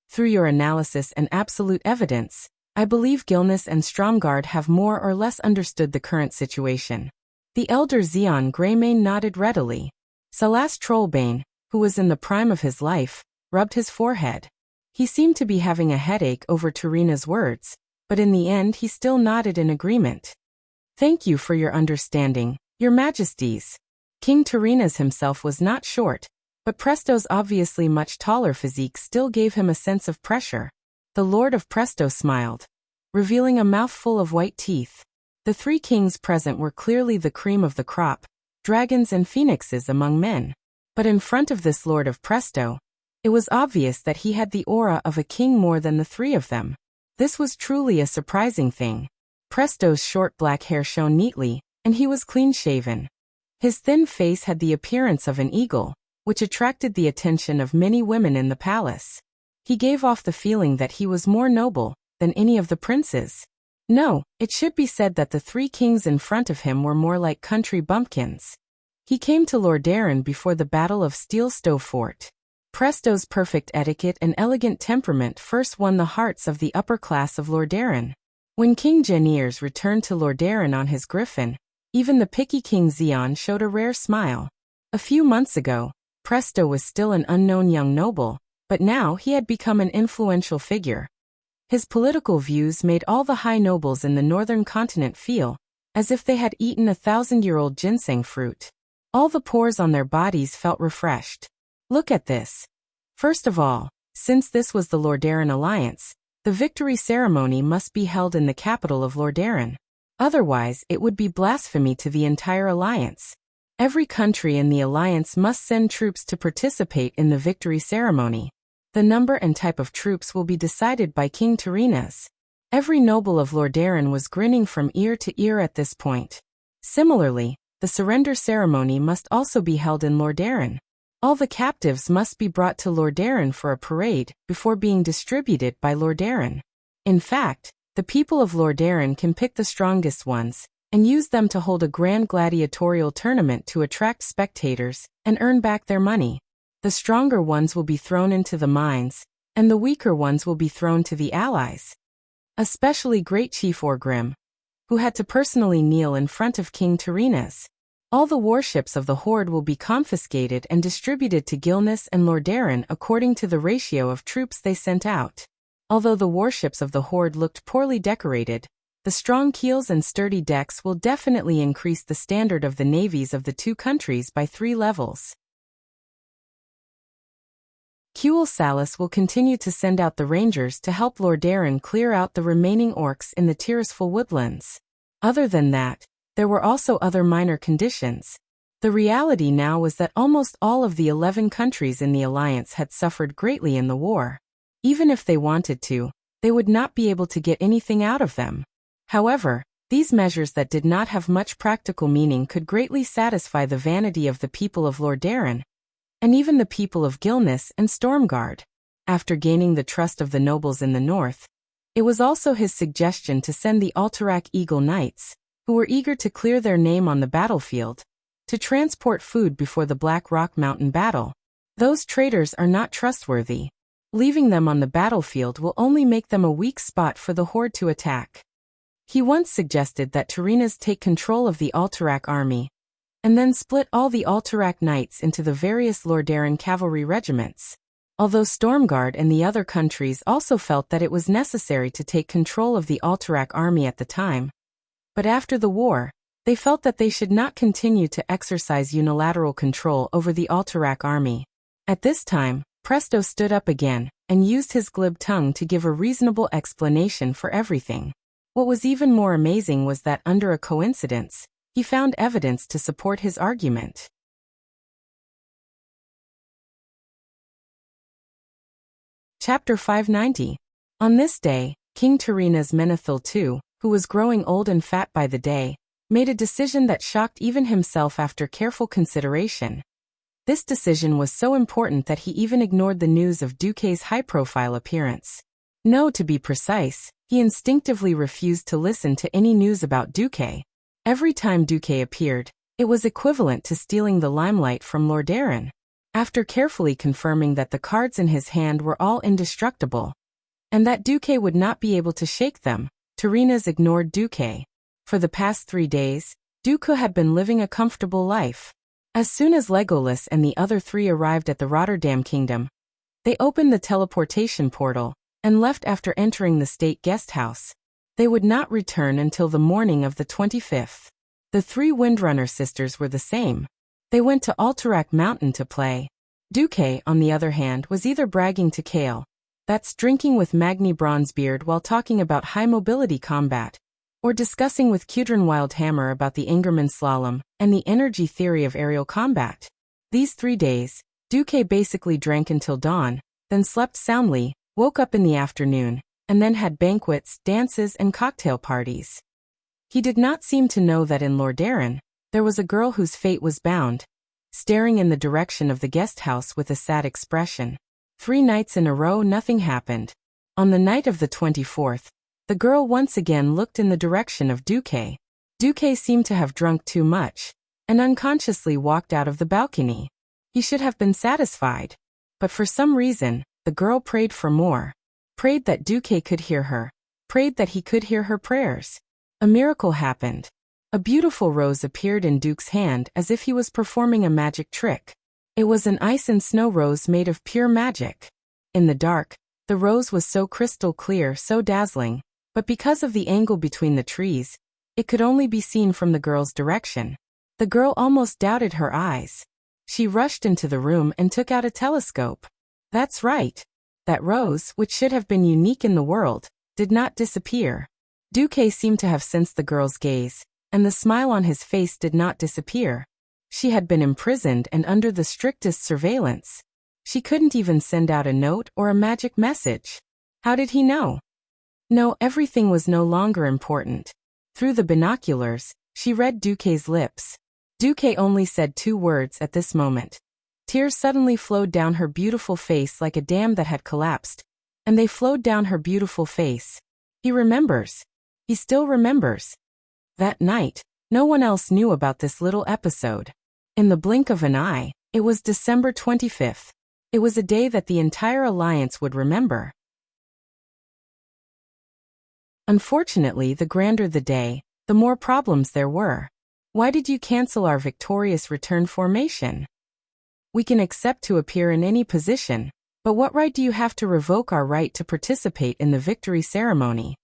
Through your analysis and absolute evidence, I believe Gilnes and Stromgard have more or less understood the current situation. The elder Xeon Greymane nodded readily. Salas Trollbane, who was in the prime of his life, rubbed his forehead. He seemed to be having a headache over Tyrrhena's words, but in the end he still nodded in agreement. Thank you for your understanding, Your Majesties. King Tyrrhenas himself was not short, but Presto's obviously much taller physique still gave him a sense of pressure. The Lord of Presto smiled, revealing a mouthful of white teeth. The 3 kings present were clearly the cream of the crop, dragons and phoenixes among men. But in front of this Lord of Presto, it was obvious that he had the aura of a king more than the 3 of them. This was truly a surprising thing. Presto's short black hair shone neatly, and he was clean-shaven. His thin face had the appearance of an eagle, which attracted the attention of many women in the palace. He gave off the feeling that he was more noble than any of the princes. No, it should be said that the 3 kings in front of him were more like country bumpkins. He came to Lord Darren before the Battle of Steel Stove Fort. Presto's perfect etiquette and elegant temperament first won the hearts of the upper class of Lord Darren. When King Janiers returned to Lord Darren on his griffin, Even the picky King Xian showed a rare smile. A few months ago, Presto was still an unknown young noble, but now he had become an influential figure. His political views made all the high nobles in the northern continent feel as if they had eaten 1,000-year-old ginseng fruit. All the pores on their bodies felt refreshed. Look at this. First of all, since this was the Lordaeron alliance, the victory ceremony must be held in the capital of Lordaeron. Otherwise, it would be blasphemy to the entire alliance. Every country in the alliance must send troops to participate in the victory ceremony. The number and type of troops will be decided by King Tyrrhenas. Every noble of Lordaeron was grinning from ear to ear at this point. Similarly, the surrender ceremony must also be held in Lordaeron. All the captives must be brought to Lordaeron for a parade before being distributed by Lordaeron. In fact, the people of Lordaeron can pick the strongest ones and use them to hold a grand gladiatorial tournament to attract spectators and earn back their money. The stronger ones will be thrown into the mines, and the weaker ones will be thrown to the allies. Especially Great Chief Orgrim, who had to personally kneel in front of King Tyrrhenas. All the warships of the Horde will be confiscated and distributed to Gilneas and Lordaeron according to the ratio of troops they sent out. Although the warships of the Horde looked poorly decorated, the strong keels and sturdy decks will definitely increase the standard of the navies of the two countries by 3 levels. Kuel Salus will continue to send out the rangers to help Lordaeron clear out the remaining orcs in the Tirisful woodlands. Other than that, there were also other minor conditions. The reality now was that almost all of the 11 countries in the alliance had suffered greatly in the war. Even if they wanted to, they would not be able to get anything out of them. However, these measures that did not have much practical meaning could greatly satisfy the vanity of the people of Lordaeron, and even the people of Gilneas and Stormguard. After gaining the trust of the nobles in the north, it was also his suggestion to send the Alterac Eagle Knights, who were eager to clear their name on the battlefield, to transport food before the Black Rock Mountain battle. Those traitors are not trustworthy. Leaving them on the battlefield will only make them a weak spot for the Horde to attack. He once suggested that Tyrrhenas take control of the Alterac army, and then split all the Alterac Knights into the various Lordaeron cavalry regiments. Although Stormguard and the other countries also felt that it was necessary to take control of the Alterac army at the time, but after the war, they felt that they should not continue to exercise unilateral control over the Alterac army. At this time, Presto stood up again and used his glib tongue to give a reasonable explanation for everything. What was even more amazing was that under a coincidence, he found evidence to support his argument. Chapter 590. On this day, King Tyrrhenas Menethil II, who was growing old and fat by the day, made a decision that shocked even himself after careful consideration. This decision was so important that he even ignored the news of Duque's high-profile appearance. No, to be precise, he instinctively refused to listen to any news about Duque. Every time Duque appeared, it was equivalent to stealing the limelight from Lordaeron. After carefully confirming that the cards in his hand were all indestructible, and that Duque would not be able to shake them, Tyrrhenas ignored Duque. For the past 3 days, Duque had been living a comfortable life. As soon as Legolas and the other 3 arrived at the Rotterdam Kingdom, they opened the teleportation portal and left after entering the state guest house. They would not return until the morning of the 25th. The 3 Windrunner sisters were the same. They went to Alterac Mountain to play. Duque, on the other hand, was either bragging to Kale, that's drinking with Magni Bronzebeard while talking about high-mobility combat, or discussing with Cudrin Wildhammer about the Ingerman Slalom and the energy theory of aerial combat. These 3 days, Duque basically drank until dawn, then slept soundly, woke up in the afternoon, and then had banquets, dances, and cocktail parties. He did not seem to know that in Lordaeron, there was a girl whose fate was bound, staring in the direction of the guest house with a sad expression. 3 nights in a row nothing happened. On the night of the 24th, the girl once again looked in the direction of Duque. Duque seemed to have drunk too much, and unconsciously walked out of the balcony. He should have been satisfied. But for some reason, the girl prayed for more. Prayed that Duque could hear her. Prayed that he could hear her prayers. A miracle happened. A beautiful rose appeared in Duke's hand as if he was performing a magic trick. It was an ice and snow rose made of pure magic. In the dark, the rose was so crystal clear, so dazzling, but because of the angle between the trees, it could only be seen from the girl's direction. The girl almost doubted her eyes. She rushed into the room and took out a telescope. That's right. That rose, which should have been unique in the world, did not disappear. Duque seemed to have sensed the girl's gaze, and the smile on his face did not disappear. She had been imprisoned and under the strictest surveillance. She couldn't even send out a note or a magic message. How did he know? No, everything was no longer important. Through the binoculars, she read Duque's lips. Duque only said 2 words at this moment. Tears suddenly flowed down her beautiful face like a dam that had collapsed, and they flowed down her beautiful face. He remembers. He still remembers. That night, no one else knew about this little episode. In the blink of an eye, it was December 25th. It was a day that the entire alliance would remember. Unfortunately, the grander the day, the more problems there were. Why did you cancel our victorious return formation? We can accept to appear in any position, but what right do you have to revoke our right to participate in the victory ceremony?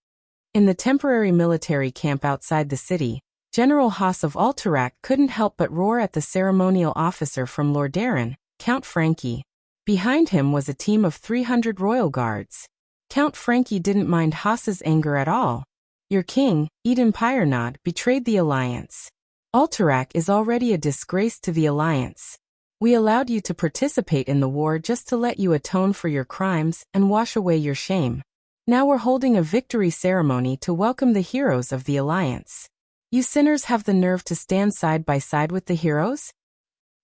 In the temporary military camp outside the city, General Haas of Alterac couldn't help but roar at the ceremonial officer from Lordaeron, Count Frankie. Behind him was a team of 300 royal guards. Count Frankie didn't mind Haas's anger at all. Your king, Eden Pyrenod, betrayed the alliance. Alterac is already a disgrace to the alliance. We allowed you to participate in the war just to let you atone for your crimes and wash away your shame. Now we're holding a victory ceremony to welcome the heroes of the alliance. You sinners have the nerve to stand side by side with the heroes?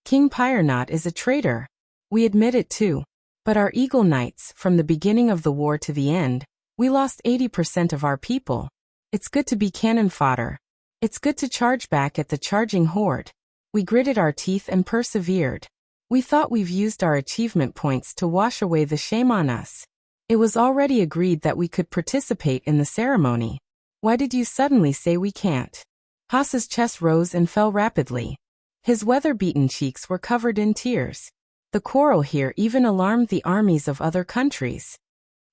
King Pyrenod is a traitor. We admit it too. But our Eagle Knights, from the beginning of the war to the end, we lost 80% of our people. It's good to be cannon fodder. It's good to charge back at the charging horde. We gritted our teeth and persevered. We thought we've used our achievement points to wash away the shame on us. It was already agreed that we could participate in the ceremony. Why did you suddenly say we can't? Haas's chest rose and fell rapidly. His weather-beaten cheeks were covered in tears. The quarrel here even alarmed the armies of other countries.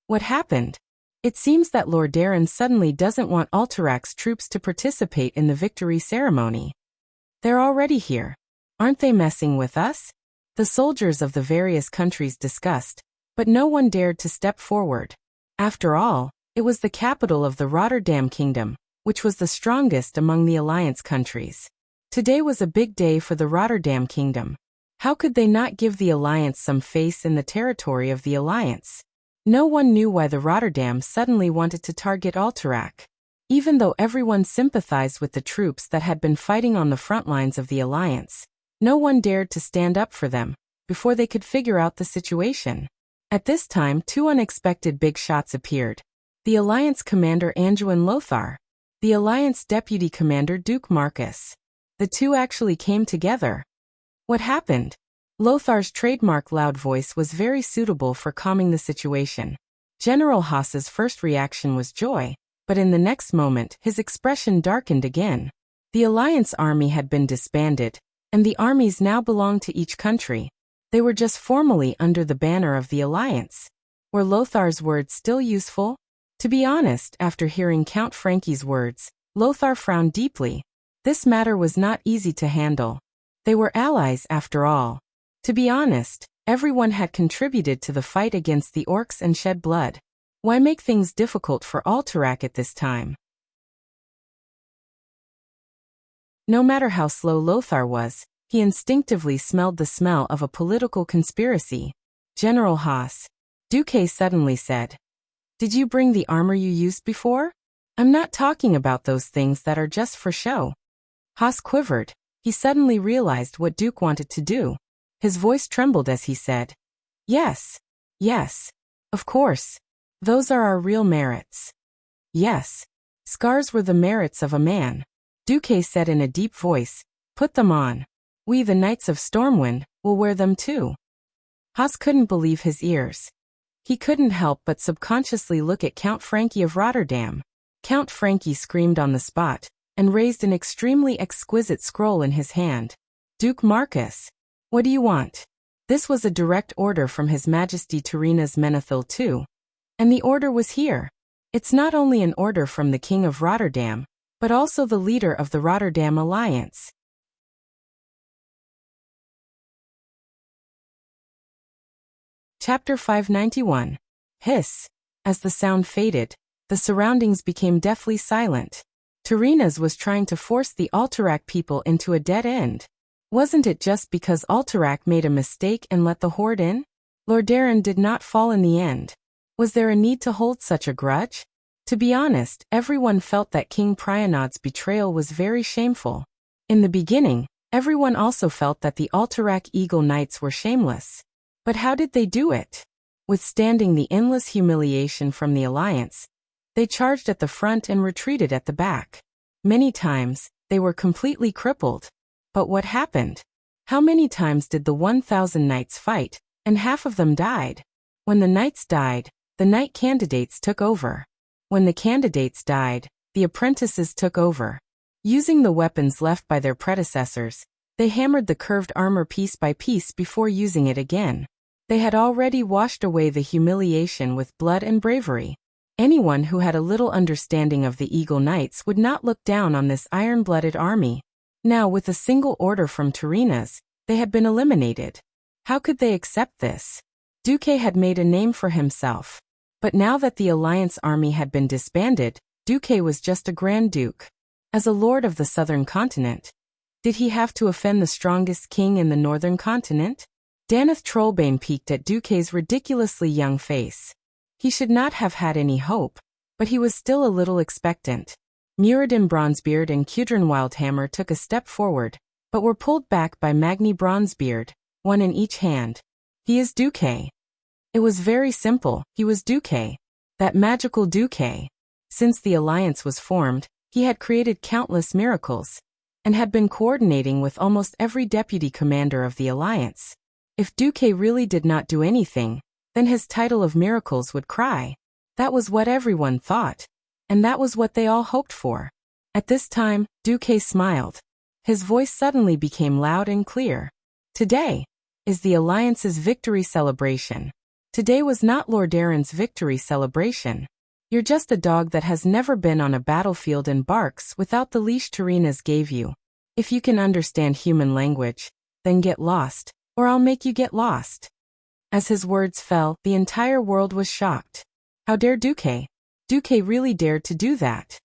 What happened? It seems that Lordaeron suddenly doesn't want Alterac's troops to participate in the victory ceremony. They're already here. Aren't they messing with us? The soldiers of the various countries discussed, but no one dared to step forward. After all, it was the capital of the Rotterdam Kingdom, which was the strongest among the alliance countries. Today was a big day for the Rotterdam Kingdom. How could they not give the alliance some face in the territory of the alliance? No one knew why the Rotterdam suddenly wanted to target Alterac. Even though everyone sympathized with the troops that had been fighting on the front lines of the alliance, no one dared to stand up for them before they could figure out the situation. At this time, 2 unexpected big shots appeared. The alliance commander Anduin Lothar, the alliance deputy commander Duke Marcus. The 2 actually came together. What happened? Lothar's trademark loud voice was very suitable for calming the situation. General Haas's first reaction was joy, but in the next moment his expression darkened again. The alliance army had been disbanded, and the armies now belonged to each country. They were just formally under the banner of the alliance. Were Lothar's words still useful? To be honest, after hearing Count Frankie's words, Lothar frowned deeply. This matter was not easy to handle. They were allies after all. To be honest, everyone had contributed to the fight against the orcs and shed blood. Why make things difficult for Alterac at this time? No matter how slow Lothar was, he instinctively smelled the smell of a political conspiracy. General Haas, Duque suddenly said. Did you bring the armor you used before? I'm not talking about those things that are just for show. Haas quivered. He suddenly realized what Duke wanted to do. His voice trembled as he said, Yes, of course. Those are our real merits. Yes, scars were the merits of a man. Duque said in a deep voice, Put them on. We, the Knights of Stormwind, will wear them too. Haas couldn't believe his ears. He couldn't help but subconsciously look at Count Frankie of Rotterdam. Count Frankie screamed on the spot, and raised an extremely exquisite scroll in his hand. Duke Marcus, what do you want? This was a direct order from His Majesty Tyrrhena's Menethil II. And the order was here. It's not only an order from the King of Rotterdam, but also the leader of the Rotterdam Alliance. Chapter 591. Hiss. As the sound faded, the surroundings became deathly silent. Tyrrhena's was trying to force the Alterac people into a dead end. Wasn't it just because Alterac made a mistake and let the Horde in? Lordaeron did not fall in the end. Was there a need to hold such a grudge? To be honest, everyone felt that King Prianod's betrayal was very shameful. In the beginning, everyone also felt that the Alterac Eagle Knights were shameless. But how did they do it? Withstanding the endless humiliation from the Alliance, they charged at the front and retreated at the back. Many times, they were completely crippled. But what happened? How many times did the 1,000 knights fight, and half of them died? When the knights died, the knight candidates took over. When the candidates died, the apprentices took over. Using the weapons left by their predecessors, they hammered the curved armor piece by piece before using it again. They had already washed away the humiliation with blood and bravery. Anyone who had a little understanding of the Eagle Knights would not look down on this iron-blooded army. Now, with a single order from Tyrrhena's, they had been eliminated. How could they accept this? Duque had made a name for himself. But now that the Alliance army had been disbanded, Duque was just a Grand Duke. As a lord of the southern continent, did he have to offend the strongest king in the northern continent? Daneth Trollbane peeked at Duque's ridiculously young face. He should not have had any hope, but he was still a little expectant. Muradin Bronzebeard and Cudrin Wildhammer took a step forward, but were pulled back by Magni Bronzebeard, one in each hand. He is Duque. It was very simple, he was Duque. That magical Duque. Since the Alliance was formed, he had created countless miracles, and had been coordinating with almost every deputy commander of the Alliance. If Duque really did not do anything, then his title of miracles would cry. That was what everyone thought. And that was what they all hoped for. At this time, Duque smiled. His voice suddenly became loud and clear. Today is the Alliance's victory celebration. Today was not Lordaeron's victory celebration. You're just a dog that has never been on a battlefield and barks without the leash Tyrrhena's gave you. If you can understand human language, then get lost, or I'll make you get lost. As his words fell, the entire world was shocked. How dare Duque? Duque really dared to do that.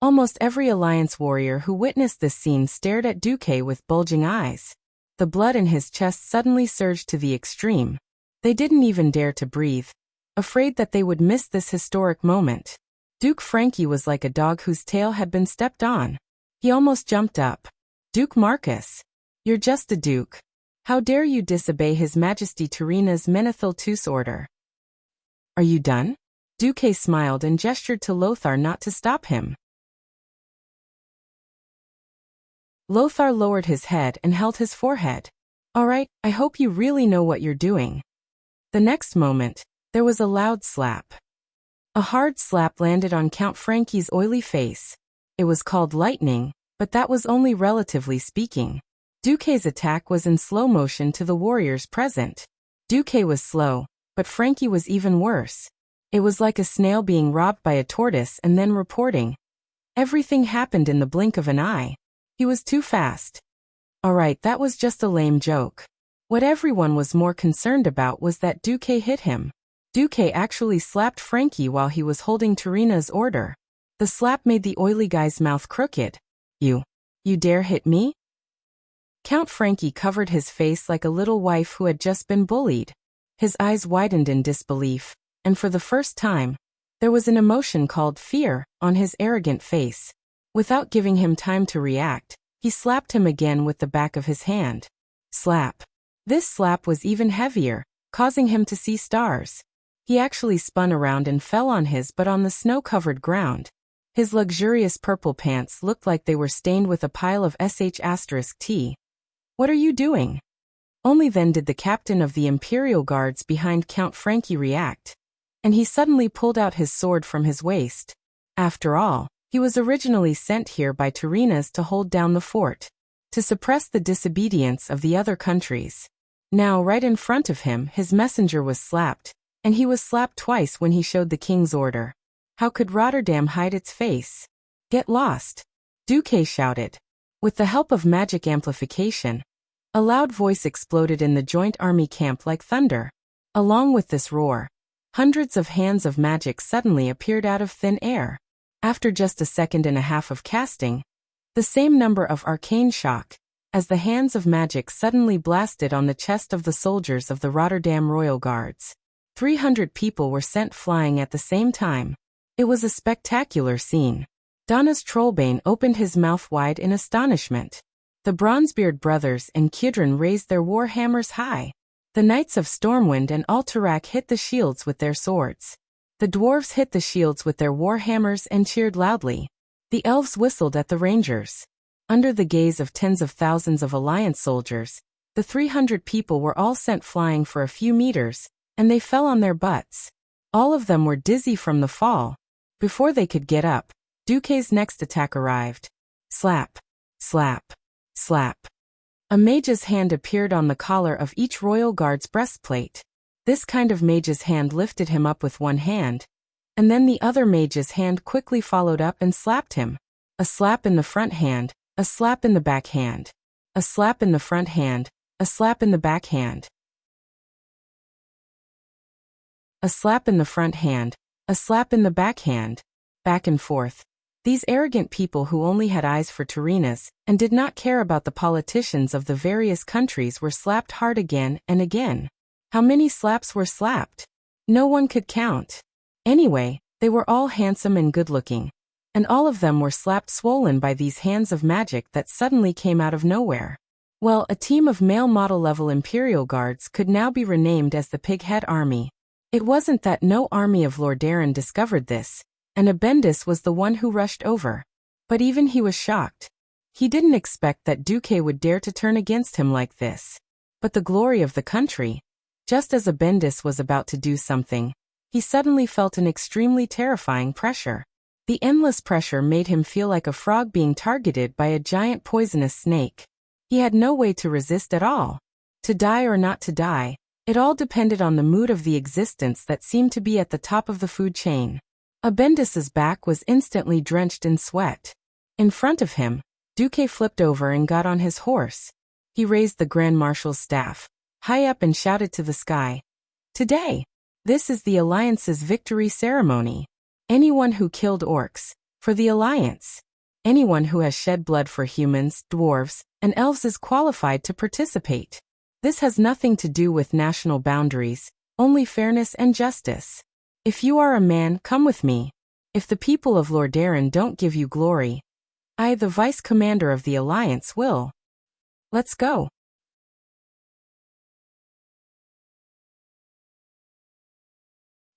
Almost every Alliance warrior who witnessed this scene stared at Duque with bulging eyes. The blood in his chest suddenly surged to the extreme. They didn't even dare to breathe, afraid that they would miss this historic moment. Duke Frankie was like a dog whose tail had been stepped on. He almost jumped up. Duke Marcus, you're just a duke. How dare you disobey His Majesty Tyrrhena's Menethil II's order? Are you done? Duque smiled and gestured to Lothar not to stop him. Lothar lowered his head and held his forehead. All right, I hope you really know what you're doing. The next moment, there was a loud slap. A hard slap landed on Count Frankie's oily face. It was called lightning, but that was only relatively speaking. Duque's attack was in slow motion to the warriors present. Duque was slow, but Frankie was even worse. It was like a snail being robbed by a tortoise and then reporting. Everything happened in the blink of an eye. He was too fast. Alright, that was just a lame joke. What everyone was more concerned about was that Duque hit him. Duque actually slapped Frankie while he was holding Tyrrhena's order. The slap made the oily guy's mouth crooked. You dare hit me? Count Frankie covered his face like a little wife who had just been bullied. His eyes widened in disbelief, and for the first time, there was an emotion called fear on his arrogant face. Without giving him time to react, he slapped him again with the back of his hand. Slap. This slap was even heavier, causing him to see stars. He actually spun around and fell on his butt on the snow-covered ground. His luxurious purple pants looked like they were stained with a pile of *T. What are you doing? Only then did the captain of the Imperial Guards behind Count Frankie react, and he suddenly pulled out his sword from his waist. After all, He was originally sent here by Turinas to hold down the fort, to suppress the disobedience of the other countries. Now, right in front of him, his messenger was slapped, and he was slapped twice when he showed the king's order. How could Rotterdam hide its face? Get lost! Duque shouted. With the help of magic amplification, a loud voice exploded in the joint army camp like thunder. Along with this roar, hundreds of hands of magic suddenly appeared out of thin air. After just a second and a half of casting, the same number of arcane shock, as the hands of magic suddenly blasted on the chest of the soldiers of the Rotterdam Royal Guards. 300 people were sent flying at the same time. It was a spectacular scene. Donna's Trollbane opened his mouth wide in astonishment. The Bronzebeard brothers and Kidron raised their war hammers high. The knights of Stormwind and Alterac hit the shields with their swords. The dwarves hit the shields with their war hammers and cheered loudly. The elves whistled at the rangers. Under the gaze of tens of thousands of Alliance soldiers, the 300 people were all sent flying for a few meters, and they fell on their butts. All of them were dizzy from the fall. Before they could get up, Duque's next attack arrived. Slap, slap, slap. A mage's hand appeared on the collar of each royal guard's breastplate. This kind of mage's hand lifted him up with one hand, and then the other mage's hand quickly followed up and slapped him. A slap in the front hand, a slap in the back hand. A slap in the front hand, a slap in the back hand. A slap in the front hand, a slap in the back hand. Back and forth. These arrogant people who only had eyes for Turinas and did not care about the politicians of the various countries were slapped hard again and again. How many slaps were slapped? No one could count. Anyway, they were all handsome and good-looking, and all of them were slapped swollen by these hands of magic that suddenly came out of nowhere. Well, a team of male model-level Imperial Guards could now be renamed as the Pighead Army. It wasn't that no army of Lordaeron discovered this, and Abendis was the one who rushed over. But even he was shocked. He didn't expect that Duque would dare to turn against him like this. But the glory of the country. Just as Abendis was about to do something, he suddenly felt an extremely terrifying pressure. The endless pressure made him feel like a frog being targeted by a giant poisonous snake. He had no way to resist at all. To die or not to die, it all depended on the mood of the existence that seemed to be at the top of the food chain. Abendis's back was instantly drenched in sweat. In front of him, Duque flipped over and got on his horse. He raised the Grand Marshal's staff high up and shouted to the sky, "Today, this is the Alliance's victory ceremony. Anyone who killed orcs, for the Alliance. Anyone who has shed blood for humans, dwarves, and elves is qualified to participate. This has nothing to do with national boundaries, only fairness and justice. If you are a man, come with me. If the people of Lordaeron don't give you glory, I, the Vice Commander of the Alliance, will. Let's go."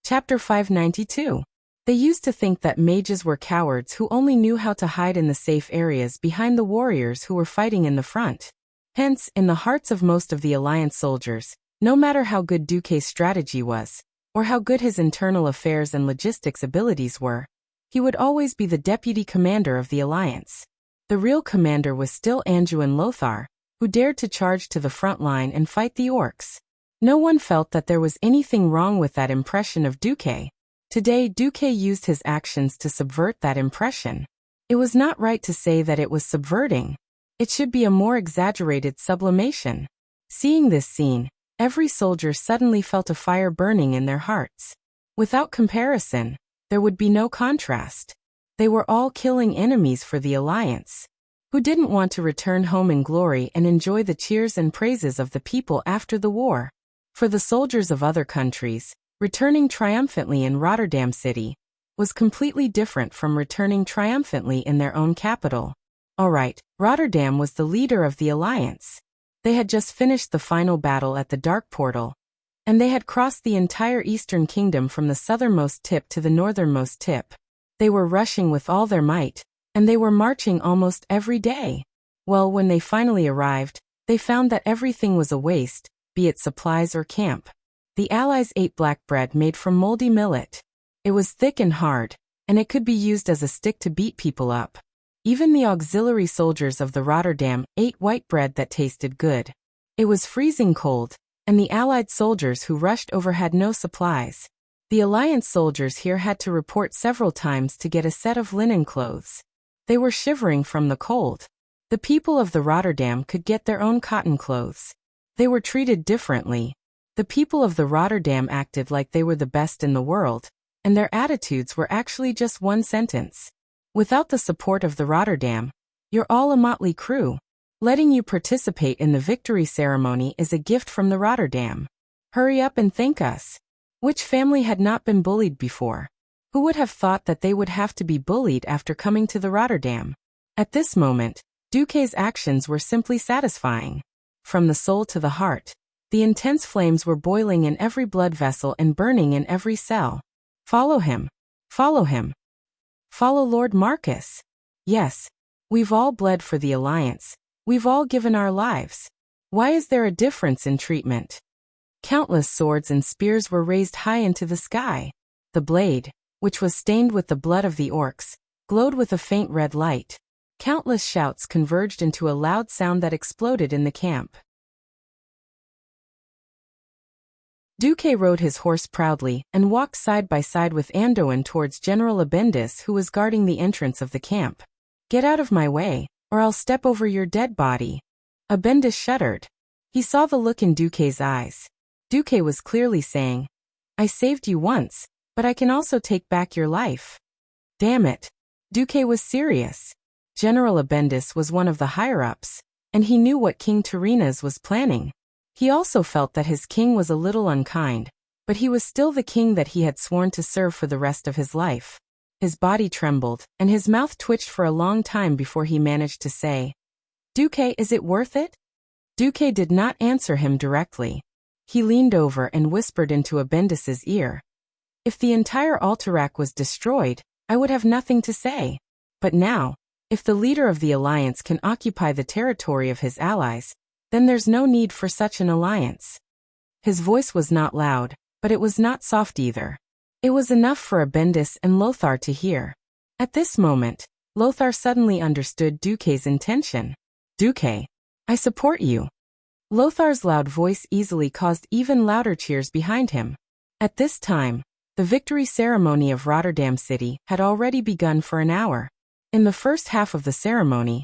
Chapter 592. They used to think that mages were cowards who only knew how to hide in the safe areas behind the warriors who were fighting in the front. Hence, in the hearts of most of the Alliance soldiers, no matter how good Duque's strategy was, or how good his internal affairs and logistics abilities were, he would always be the deputy commander of the Alliance. The real commander was still Anduin Lothar, who dared to charge to the front line and fight the orcs. No one felt that there was anything wrong with that impression of Duque. Today, Duque used his actions to subvert that impression. It was not right to say that it was subverting. It should be a more exaggerated sublimation. Seeing this scene, every soldier suddenly felt a fire burning in their hearts. Without comparison, there would be no contrast. They were all killing enemies for the Alliance. Who didn't want to return home in glory and enjoy the cheers and praises of the people after the war? For the soldiers of other countries, returning triumphantly in Rotterdam City was completely different from returning triumphantly in their own capital. Alright, Rotterdam was the leader of the Alliance. They had just finished the final battle at the Dark Portal, and they had crossed the entire Eastern Kingdom from the southernmost tip to the northernmost tip. They were rushing with all their might, and they were marching almost every day. Well, when they finally arrived, they found that everything was a waste, be it supplies or camp. The Allies ate black bread made from moldy millet. It was thick and hard, and it could be used as a stick to beat people up. Even the auxiliary soldiers of the Rotterdam ate white bread that tasted good. It was freezing cold, and the Allied soldiers who rushed over had no supplies. The Alliance soldiers here had to report several times to get a set of linen clothes. They were shivering from the cold. The people of the Rotterdam could get their own cotton clothes. They were treated differently. The people of the Rotterdam acted like they were the best in the world, and their attitudes were actually just one sentence. Without the support of the Rotterdam, you're all a motley crew. Letting you participate in the victory ceremony is a gift from the Rotterdam. Hurry up and thank us. Which family had not been bullied before? Who would have thought that they would have to be bullied after coming to the Rotterdam? At this moment, Duque's actions were simply satisfying. From the soul to the heart, the intense flames were boiling in every blood vessel and burning in every cell. Follow him. Follow him. Follow Lord Marcus. Yes, we've all bled for the Alliance. We've all given our lives. Why is there a difference in treatment? Countless swords and spears were raised high into the sky. The blade, which was stained with the blood of the orcs, glowed with a faint red light. Countless shouts converged into a loud sound that exploded in the camp. Duque rode his horse proudly and walked side by side with Anduin towards General Abendis, who was guarding the entrance of the camp. Get out of my way, or I'll step over your dead body. Abendis shuddered. He saw the look in Duque's eyes. Duque was clearly saying, I saved you once, but I can also take back your life. Damn it. Duque was serious. General Abendis was one of the higher-ups, and he knew what King Tyrrhenas was planning. He also felt that his king was a little unkind, but he was still the king that he had sworn to serve for the rest of his life. His body trembled, and his mouth twitched for a long time before he managed to say, Duque, is it worth it? Duque did not answer him directly. He leaned over and whispered into Abendis's ear. If the entire Alterac was destroyed, I would have nothing to say. But now, if the leader of the alliance can occupy the territory of his allies, then there's no need for such an alliance. His voice was not loud, but it was not soft either. It was enough for Abendis and Lothar to hear. At this moment, Lothar suddenly understood Duque's intention. Duque, I support you. Lothar's loud voice easily caused even louder cheers behind him. At this time, the victory ceremony of Rotterdam City had already begun for an hour. In the first half of the ceremony,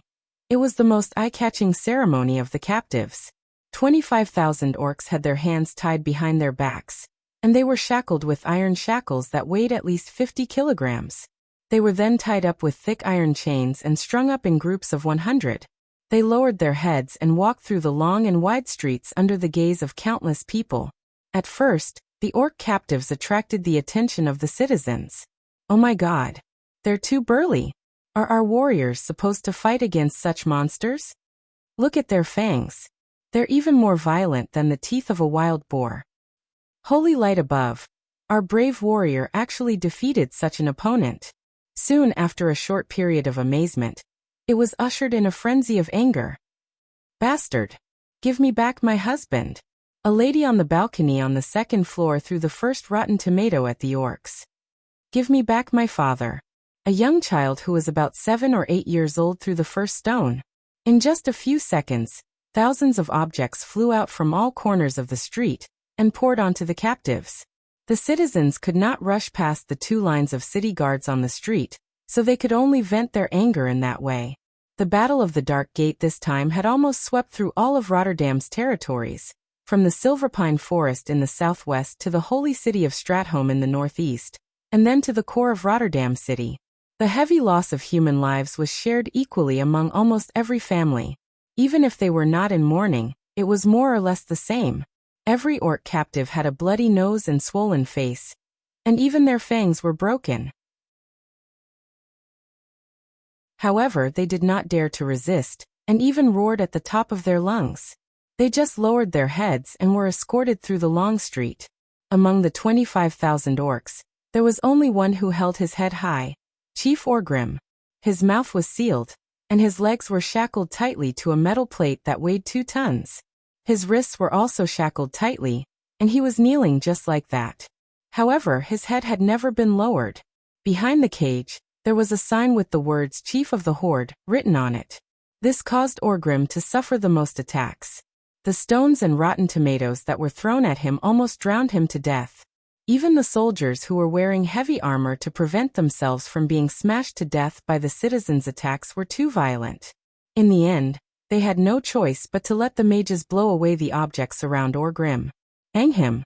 it was the most eye-catching ceremony of the captives. 25,000 orcs had their hands tied behind their backs, and they were shackled with iron shackles that weighed at least 50 kilograms. They were then tied up with thick iron chains and strung up in groups of 100. They lowered their heads and walked through the long and wide streets under the gaze of countless people. At first, the orc captives attracted the attention of the citizens. Oh my God! They're too burly. Are our warriors supposed to fight against such monsters? Look at their fangs. They're even more violent than the teeth of a wild boar. Holy light above, our brave warrior actually defeated such an opponent. Soon after a short period of amazement, it was ushered in a frenzy of anger. Bastard! Give me back my husband! A lady on the balcony on the second floor threw the first rotten tomato at the orcs. Give me back my father! A young child who was about 7 or 8 years old threw the first stone. In just a few seconds, thousands of objects flew out from all corners of the street and poured onto the captives. The citizens could not rush past the 2 lines of city guards on the street, so they could only vent their anger in that way. The Battle of the Dark Gate this time had almost swept through all of Rotterdam's territories, from the Silverpine Forest in the southwest to the holy city of Stratholm in the northeast, and then to the core of Rotterdam City. The heavy loss of human lives was shared equally among almost every family. Even if they were not in mourning, it was more or less the same. Every orc captive had a bloody nose and swollen face, and even their fangs were broken. However, they did not dare to resist, and even roared at the top of their lungs. They just lowered their heads and were escorted through the long street. Among the 25,000 orcs, there was only one who held his head high. Chief Orgrim. His mouth was sealed, and his legs were shackled tightly to a metal plate that weighed 2 tons. His wrists were also shackled tightly, and he was kneeling just like that. However, his head had never been lowered. Behind the cage, there was a sign with the words Chief of the Horde written on it. This caused Orgrim to suffer the most attacks. The stones and rotten tomatoes that were thrown at him almost drowned him to death. Even the soldiers who were wearing heavy armor to prevent themselves from being smashed to death by the citizens' attacks were too violent. In the end, they had no choice but to let the mages blow away the objects around Orgrim. Hang him!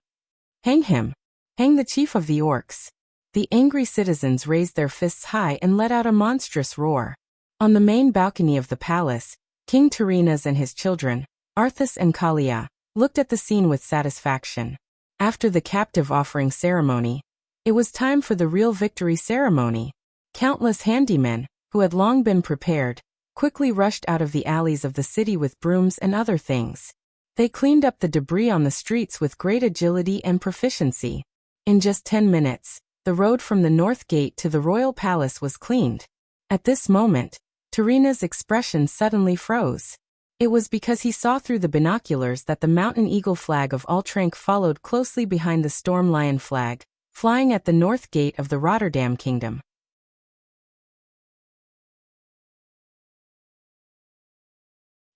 Hang him! Hang the chief of the orcs! The angry citizens raised their fists high and let out a monstrous roar. On the main balcony of the palace, King Tyrrhenas and his children, Arthas and Kalia, looked at the scene with satisfaction. After the captive offering ceremony, it was time for the real victory ceremony. Countless handymen, who had long been prepared, quickly rushed out of the alleys of the city with brooms and other things. They cleaned up the debris on the streets with great agility and proficiency. In just 10 minutes, the road from the north gate to the royal palace was cleaned. At this moment, Tyrrhena's expression suddenly froze. It was because he saw through the binoculars that the mountain eagle flag of Altrank followed closely behind the storm lion flag, flying at the north gate of the Rotterdam kingdom.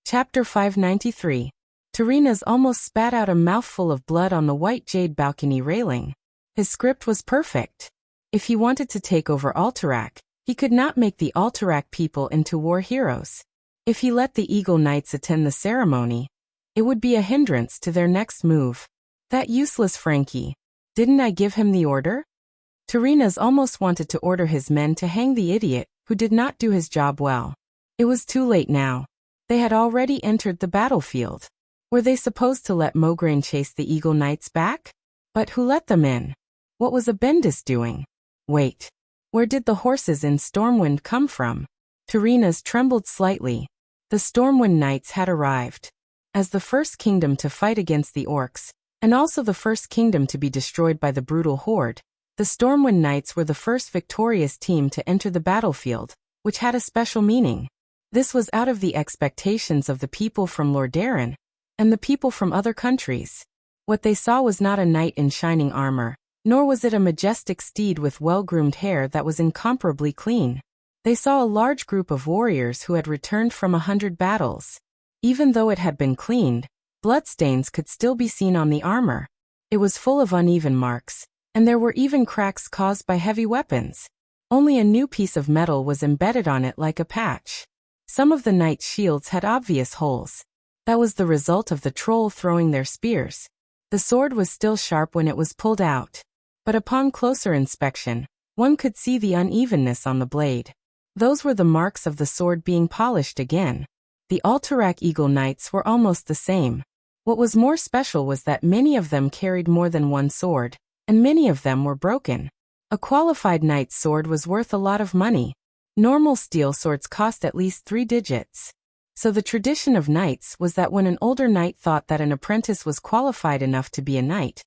Chapter 593. Tyrrhenas almost spat out a mouthful of blood on the white jade balcony railing. His script was perfect. If he wanted to take over Alterac, he could not make the Alterac people into war heroes. If he let the Eagle Knights attend the ceremony, it would be a hindrance to their next move. That useless Frankie. Didn't I give him the order? Tyrrhenas almost wanted to order his men to hang the idiot who did not do his job well. It was too late now. They had already entered the battlefield. Were they supposed to let Mograine chase the Eagle Knights back? But who let them in? What was Abendis doing? Wait. Where did the horses in Stormwind come from? Tyrrhenas trembled slightly. The Stormwind Knights had arrived. As the first kingdom to fight against the orcs, and also the first kingdom to be destroyed by the brutal horde, the Stormwind Knights were the first victorious team to enter the battlefield, which had a special meaning. This was out of the expectations of the people from Lordaeron, and the people from other countries. What they saw was not a knight in shining armor, nor was it a majestic steed with well-groomed hair that was incomparably clean. They saw a large group of warriors who had returned from 100 battles. Even though it had been cleaned, bloodstains could still be seen on the armor. It was full of uneven marks, and there were even cracks caused by heavy weapons. Only a new piece of metal was embedded on it like a patch. Some of the knights' shields had obvious holes. That was the result of the troll throwing their spears. The sword was still sharp when it was pulled out. But upon closer inspection, one could see the unevenness on the blade. Those were the marks of the sword being polished again. The Alterac Eagle Knights were almost the same. What was more special was that many of them carried more than one sword, and many of them were broken. A qualified knight's sword was worth a lot of money. Normal steel swords cost at least 3 digits. So the tradition of knights was that when an older knight thought that an apprentice was qualified enough to be a knight,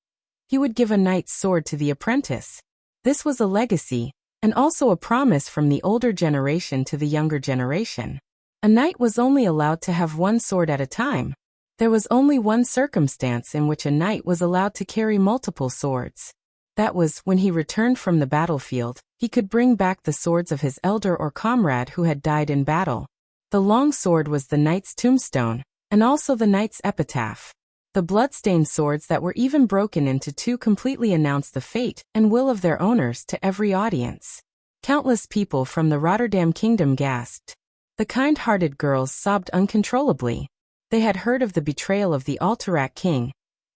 he would give a knight's sword to the apprentice. This was a legacy, and also a promise from the older generation to the younger generation. A knight was only allowed to have one sword at a time. There was only one circumstance in which a knight was allowed to carry multiple swords. That was when he returned from the battlefield, he could bring back the swords of his elder or comrade who had died in battle. The long sword was the knight's tombstone, and also the knight's epitaph. The blood-stained swords that were even broken into two completely announced the fate and will of their owners to every audience. Countless people from the Rotterdam kingdom gasped. The kind-hearted girls sobbed uncontrollably. They had heard of the betrayal of the Alterac king,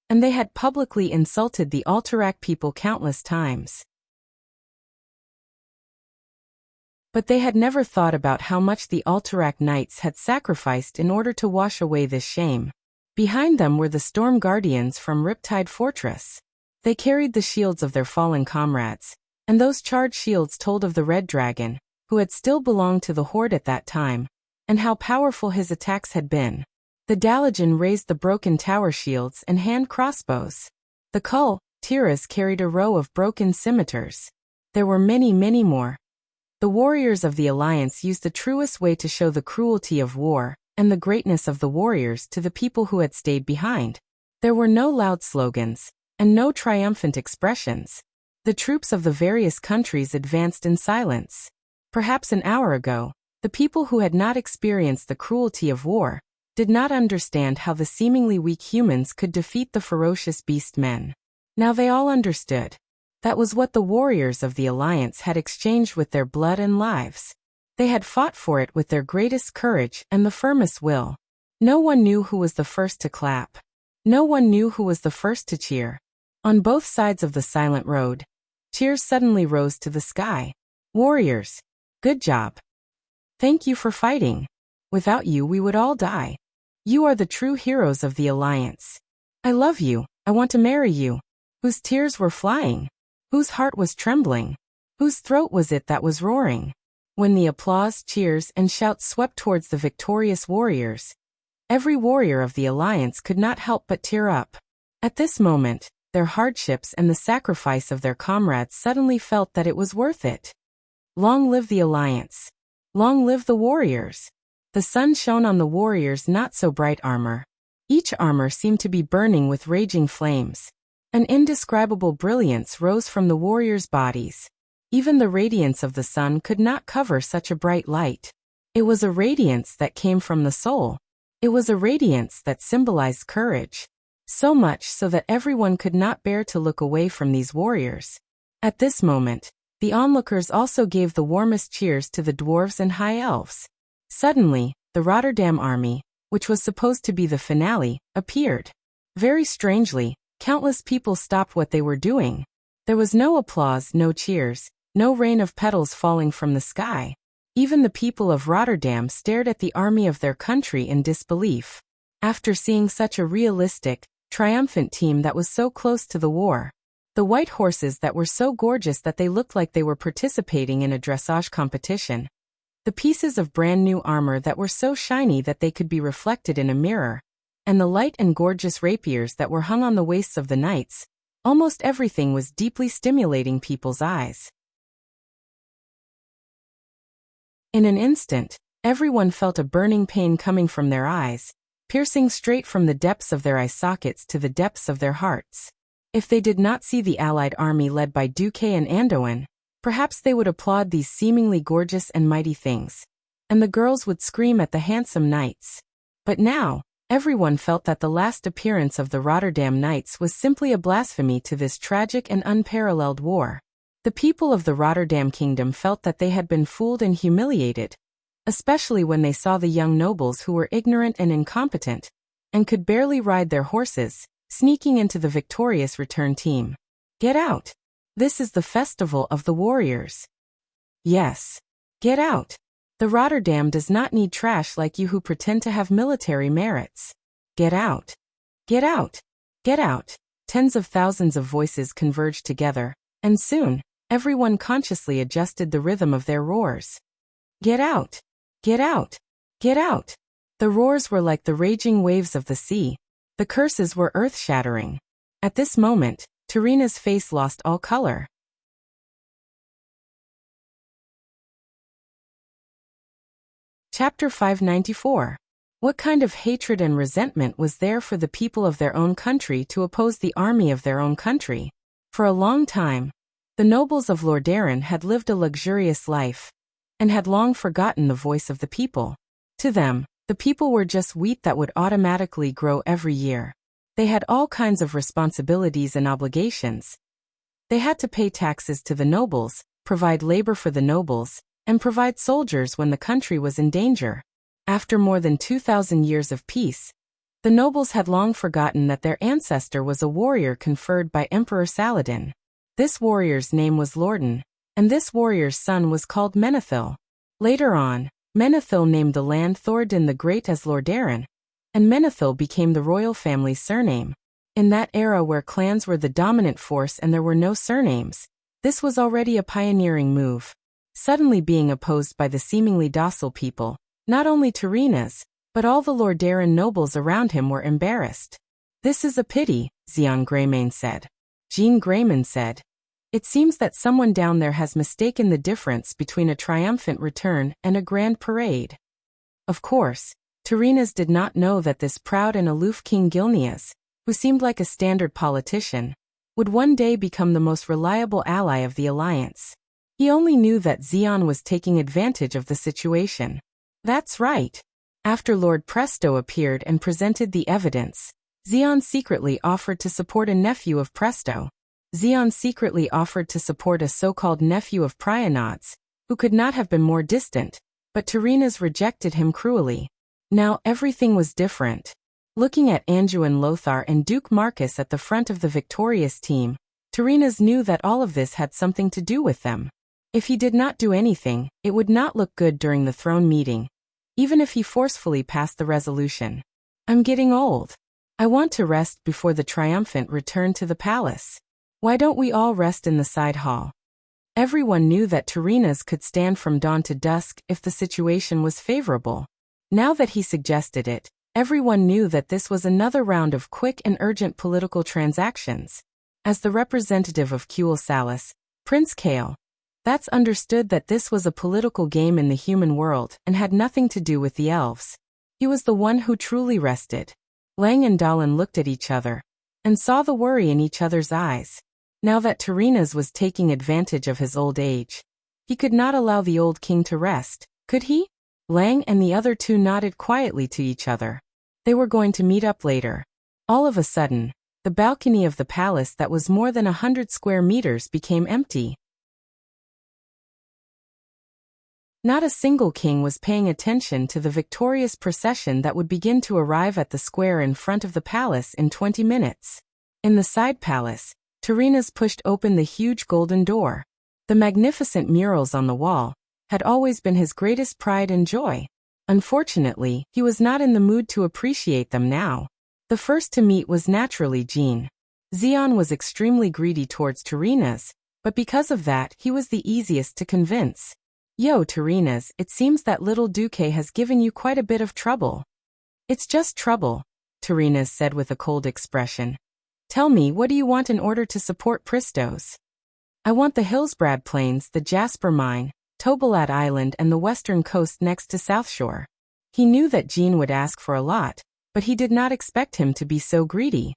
and they had publicly insulted the Alterac people countless times. But they had never thought about how much the Alterac knights had sacrificed in order to wash away this shame. Behind them were the Storm Guardians from Riptide Fortress. They carried the shields of their fallen comrades, and those charred shields told of the Red Dragon, who had still belonged to the Horde at that time, and how powerful his attacks had been. The Dalajan raised the broken tower shields and hand crossbows. The Kull, Tiras carried a row of broken scimitars. There were many, many more. The warriors of the Alliance used the truest way to show the cruelty of war and the greatness of the warriors to the people who had stayed behind. There were no loud slogans, and no triumphant expressions. The troops of the various countries advanced in silence. Perhaps an hour ago, the people who had not experienced the cruelty of war did not understand how the seemingly weak humans could defeat the ferocious beast men. Now they all understood. That was what the warriors of the Alliance had exchanged with their blood and lives. They had fought for it with their greatest courage and the firmest will. No one knew who was the first to clap. No one knew who was the first to cheer. On both sides of the silent road, cheers suddenly rose to the sky. Warriors, good job. Thank you for fighting. Without you we would all die. You are the true heroes of the Alliance. I love you, I want to marry you. Whose tears were flying? Whose heart was trembling? Whose throat was it that was roaring? When the applause, cheers, and shouts swept towards the victorious warriors, every warrior of the Alliance could not help but tear up. At this moment, their hardships and the sacrifice of their comrades suddenly felt that it was worth it. Long live the Alliance. Long live the warriors. The sun shone on the warriors' not-so-bright armor. Each armor seemed to be burning with raging flames. An indescribable brilliance rose from the warriors' bodies. Even the radiance of the sun could not cover such a bright light. It was a radiance that came from the soul. It was a radiance that symbolized courage. So much so that everyone could not bear to look away from these warriors. At this moment, the onlookers also gave the warmest cheers to the dwarves and high elves. Suddenly, the Rotterdam army, which was supposed to be the finale, appeared. Very strangely, countless people stopped what they were doing. There was no applause, no cheers, no rain of petals falling from the sky. Even the people of Rotterdam stared at the army of their country in disbelief. After seeing such a realistic, triumphant team that was so close to the war, the white horses that were so gorgeous that they looked like they were participating in a dressage competition, the pieces of brand new armor that were so shiny that they could be reflected in a mirror, and the light and gorgeous rapiers that were hung on the waists of the knights, almost everything was deeply stimulating people's eyes. In an instant, everyone felt a burning pain coming from their eyes, piercing straight from the depths of their eye sockets to the depths of their hearts. If they did not see the allied army led by Duque and Andoin, perhaps they would applaud these seemingly gorgeous and mighty things, and the girls would scream at the handsome knights. But now, everyone felt that the last appearance of the Rotterdam Knights was simply a blasphemy to this tragic and unparalleled war. The people of the Rotterdam kingdom felt that they had been fooled and humiliated, especially when they saw the young nobles who were ignorant and incompetent, and could barely ride their horses, sneaking into the victorious return team. Get out! This is the festival of the warriors. Yes. Get out. The Rotterdam does not need trash like you who pretend to have military merits. Get out. Get out. Get out. Tens of thousands of voices converged together, and soon, everyone consciously adjusted the rhythm of their roars. Get out. Get out. Get out. The roars were like the raging waves of the sea. The curses were earth-shattering. At this moment, Tarina's face lost all color. Chapter 594. What kind of hatred and resentment was there for the people of their own country to oppose the army of their own country? For a long time, the nobles of Lordaeron had lived a luxurious life, and had long forgotten the voice of the people. To them, the people were just wheat that would automatically grow every year. They had all kinds of responsibilities and obligations. They had to pay taxes to the nobles, provide labor for the nobles, and provide soldiers when the country was in danger. After more than 2,000 years of peace, the nobles had long forgotten that their ancestor was a warrior conferred by Emperor Saladin. This warrior's name was Lordan, and this warrior's son was called Menethil. Later on, Menethil named the land Thoradin the Great as Lordaeron, and Menethil became the royal family's surname. In that era where clans were the dominant force and there were no surnames, this was already a pioneering move. Suddenly being opposed by the seemingly docile people, not only Tarina's, but all the Lordaeron nobles around him were embarrassed. This is a pity, Xian Greymane said. Jean Greyman said. It seems that someone down there has mistaken the difference between a triumphant return and a grand parade. Of course, Tarina's did not know that this proud and aloof King Gilneas, who seemed like a standard politician, would one day become the most reliable ally of the alliance. He only knew that Xian was taking advantage of the situation. That's right. After Lord Presto appeared and presented the evidence, Xian secretly offered to support a nephew of Presto. Xian secretly offered to support a so-called nephew of Prianod's, who could not have been more distant, but Terenas rejected him cruelly. Now everything was different. Looking at Anduin Lothar and Duke Marcus at the front of the victorious team, Terenas knew that all of this had something to do with them. If he did not do anything, it would not look good during the throne meeting, even if he forcefully passed the resolution. I'm getting old. I want to rest before the triumphant return to the palace. Why don't we all rest in the side hall? Everyone knew that Terenas could stand from dawn to dusk if the situation was favorable. Now that he suggested it, everyone knew that this was another round of quick and urgent political transactions. As the representative of Kuel Salas, Prince Kale, that's understood that this was a political game in the human world and had nothing to do with the elves. He was the one who truly rested. Lang and Dahlan looked at each other and saw the worry in each other's eyes. Now that Terenas was taking advantage of his old age, he could not allow the old king to rest, could he? Lang and the other two nodded quietly to each other. They were going to meet up later. All of a sudden, the balcony of the palace that was more than 100 square meters became empty. Not a single king was paying attention to the victorious procession that would begin to arrive at the square in front of the palace in 20 minutes. In the side palace, Terenas pushed open the huge golden door. The magnificent murals on the wall had always been his greatest pride and joy. Unfortunately, he was not in the mood to appreciate them now. The first to meet was naturally Jean. Xian was extremely greedy towards Terenas, but because of that he was the easiest to convince. Yo, Terenas, it seems that little Duque has given you quite a bit of trouble. It's just trouble, Terenas said with a cold expression. Tell me, what do you want in order to support Pristos? I want the Hillsbrad Plains, the Jasper Mine, Tobalad Island and the western coast next to South Shore. He knew that Jean would ask for a lot, but he did not expect him to be so greedy.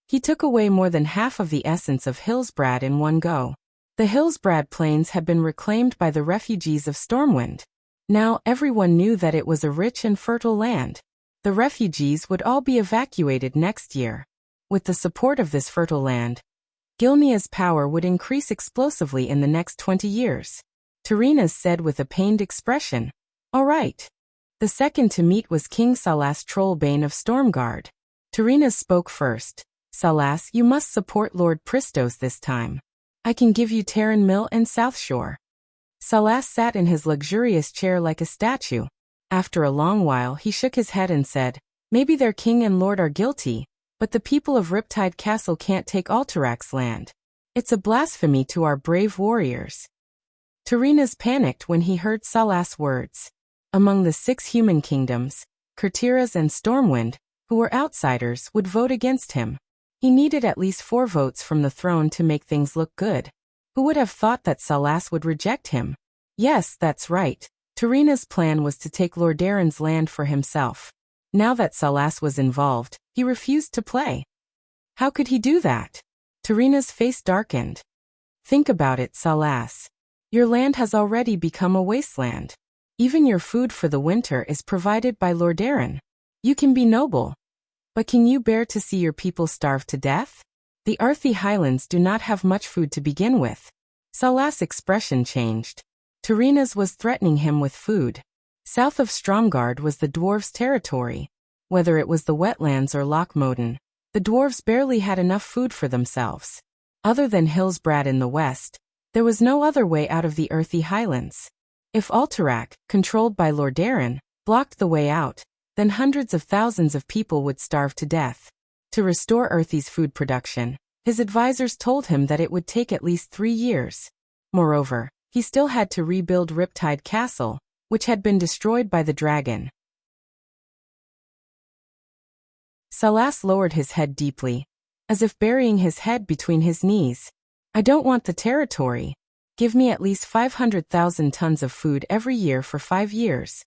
He took away more than half of the essence of Hillsbrad in one go. The Hillsbrad Plains had been reclaimed by the refugees of Stormwind. Now everyone knew that it was a rich and fertile land. The refugees would all be evacuated next year. With the support of this fertile land, Gilnea's power would increase explosively in the next 20 years. Terenas said with a pained expression. All right. The second to meet was King Salas Trollbane of Stormguard. Terenas spoke first. Salas, you must support Lord Pristos this time. I can give you Terran Mill and South Shore. Salas sat in his luxurious chair like a statue. After a long while he shook his head and said, maybe their king and lord are guilty, but the people of Riptide Castle can't take Alterax's land. It's a blasphemy to our brave warriors. Terenas panicked when he heard Salas' words. Among the 6 human kingdoms, Kurtiras and Stormwind, who were outsiders, would vote against him. He needed at least 4 votes from the throne to make things look good. Who would have thought that Salas would reject him? Yes, that's right. Terenas' plan was to take Lordaeron's land for himself. Now that Salas was involved, he refused to play. How could he do that? Terenas' face darkened. Think about it, Salas. Your land has already become a wasteland. Even your food for the winter is provided by Lordaeron. You can be noble. But can you bear to see your people starve to death? The Arthi Highlands do not have much food to begin with. Salas' expression changed. Terenas was threatening him with food. South of Stromgard was the dwarves' territory. Whether it was the wetlands or Lochmoden, the dwarves barely had enough food for themselves. Other than Hillsbrad in the west, there was no other way out of the Arthi Highlands. If Alterac, controlled by Lordaeron, blocked the way out, then hundreds of thousands of people would starve to death. To restore Arthi's food production, his advisors told him that it would take at least 3 years. Moreover, he still had to rebuild Riptide Castle, which had been destroyed by the dragon. Salas lowered his head deeply, as if burying his head between his knees. I don't want the territory. Give me at least 500,000 tons of food every year for 5 years.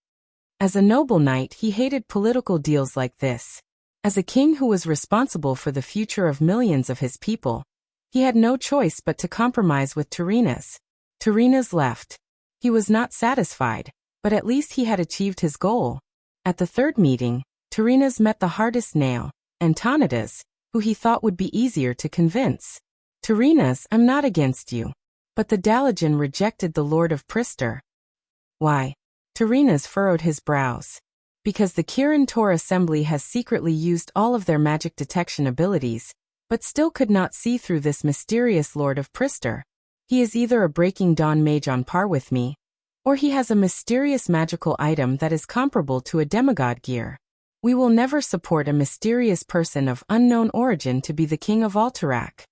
As a noble knight, he hated political deals like this. As a king who was responsible for the future of millions of his people, He had no choice but to compromise with Tyrrhena's. Tyrrhena's left. He was not satisfied, but at least he had achieved his goal. At the third meeting, Tyrrhena's met the hardest nail, Antonidas, who he thought would be easier to convince. Tyrrhena's, I'm not against you. But the Dalagan rejected the Lord of Prister. Why? Tyrrhena's furrowed his brows. Because the Kirin Tor Assembly has secretly used all of their magic detection abilities, but still could not see through this mysterious Lord of Prister. He is either a Breaking Dawn mage on par with me, or he has a mysterious magical item that is comparable to a demigod gear. We will never support a mysterious person of unknown origin to be the king of Alterac.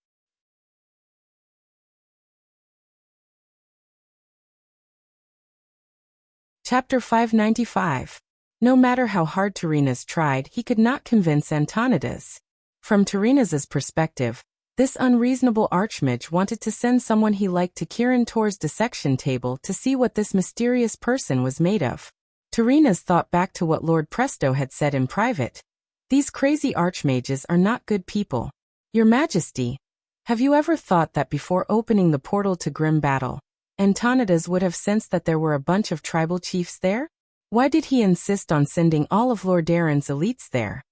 Chapter 595. No matter how hard Tyrrhena's tried, he could not convince Antonidas. From Tyrrhena's perspective, this unreasonable archmage wanted to send someone he liked to Kirin Tor's dissection table to see what this mysterious person was made of. Tyrrhena's thought back to what Lord Presto had said in private. These crazy archmages are not good people. Your Majesty, have you ever thought that before opening the portal to grim battle, Antonidas would have sensed that there were a bunch of tribal chiefs there? Why did he insist on sending all of Lord Darren's elites there?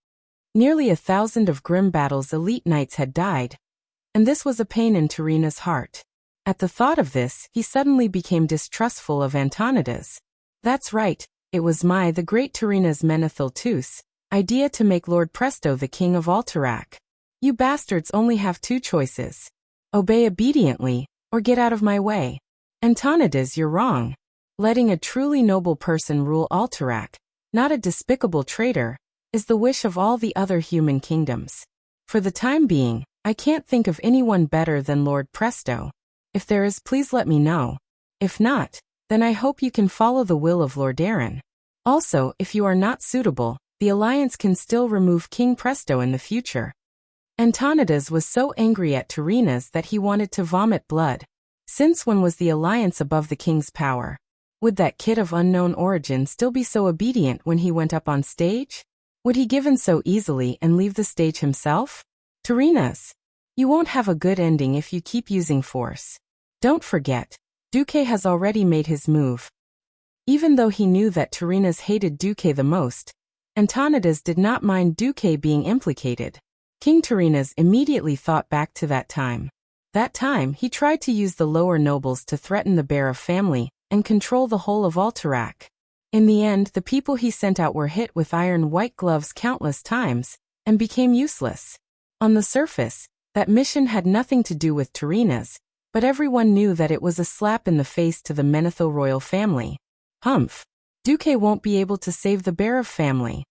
Nearly 1,000 of Grim Battle's elite knights had died, and this was a pain in Tyrrhena's heart. At the thought of this, he suddenly became distrustful of Antonidas. That's right, it was the great Tyrrhena's Menethil idea to make Lord Presto the king of Alterac. You bastards only have two choices. Obey obediently, or get out of my way. Antonidas, you're wrong. Letting a truly noble person rule Alterac, not a despicable traitor, is the wish of all the other human kingdoms. For the time being, I can't think of anyone better than Lord Presto. If there is, please let me know. If not, then I hope you can follow the will of Lord Darren. Also, if you are not suitable, the Alliance can still remove King Presto in the future. Antonidas was so angry at Tyrrhena's that he wanted to vomit blood. Since when was the Alliance above the king's power? Would that kid of unknown origin still be so obedient when he went up on stage? Would he give in so easily and leave the stage himself? Tyrrhena's, you won't have a good ending if you keep using force. Don't forget, Duque has already made his move. Even though he knew that Tyrrhena's hated Duque the most, Antonidas did not mind Duque being implicated. King Tyrrhena's immediately thought back to that time. That time he tried to use the lower nobles to threaten the Bear of Family and control the whole of Alterac. In the end, the people he sent out were hit with iron white gloves countless times and became useless. On the surface, that mission had nothing to do with Tyrrhena's, but everyone knew that it was a slap in the face to the Menethil royal family. Humph! Duque won't be able to save the Bear of Family,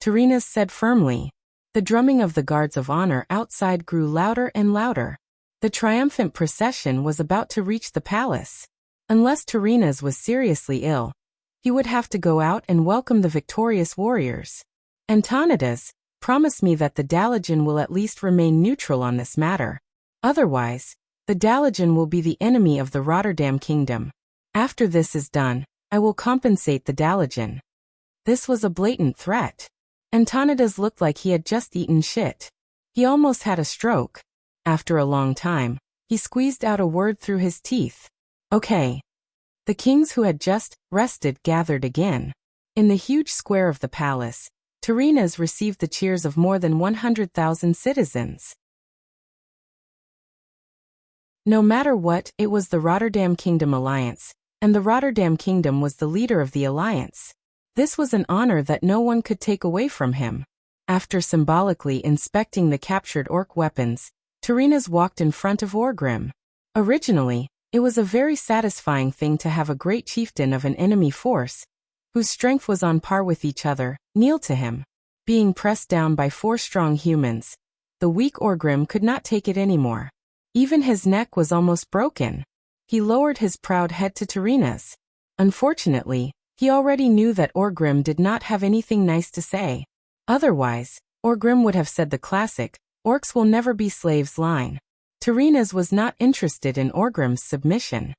Tyrrhena's said firmly. The drumming of the guards of honor outside grew louder and louder. The triumphant procession was about to reach the palace. Unless Tyrrhena's was seriously ill, he would have to go out and welcome the victorious warriors. Antonidas, promise me that the Dalagan will at least remain neutral on this matter. Otherwise, the Dalagan will be the enemy of the Rotterdam kingdom. After this is done, I will compensate the Dalagan. This was a blatant threat. Antonidas looked like he had just eaten shit. He almost had a stroke. After a long time, he squeezed out a word through his teeth. Okay. The kings who had just rested gathered again. In the huge square of the palace, Tyrrhena's received the cheers of more than 100,000 citizens. No matter what, it was the Rotterdam Kingdom Alliance, and the Rotterdam Kingdom was the leader of the alliance. This was an honor that no one could take away from him. After symbolically inspecting the captured orc weapons, Tyrrhena's walked in front of Orgrim. Originally, it was a very satisfying thing to have a great chieftain of an enemy force, whose strength was on par with each other, kneel to him. Being pressed down by 4 strong humans, the weak Orgrim could not take it anymore. Even his neck was almost broken. He lowered his proud head to Tyrrhena's. Unfortunately, he already knew that Orgrim did not have anything nice to say. Otherwise, Orgrim would have said the classic, "Orcs will never be slaves" line. Tyrrhena's was not interested in Orgrim's submission.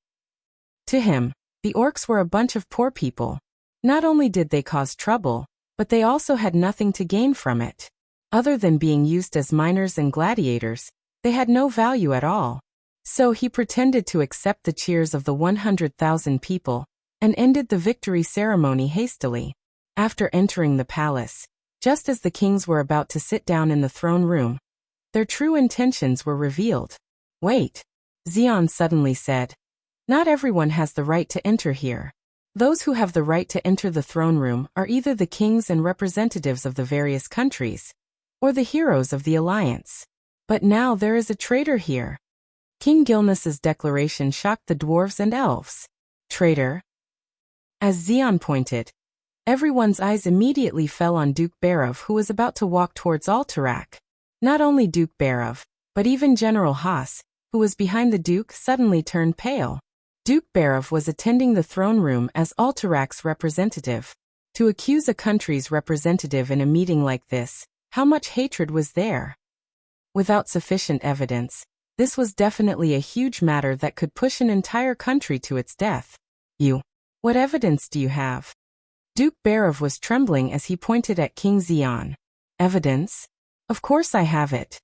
To him, the orcs were a bunch of poor people. Not only did they cause trouble, but they also had nothing to gain from it. Other than being used as miners and gladiators, They had no value at all. So he pretended to accept the cheers of the 100,000 people and ended the victory ceremony hastily. After entering the palace, just as the kings were about to sit down in the throne room, their true intentions were revealed. Wait, Xian suddenly said. Not everyone has the right to enter here. Those who have the right to enter the throne room are either the kings and representatives of the various countries, or the heroes of the alliance. But now there is a traitor here. King Gilnas's declaration shocked the dwarves and elves. Traitor? As Xian pointed, everyone's eyes immediately fell on Duke Barov, who was about to walk towards Alterac. Not only Duke Barov, but even General Haas, who was behind the Duke, suddenly turned pale. Duke Barov was attending the throne room as Alterac's representative. To accuse a country's representative in a meeting like this, how much hatred was there? Without sufficient evidence, this was definitely a huge matter that could push an entire country to its death. What evidence do you have? Duke Barov was trembling as he pointed at King Xian. Evidence? Of course I have it.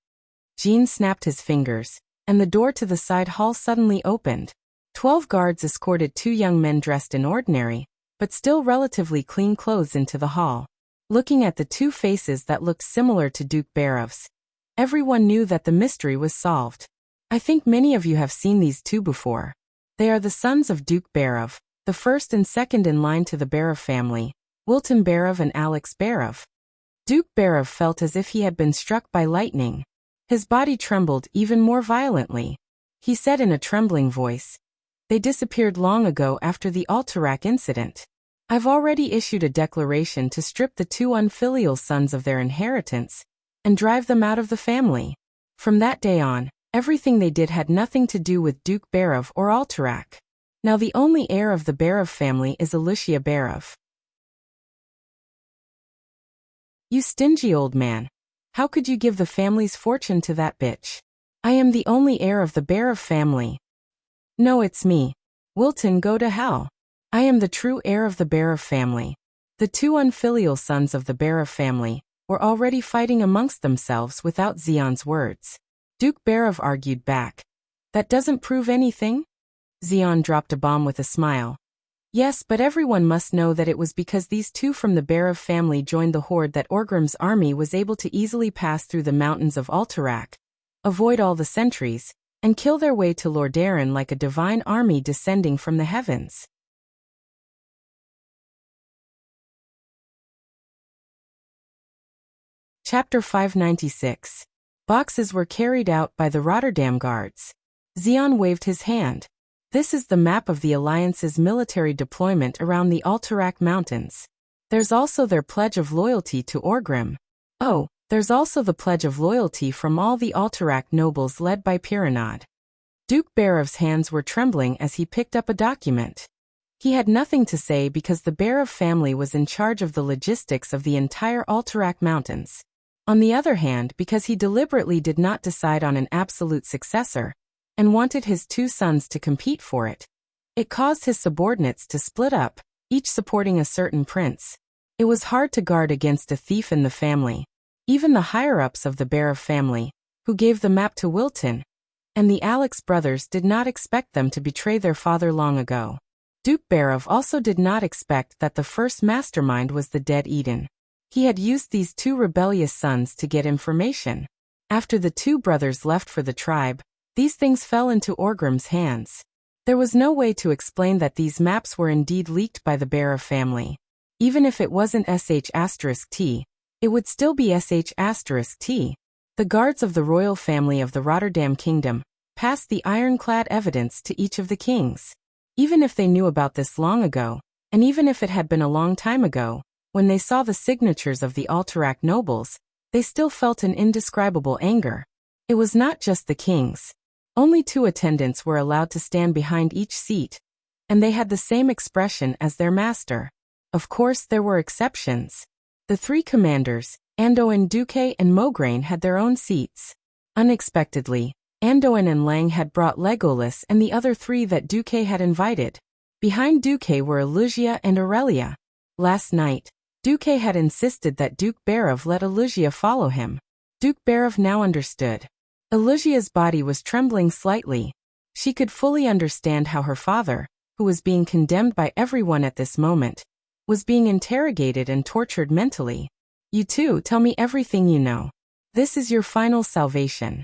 Jean snapped his fingers, and the door to the side hall suddenly opened. 12 guards escorted 2 young men dressed in ordinary, but still relatively clean clothes into the hall. Looking at the 2 faces that looked similar to Duke Barov's, everyone knew that the mystery was solved. I think many of you have seen these 2 before. They are the sons of Duke Barov, the first and second in line to the Barov family, Wilton Barov and Alex Barov. Duke Barov felt as if he had been struck by lightning. His body trembled even more violently. He said in a trembling voice, "They disappeared long ago after the Alterac incident. I've already issued a declaration to strip the 2 unfilial sons of their inheritance and drive them out of the family. From that day on, everything they did had nothing to do with Duke Barov or Alterac. Now the only heir of the Barov family is Wuxia Barov." "You stingy old man. How could you give the family's fortune to that bitch? I am the only heir of the Barov family." "No, it's me. Wilton, go to hell. I am the true heir of the Barov family." The 2 unfilial sons of the Barov family were already fighting amongst themselves without Xian's words. Duke Barov argued back. "That doesn't prove anything?" Xian dropped a bomb with a smile. "Yes, but everyone must know that it was because these 2 from the Barov family joined the horde that Orgrim's army was able to easily pass through the mountains of Alterac, avoid all the sentries, and kill their way to Lordaeron like a divine army descending from the heavens." Chapter 596. Boxes were carried out by the Rotterdam guards. Xian waved his hand. "This is the map of the Alliance's military deployment around the Alterac Mountains. There's also their pledge of loyalty to Orgrim. Oh, there's also the pledge of loyalty from all the Alterac nobles led by Piranad." Duke Barov's hands were trembling as he picked up a document. He had nothing to say because the Barov family was in charge of the logistics of the entire Alterac Mountains. On the other hand, because he deliberately did not decide on an absolute successor, and wanted his 2 sons to compete for it, it caused his subordinates to split up, each supporting a certain prince. It was hard to guard against a thief in the family. Even the higher-ups of the Barov family, who gave the map to Wilton, and the Alex brothers did not expect them to betray their father long ago. Duke Barov also did not expect that the first mastermind was the dead Eden. He had used these 2 rebellious sons to get information. After the 2 brothers left for the tribe, these things fell into Orgrim's hands. There was no way to explain that these maps were indeed leaked by the Barov family. Even if it wasn't sh*t, it would still be sh*t. The guards of the royal family of the Rotterdam Kingdom passed the ironclad evidence to each of the kings. Even if they knew about this long ago, and even if it had been a long time ago, when they saw the signatures of the Alterac nobles, they still felt an indescribable anger. It was not just the kings. Only 2 attendants were allowed to stand behind each seat, and they had the same expression as their master. Of course, there were exceptions. The 3 commanders, Andoin, Duque, and Mograine, had their own seats. Unexpectedly, Andoin and Lang had brought Legolas and the other 3 that Duque had invited. Behind Duque were Alusia and Aurelia. Last night, Duque had insisted that Duke Barov let Alusia follow him. Duke Barov now understood. Elusia's body was trembling slightly. She could fully understand how her father, who was being condemned by everyone at this moment, was being interrogated and tortured mentally. You too, tell me everything you know. This is your final salvation.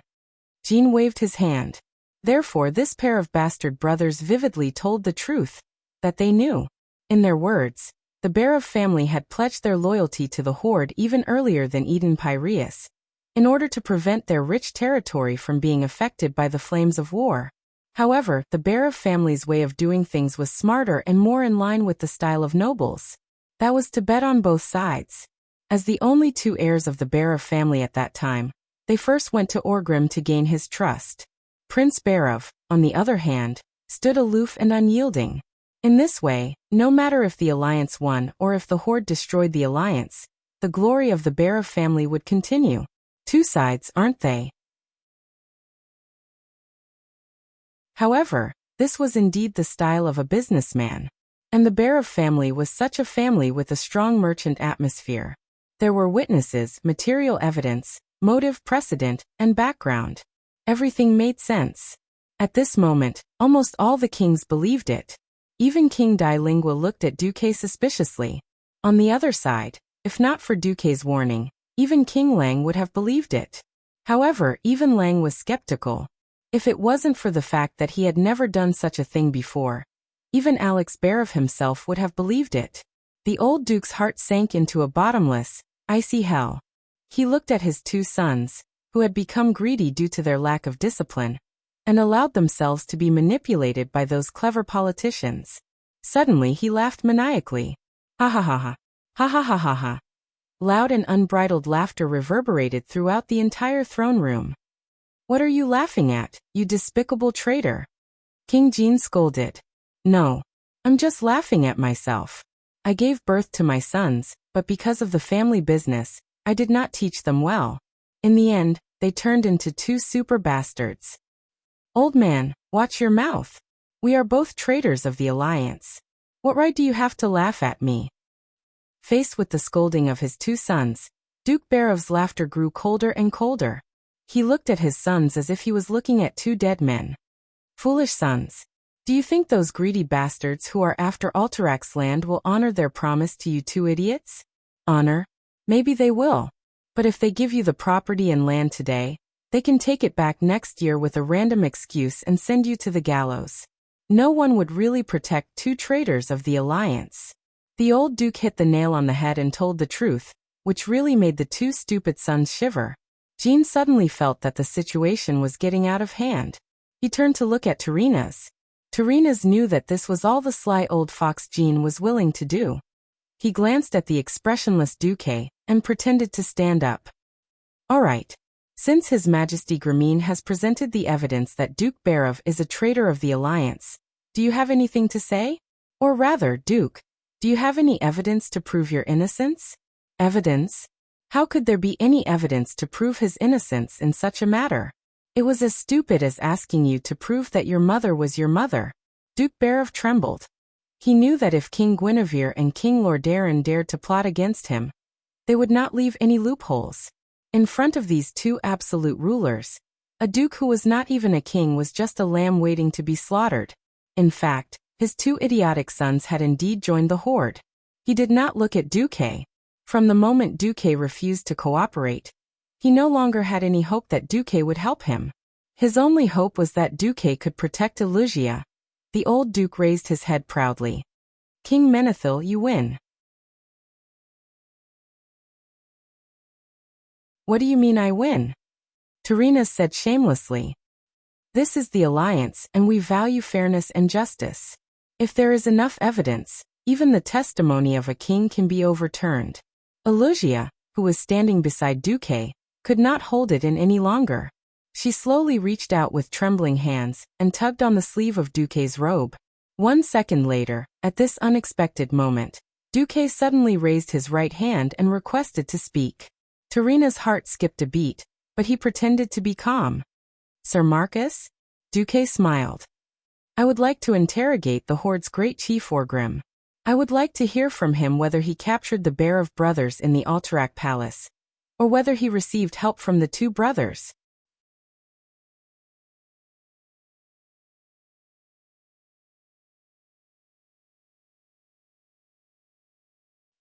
Jean waved his hand. Therefore, this pair of bastard brothers vividly told the truth, that they knew. In their words, the Bear of family had pledged their loyalty to the Horde even earlier than Eden Piraeus, in order to prevent their rich territory from being affected by the flames of war. However, the Bear of family's way of doing things was smarter and more in line with the style of nobles. That was to bet on both sides. As the only two heirs of the Bear of family at that time, they first went to Orgrim to gain his trust. Prince Barov, on the other hand, stood aloof and unyielding. In this way, no matter if the alliance won or if the Horde destroyed the alliance, the glory of the Bear of family would continue. Two sides, aren't they? However, this was indeed the style of a businessman. And the Bear of family was such a family with a strong merchant atmosphere. There were witnesses, material evidence, motive, precedent, and background. Everything made sense. At this moment, almost all the kings believed it. Even King Dailingua looked at Duque suspiciously. On the other side, if not for Duque's warning, even King Lang would have believed it. However, even Lang was skeptical. If it wasn't for the fact that he had never done such a thing before, even Alex Barov himself would have believed it. The old Duke's heart sank into a bottomless, icy hell. He looked at his two sons, who had become greedy due to their lack of discipline, and allowed themselves to be manipulated by those clever politicians. Suddenly he laughed maniacally. Ha ha ha ha. Ha ha ha ha ha. Loud and unbridled laughter reverberated throughout the entire throne room. What are you laughing at, you despicable traitor? King Jean scolded. No. I'm just laughing at myself. I gave birth to my sons, but because of the family business, I did not teach them well. In the end, they turned into two super bastards. Old man, watch your mouth. We are both traitors of the alliance. What right do you have to laugh at me? Faced with the scolding of his two sons, Duke Barov's laughter grew colder and colder. He looked at his sons as if he was looking at two dead men. Foolish sons. Do you think those greedy bastards who are after Alterax's land will honor their promise to you two idiots? Honor? Maybe they will. But if they give you the property and land today, they can take it back next year with a random excuse and send you to the gallows. No one would really protect two traitors of the alliance. The old Duke hit the nail on the head and told the truth, which really made the two stupid sons shiver. Jean suddenly felt that the situation was getting out of hand. He turned to look at Terenas. Terenas knew that this was all the sly old fox Jean was willing to do. He glanced at the expressionless Duque and pretended to stand up. All right. Since His Majesty Grameen has presented the evidence that Duke Barov is a traitor of the alliance, do you have anything to say? Or rather, Duke, do you have any evidence to prove your innocence? Evidence? How could there be any evidence to prove his innocence in such a matter? It was as stupid as asking you to prove that your mother was your mother. Duke Barov trembled. He knew that if King Guinevere and King Lordaeron dared to plot against him, they would not leave any loopholes. In front of these two absolute rulers, a duke who was not even a king was just a lamb waiting to be slaughtered. In fact, his two idiotic sons had indeed joined the Horde. He did not look at Duque. From the moment Duque refused to cooperate, he no longer had any hope that Duque would help him. His only hope was that Duque could protect Elusia. The old Duke raised his head proudly. King Menethil, you win. What do you mean I win? Terenas said shamelessly. This is the alliance, and we value fairness and justice. If there is enough evidence, even the testimony of a king can be overturned. Elusia, who was standing beside Duque, could not hold it in any longer. She slowly reached out with trembling hands and tugged on the sleeve of Duque's robe. 1 second later, at this unexpected moment, Duque suddenly raised his right hand and requested to speak. Terena's heart skipped a beat, but he pretended to be calm. Sir Marcus? Duque smiled. I would like to interrogate the Horde's great chief Orgrim. I would like to hear from him whether he captured the Barov brothers in the Alterac Palace, or whether he received help from the two brothers.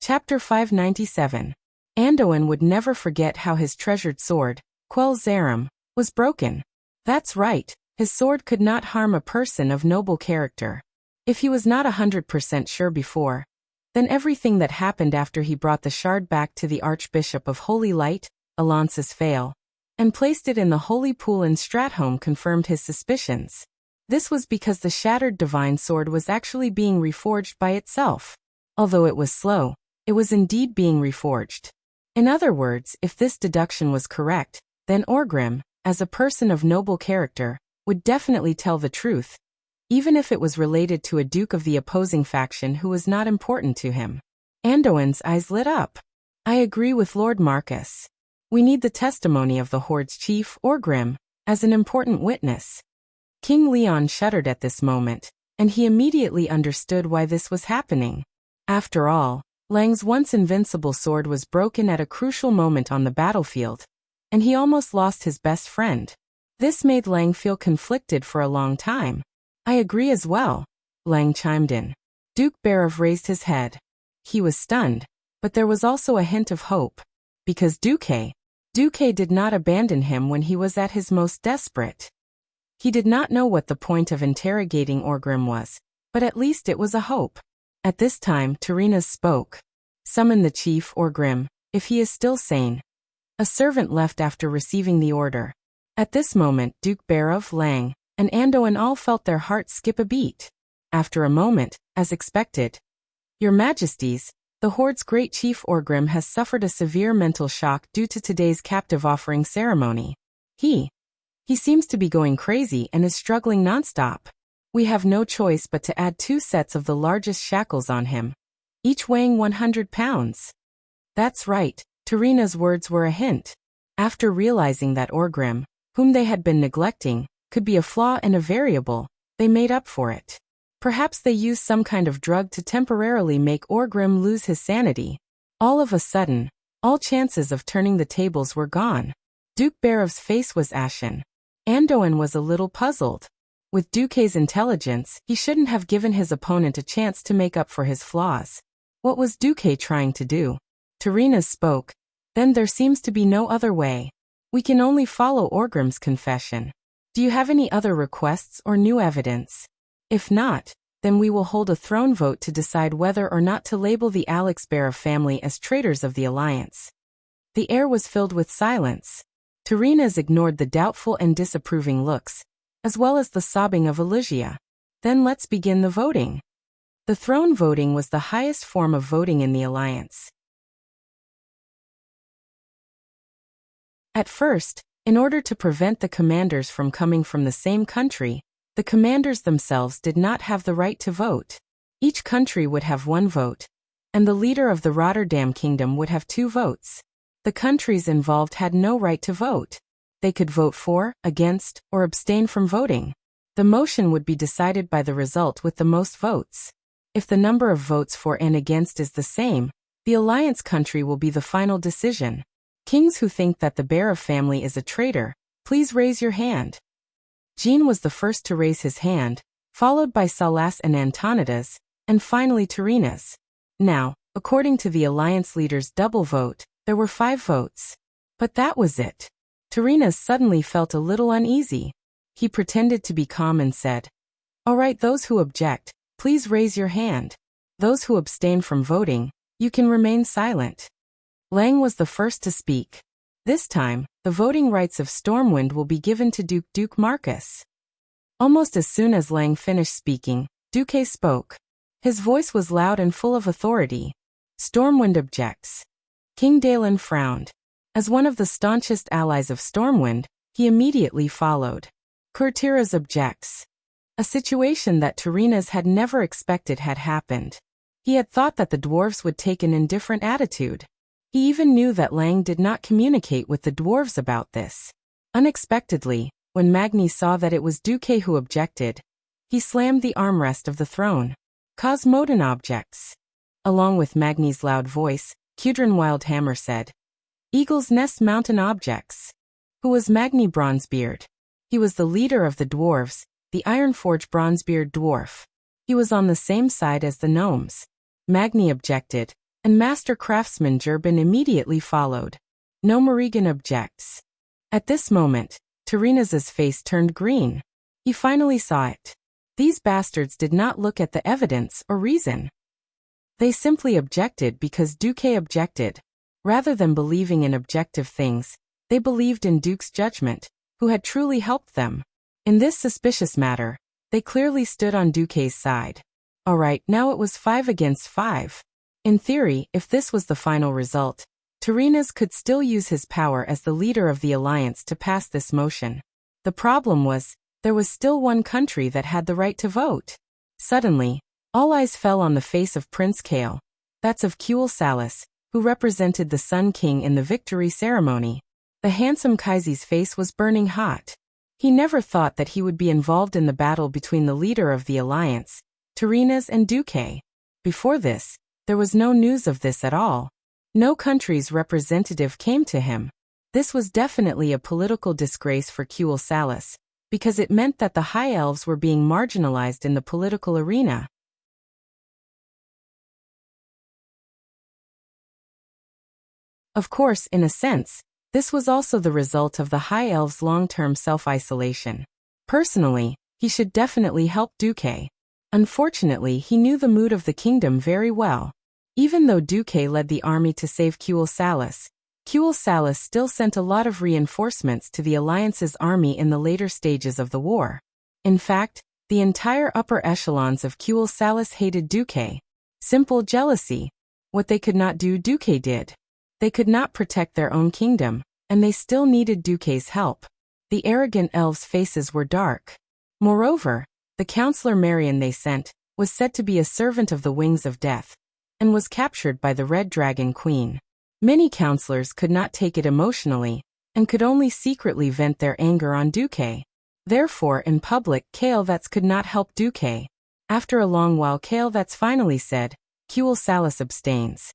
Chapter 597. Anduin would never forget how his treasured sword, Quell Zarum, was broken. That's right, his sword could not harm a person of noble character. If he was not 100% sure before, then everything that happened after he brought the shard back to the Archbishop of Holy Light, Alonsis Fail, and placed it in the holy pool in Stratholme confirmed his suspicions. This was because the shattered divine sword was actually being reforged by itself. Although it was slow, it was indeed being reforged. In other words, if this deduction was correct, then Orgrim, as a person of noble character, would definitely tell the truth, even if it was related to a duke of the opposing faction who was not important to him. Anduin's eyes lit up. I agree with Lord Marcus. We need the testimony of the Horde's chief, Orgrim, as an important witness. King Leon shuddered at this moment, and he immediately understood why this was happening. After all, Lang's once invincible sword was broken at a crucial moment on the battlefield, and he almost lost his best friend. This made Lang feel conflicted for a long time. I agree as well, Lang chimed in. Duke Barov raised his head. He was stunned, but there was also a hint of hope. Because Duque did not abandon him when he was at his most desperate. He did not know what the point of interrogating Orgrim was, but at least it was a hope. At this time, Tyrrhenas spoke. Summon the chief, Orgrim, if he is still sane. A servant left after receiving the order. At this moment, Duke Barov, Lang, and Anduin all felt their hearts skip a beat. After a moment, as expected. Your Majesties, the Horde's great chief Orgrim has suffered a severe mental shock due to today's captive offering ceremony. He seems to be going crazy and is struggling nonstop. We have no choice but to add 2 sets of the largest shackles on him, each weighing 100 pounds. That's right, Tyrrhena's words were a hint. After realizing that Orgrim, whom they had been neglecting, could be a flaw and a variable, they made up for it. Perhaps they used some kind of drug to temporarily make Orgrim lose his sanity. All of a sudden, all chances of turning the tables were gone. Duke Barov's face was ashen. Anduin was a little puzzled. With Duque's intelligence, he shouldn't have given his opponent a chance to make up for his flaws. What was Duque trying to do? Tyrrhenas spoke. Then there seems to be no other way. We can only follow Orgrim's confession. Do you have any other requests or new evidence? If not, then we will hold a throne vote to decide whether or not to label the Alex Barov family as traitors of the Alliance. The air was filled with silence. Tyrrhenas ignored the doubtful and disapproving looks, as well as the sobbing of Elysia. Then let's begin the voting. The throne voting was the highest form of voting in the Alliance. At first, in order to prevent the commanders from coming from the same country, the commanders themselves did not have the right to vote. Each country would have 1 vote, and the leader of the Rotterdam Kingdom would have 2 votes. The countries involved had no right to vote. They could vote for, against, or abstain from voting. The motion would be decided by the result with the most votes. If the number of votes for and against is the same, the Alliance country will be the final decision. Kings who think that the Barov family is a traitor, please raise your hand. Jean was the first to raise his hand, followed by Salas and Antonidas, and finally Tyrrhenas. Now, according to the Alliance leader's double vote, there were 5 votes. But that was it. Tyrrhenas suddenly felt a little uneasy. He pretended to be calm and said, "All right, those who object, please raise your hand. Those who abstain from voting, you can remain silent." Lang was the first to speak. This time, the voting rights of Stormwind will be given to Duke Marcus. Almost as soon as Lang finished speaking, Duque spoke. His voice was loud and full of authority. Stormwind objects. King Dalen frowned. As one of the staunchest allies of Stormwind, he immediately followed. Courtiras objects. A situation that Tyrrhenas had never expected had happened. He had thought that the dwarves would take an indifferent attitude. He even knew that Lang did not communicate with the dwarves about this. Unexpectedly, when Magni saw that it was Duque who objected, he slammed the armrest of the throne. Cosmodin objects. Along with Magni's loud voice, Cudrin Wildhammer said, Eagle's Nest Mountain objects. Who was Magni Bronzebeard? He was the leader of the dwarves, the Ironforge Bronzebeard dwarf. He was on the same side as the gnomes. Magni objected, and Master Craftsman Jurban immediately followed. No Morrigan objects. At this moment, Terena's face turned green. He finally saw it. These bastards did not look at the evidence or reason. They simply objected because Duque objected. Rather than believing in objective things, they believed in Duke's judgment, who had truly helped them. In this suspicious matter, they clearly stood on Duque's side. Alright, now it was 5 against 5. In theory, if this was the final result, Terenas could still use his power as the leader of the alliance to pass this motion. The problem was, there was still one country that had the right to vote. Suddenly, all eyes fell on the face of Prince Kale, that's of Kuel Salas, who represented the Sun King in the victory ceremony. The handsome Kaiser's face was burning hot. He never thought that he would be involved in the battle between the leader of the alliance, Terenas, and Duque. Before this, there was no news of this at all. No country's representative came to him. This was definitely a political disgrace for Kuel Salas, because it meant that the High Elves were being marginalized in the political arena. Of course, in a sense, this was also the result of the High Elves' long-term self-isolation. Personally, he should definitely help Duque. Unfortunately, he knew the mood of the kingdom very well. Even though Duque led the army to save Kuel Salas still sent a lot of reinforcements to the Alliance's army in the later stages of the war. In fact, the entire upper echelons of Kuel Salas hated Duque. Simple jealousy. What they could not do, Duque did. They could not protect their own kingdom, and they still needed Duque's help. The arrogant elves' faces were dark. Moreover, the counselor Marion they sent was said to be a servant of the Wings of Death, and was captured by the Red Dragon Queen. Many counselors could not take it emotionally, and could only secretly vent their anger on Duque. Therefore, in public, Kael'Thas could not help Duque. After a long while, Kael'Thas finally said, Kuel Salas abstains.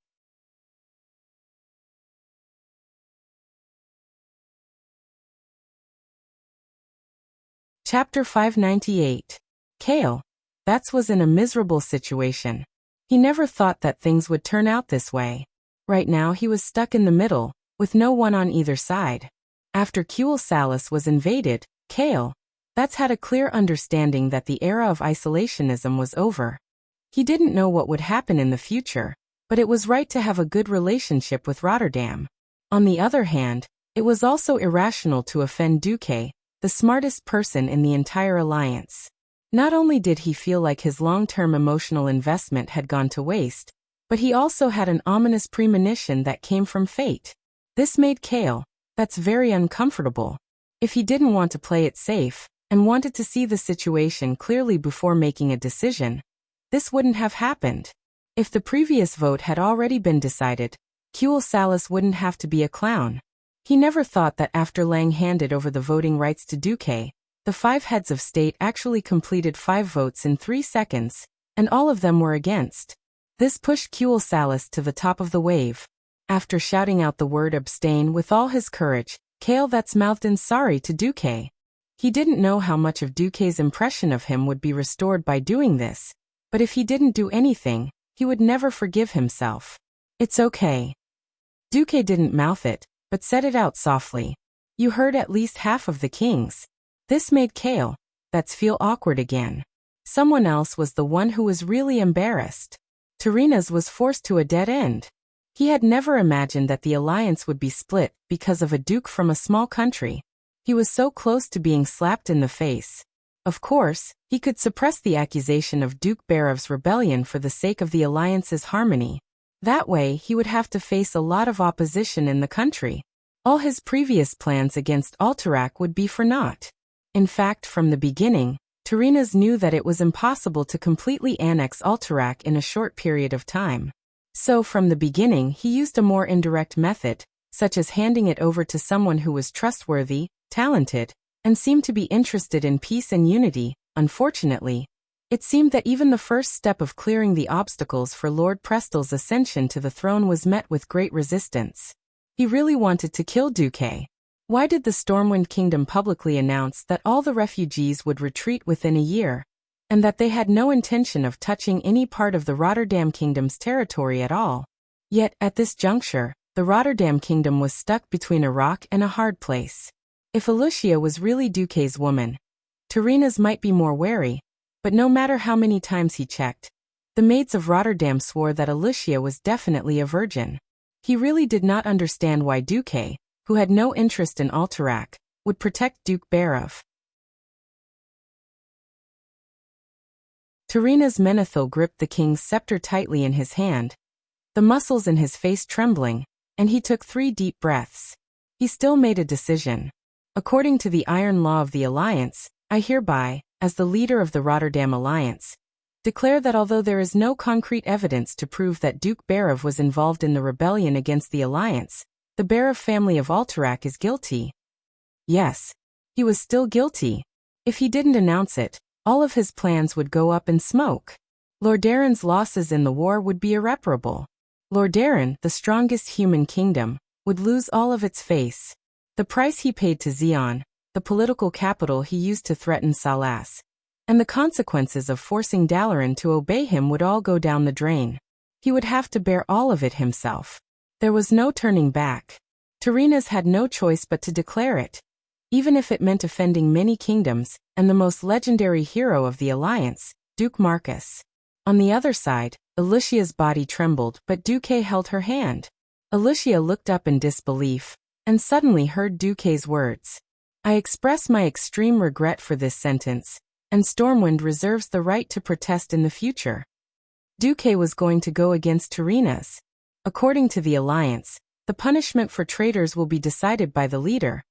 Chapter 598. Kael'Thas was in a miserable situation. He never thought that things would turn out this way. Right now he was stuck in the middle, with no one on either side. After Kuel Salas was invaded, Kael'Thas had a clear understanding that the era of isolationism was over. He didn't know what would happen in the future, but it was right to have a good relationship with Rotterdam. On the other hand, it was also irrational to offend Duque, the smartest person in the entire alliance. Not only did he feel like his long-term emotional investment had gone to waste, but he also had an ominous premonition that came from fate. This made Kael'Thas very uncomfortable. If he didn't want to play it safe, and wanted to see the situation clearly before making a decision, this wouldn't have happened. If the previous vote had already been decided, Kuel Salas wouldn't have to be a clown. He never thought that after Lang handed over the voting rights to Duque, the 5 heads of state actually completed 5 votes in 3 seconds, and all of them were against. This pushed Kuel Salas to the top of the wave. After shouting out the word abstain with all his courage, Kael'Thas mouthed in sorry to Duque. He didn't know how much of Duque's impression of him would be restored by doing this, but if he didn't do anything, he would never forgive himself. It's okay. Duque didn't mouth it, but said it out softly. You heard at least half of the kings. This made Kael'Thas feel awkward again. Someone else was the one who was really embarrassed. Terenas was forced to a dead end. He had never imagined that the alliance would be split because of a duke from a small country. He was so close to being slapped in the face. Of course, he could suppress the accusation of Duke Barev's rebellion for the sake of the alliance's harmony. That way, he would have to face a lot of opposition in the country. All his previous plans against Alterac would be for naught. In fact, from the beginning, Terenas knew that it was impossible to completely annex Alterac in a short period of time. So from the beginning he used a more indirect method, such as handing it over to someone who was trustworthy, talented, and seemed to be interested in peace and unity. Unfortunately, it seemed that even the first step of clearing the obstacles for Lord Prestel's ascension to the throne was met with great resistance. He really wanted to kill Duque. Why did the Stormwind Kingdom publicly announce that all the refugees would retreat within a year, and that they had no intention of touching any part of the Rotterdam Kingdom's territory at all? Yet, at this juncture, the Rotterdam kingdom was stuck between a rock and a hard place. If Alucia was really Duque's woman, Terina's might be more wary, but no matter how many times he checked, the maids of Rotterdam swore that Alucia was definitely a virgin. He really did not understand why Duque, who had no interest in Alterac, would protect Duke Barov. Terina's Menethil gripped the king's scepter tightly in his hand, the muscles in his face trembling, and he took 3 deep breaths. He still made a decision. According to the iron law of the Alliance, I hereby, as the leader of the Rotterdam Alliance, declare that although there is no concrete evidence to prove that Duke Barov was involved in the rebellion against the Alliance, the Barov family of Alterac is guilty. Yes, he was still guilty. If he didn't announce it, all of his plans would go up in smoke. Lordaeron's losses in the war would be irreparable. Lordaeron, the strongest human kingdom, would lose all of its face. The price he paid to Xi'an, the political capital he used to threaten Salas, and the consequences of forcing Dalaran to obey him would all go down the drain. He would have to bear all of it himself. There was no turning back. Terina's had no choice but to declare it, even if it meant offending many kingdoms, and the most legendary hero of the Alliance, Duke Marcus. On the other side, Alucia's body trembled, but Duque held her hand. Alucia looked up in disbelief, and suddenly heard Duque's words. I express my extreme regret for this sentence, and Stormwind reserves the right to protest in the future. Duque was going to go against Terina's. According to the Alliance, the punishment for traitors will be decided by the leader.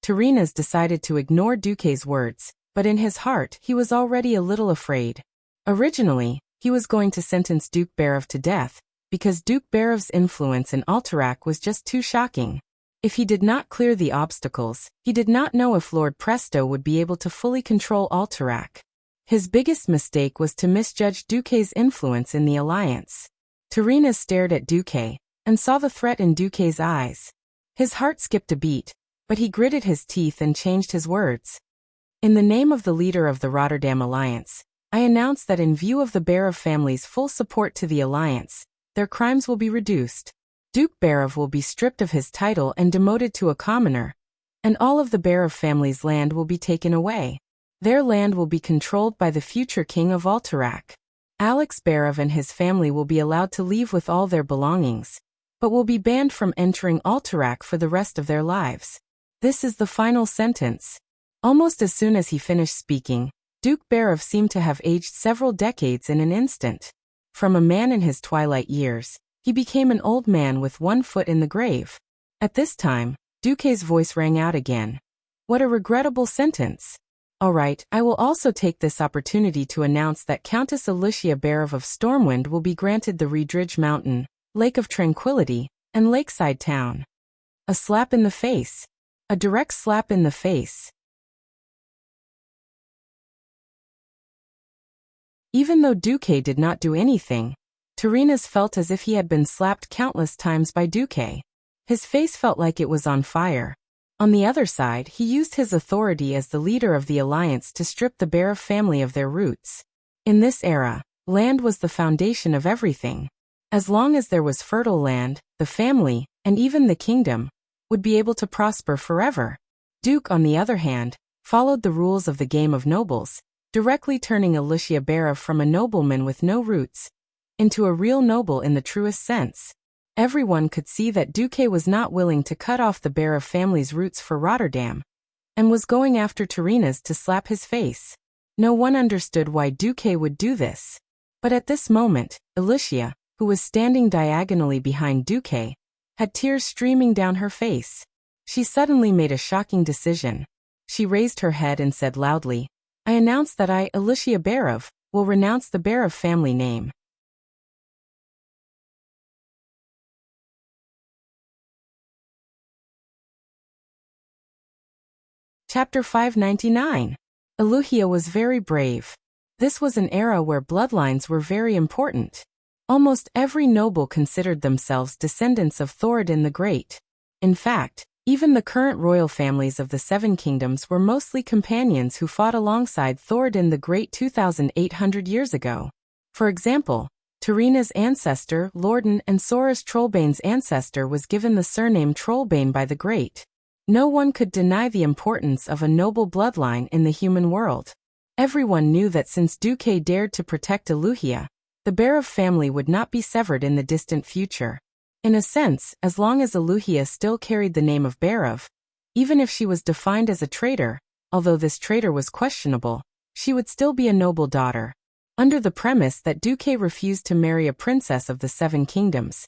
Terina's decided to ignore Duque's words, but in his heart he was already a little afraid. Originally, he was going to sentence Duke Barov to death, because Duke Barov's influence in Alterac was just too shocking. If he did not clear the obstacles, he did not know if Lord Presto would be able to fully control Alterac. His biggest mistake was to misjudge Duque's influence in the Alliance. Terina stared at Duque, and saw the threat in Duque's eyes. His heart skipped a beat, but he gritted his teeth and changed his words. In the name of the leader of the Rotterdam Alliance, I announce that in view of the Barov family's full support to the Alliance, their crimes will be reduced. Duke Barov will be stripped of his title and demoted to a commoner, and all of the Barov family's land will be taken away. Their land will be controlled by the future king of Alterac. Alex Barov and his family will be allowed to leave with all their belongings, but will be banned from entering Alterac for the rest of their lives. This is the final sentence. Almost as soon as he finished speaking, Duke Barov seemed to have aged several decades in an instant. From a man in his twilight years, he became an old man with 1 foot in the grave. At this time, Duque's voice rang out again. What a regrettable sentence. All right, I will also take this opportunity to announce that Countess Alucia Barov of Stormwind will be granted the Redridge Mountain, Lake of Tranquility, and Lakeside Town. A slap in the face. A direct slap in the face. Even though Duque did not do anything, Terina's felt as if he had been slapped countless times by Duque. His face felt like it was on fire. On the other side, he used his authority as the leader of the Alliance to strip the Barov family of their roots. In this era, land was the foundation of everything. As long as there was fertile land, the family, and even the kingdom, would be able to prosper forever. Duke, on the other hand, followed the rules of the game of nobles, directly turning Alucia Barov from a nobleman with no roots into a real noble in the truest sense. Everyone could see that Duque was not willing to cut off the Barov family's roots for Rotterdam, and was going after Terina's to slap his face. No one understood why Duque would do this. But at this moment, Alucia, who was standing diagonally behind Duque, had tears streaming down her face. She suddenly made a shocking decision. She raised her head and said loudly, I announce that I, Alucia Barov, will renounce the Barov family name. Chapter 599. Alucia was very brave. This was an era where bloodlines were very important. Almost every noble considered themselves descendants of Thoradin the Great. In fact, even the current royal families of the Seven Kingdoms were mostly companions who fought alongside Thoradin the Great 2,800 years ago. For example, Tarina's ancestor, Lorden, and Sora's Trollbane's ancestor was given the surname Trollbane by the Great. No one could deny the importance of a noble bloodline in the human world. Everyone knew that since Duque dared to protect Eluhia, the Barov family would not be severed in the distant future. In a sense, as long as Eluhia still carried the name of Barov, even if she was defined as a traitor, although this traitor was questionable, she would still be a noble daughter. Under the premise that Duque refused to marry a princess of the Seven Kingdoms.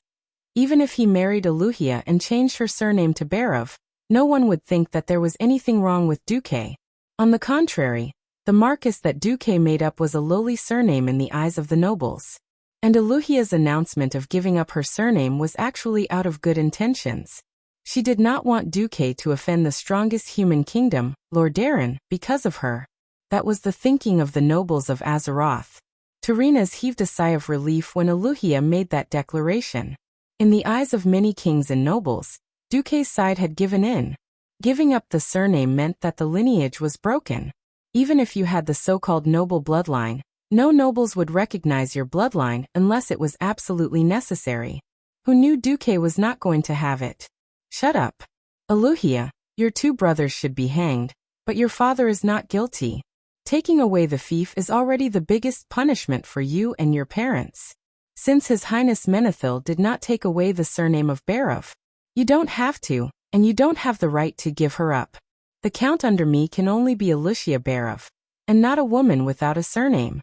Even if he married Eluhia and changed her surname to Barov, no one would think that there was anything wrong with Duque. On the contrary, the Marcus that Duque made up was a lowly surname in the eyes of the nobles. And Eluhia's announcement of giving up her surname was actually out of good intentions. She did not want Duque to offend the strongest human kingdom, Lordaeron, because of her. That was the thinking of the nobles of Azeroth. Tarina's heaved a sigh of relief when Eluhia made that declaration. In the eyes of many kings and nobles, Duque's side had given in. Giving up the surname meant that the lineage was broken. Even if you had the so-called noble bloodline, no nobles would recognize your bloodline unless it was absolutely necessary. Who knew Duque was not going to have it? Shut up. Eluhia, your two brothers should be hanged, but your father is not guilty. Taking away the fief is already the biggest punishment for you and your parents. Since His Highness Menethil did not take away the surname of Barov, you don't have to, and you don't have the right to give her up. The count under me can only be Eluhia Barov, and not a woman without a surname.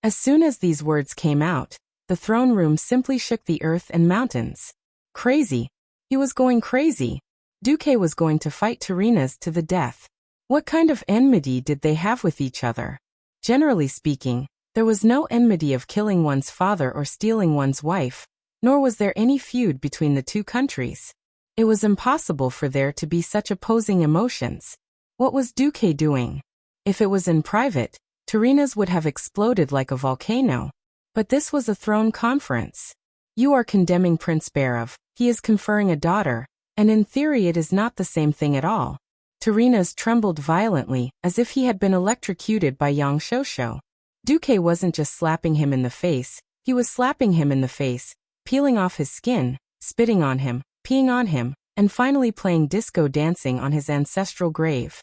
As soon as these words came out, the throne room simply shook the earth and mountains. Crazy. He was going crazy. Duque was going to fight Tarina's to the death. What kind of enmity did they have with each other? Generally speaking, there was no enmity of killing one's father or stealing one's wife, nor was there any feud between the two countries. It was impossible for there to be such opposing emotions. What was Duque doing? If it was in private, Tarina's would have exploded like a volcano. But this was a throne conference. You are condemning Prince Barov, he is conferring a daughter, and in theory it is not the same thing at all. Tarina's trembled violently, as if he had been electrocuted by Yang Shosho. Duque wasn't just slapping him in the face, he was slapping him in the face, peeling off his skin, spitting on him, peeing on him, and finally playing disco dancing on his ancestral grave.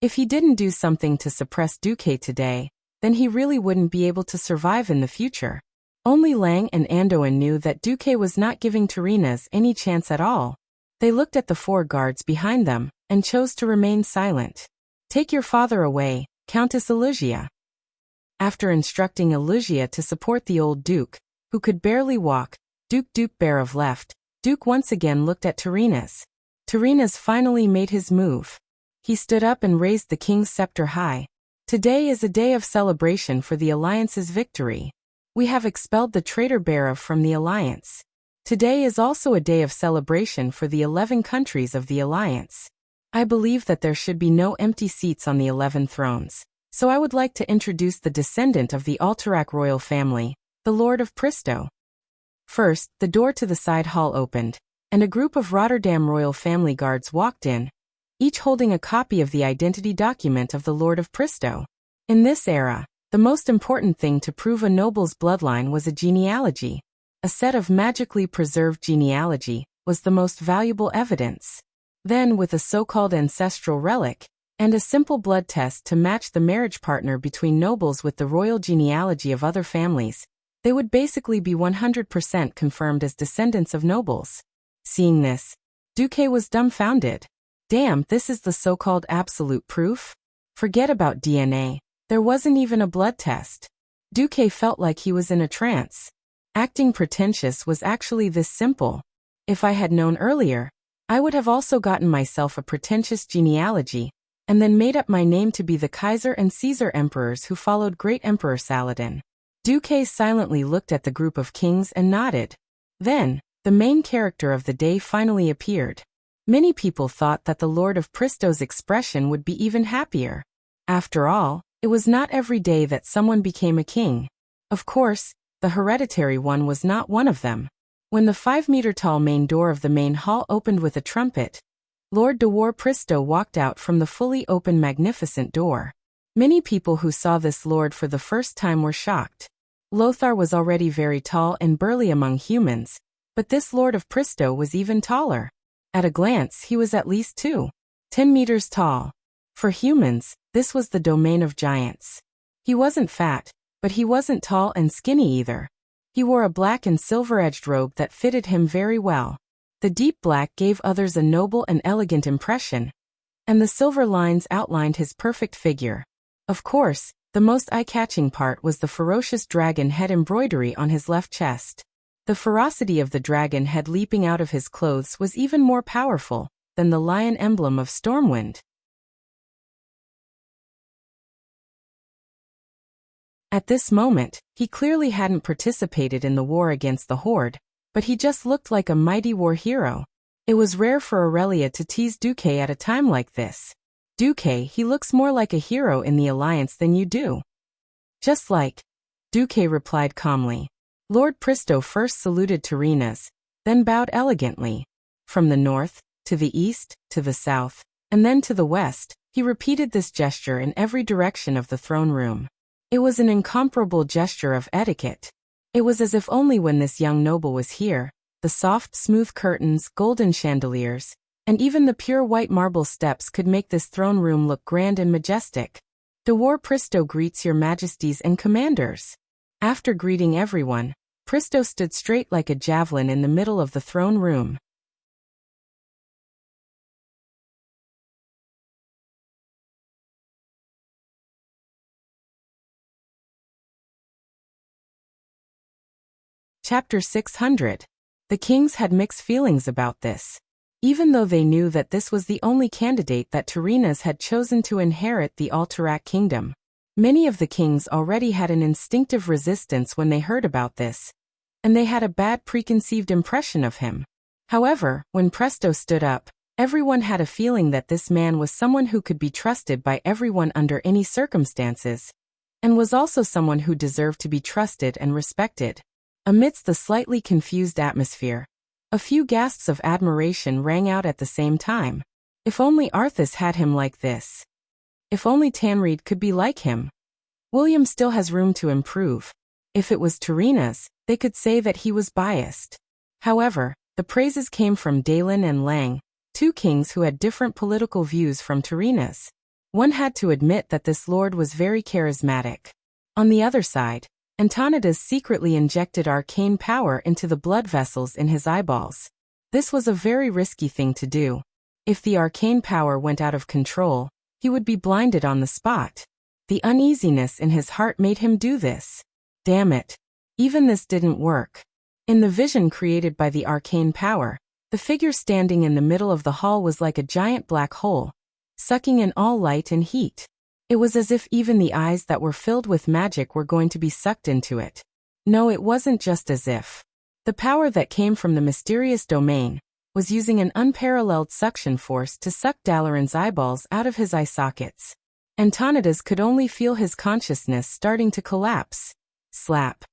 If he didn't do something to suppress Duque today, then he really wouldn't be able to survive in the future. Only Lang and Anduin knew that Duque was not giving Tarina's any chance at all. They looked at the four guards behind them, and chose to remain silent. Take your father away, Countess Eluhia. After instructing Eluhia to support the old Duke, who could barely walk, Duke Barov left. Duke once again looked at Tarina's. Tarina's finally made his move. He stood up and raised the king's scepter high. Today is a day of celebration for the Alliance's victory. We have expelled the traitor Barov from the Alliance. Today is also a day of celebration for the 11 countries of the Alliance. I believe that there should be no empty seats on the 11 thrones, so I would like to introduce the descendant of the Alterac royal family, the Lord of Pristo. First, the door to the side hall opened, and a group of Rotterdam royal family guards walked in, each holding a copy of the identity document of the Lord of Pristo. In this era, the most important thing to prove a noble's bloodline was a genealogy. A set of magically preserved genealogy was the most valuable evidence. Then, with a so-called ancestral relic, and a simple blood test to match the marriage partner between nobles with the royal genealogy of other families, they would basically be 100% confirmed as descendants of nobles. Seeing this, Duque was dumbfounded. Damn, this is the so-called absolute proof? Forget about DNA. There wasn't even a blood test. Duque felt like he was in a trance. Acting pretentious was actually this simple. If I had known earlier, I would have also gotten myself a pretentious genealogy, and then made up my name to be the Kaiser and Caesar emperors who followed great Emperor Saladin. Duque silently looked at the group of kings and nodded. Then, the main character of the day finally appeared. Many people thought that the Lord of Pristo's expression would be even happier. After all, it was not every day that someone became a king. Of course, the hereditary one was not one of them. When the 5-meter-tall main door of the main hall opened with a trumpet, Lord de War Pristo walked out from the fully open magnificent door. Many people who saw this lord for the first time were shocked. Lothar was already very tall and burly among humans, but this Lord of Pristo was even taller. At a glance, he was at least 10 meters tall. For humans, this was the domain of giants. He wasn't fat, but he wasn't tall and skinny either. He wore a black and silver-edged robe that fitted him very well. The deep black gave others a noble and elegant impression, and the silver lines outlined his perfect figure. Of course, the most eye-catching part was the ferocious dragon head embroidery on his left chest. The ferocity of the dragon head leaping out of his clothes was even more powerful than the lion emblem of Stormwind. At this moment, he clearly hadn't participated in the war against the Horde, but he just looked like a mighty war hero. It was rare for Aurelia to tease Duque at a time like this. Duque, he looks more like a hero in the Alliance than you do. Just like, Duque replied calmly. Lord Pristo first saluted Tyrrhena's, then bowed elegantly. From the north, to the east, to the south, and then to the west, he repeated this gesture in every direction of the throne room. It was an incomparable gesture of etiquette. It was as if only when this young noble was here, the soft, smooth curtains, golden chandeliers, and even the pure white marble steps could make this throne room look grand and majestic. De War Pristo greets your majesties and commanders. After greeting everyone, Pristo stood straight like a javelin in the middle of the throne room. Chapter 600. The kings had mixed feelings about this. Even though they knew that this was the only candidate that Tyrrhena's had chosen to inherit the Alterac kingdom, many of the kings already had an instinctive resistance when they heard about this, and they had a bad preconceived impression of him. However, when Pristo stood up, everyone had a feeling that this man was someone who could be trusted by everyone under any circumstances, and was also someone who deserved to be trusted and respected. Amidst the slightly confused atmosphere, a few gasps of admiration rang out at the same time. If only Arthas had him like this. If only Tanreed could be like him. William still has room to improve. If it was Tyrrhena's, they could say that he was biased. However, the praises came from Dalen and Lang, two kings who had different political views from Tyrrhena's. One had to admit that this lord was very charismatic. On the other side, Antonidas secretly injected arcane power into the blood vessels in his eyeballs. This was a very risky thing to do. If the arcane power went out of control, he would be blinded on the spot. The uneasiness in his heart made him do this. Damn it. Even this didn't work. In the vision created by the arcane power, the figure standing in the middle of the hall was like a giant black hole, sucking in all light and heat. It was as if even the eyes that were filled with magic were going to be sucked into it. No, it wasn't just as if. The power that came from the mysterious domain was using an unparalleled suction force to suck Dalaran's eyeballs out of his eye sockets. Antonidas could only feel his consciousness starting to collapse. Slap.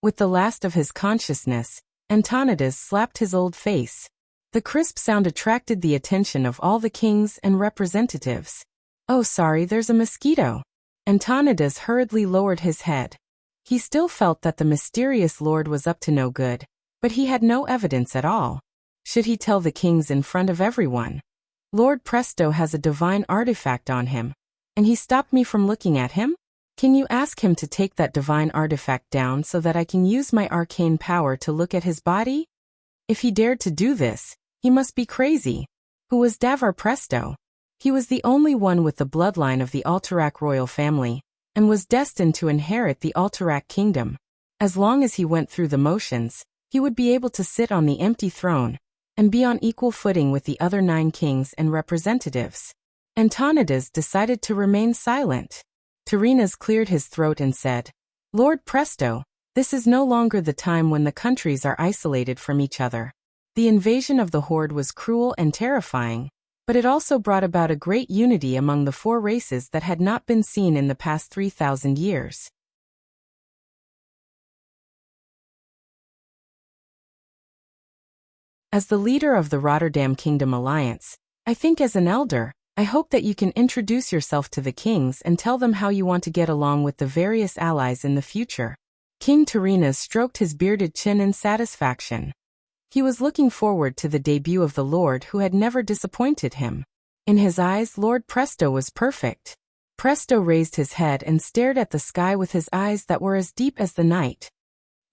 With the last of his consciousness, Antonidas slapped his old face. The crisp sound attracted the attention of all the kings and representatives. Oh, sorry, there's a mosquito. Antonidas hurriedly lowered his head. He still felt that the mysterious lord was up to no good, but he had no evidence at all. Should he tell the kings in front of everyone? Lord Pristo has a divine artifact on him, and he stopped me from looking at him? Can you ask him to take that divine artifact down so that I can use my arcane power to look at his body? If he dared to do this, he must be crazy. Who was Davar Pristo? He was the only one with the bloodline of the Alterac royal family, and was destined to inherit the Alterac kingdom. As long as he went through the motions, he would be able to sit on the empty throne, and be on equal footing with the other 9 kings and representatives. Antonidas decided to remain silent. Tyrrhena's cleared his throat and said, Lord Pristo, this is no longer the time when the countries are isolated from each other. The invasion of the Horde was cruel and terrifying, but it also brought about a great unity among the 4 races that had not been seen in the past 3,000 years. As the leader of the Rotterdam Kingdom Alliance, I think as an elder, I hope that you can introduce yourself to the kings and tell them how you want to get along with the various allies in the future. King Tyrrhenus stroked his bearded chin in satisfaction. He was looking forward to the debut of the Lord who had never disappointed him. In his eyes, Lord Presto was perfect. Presto raised his head and stared at the sky with his eyes that were as deep as the night.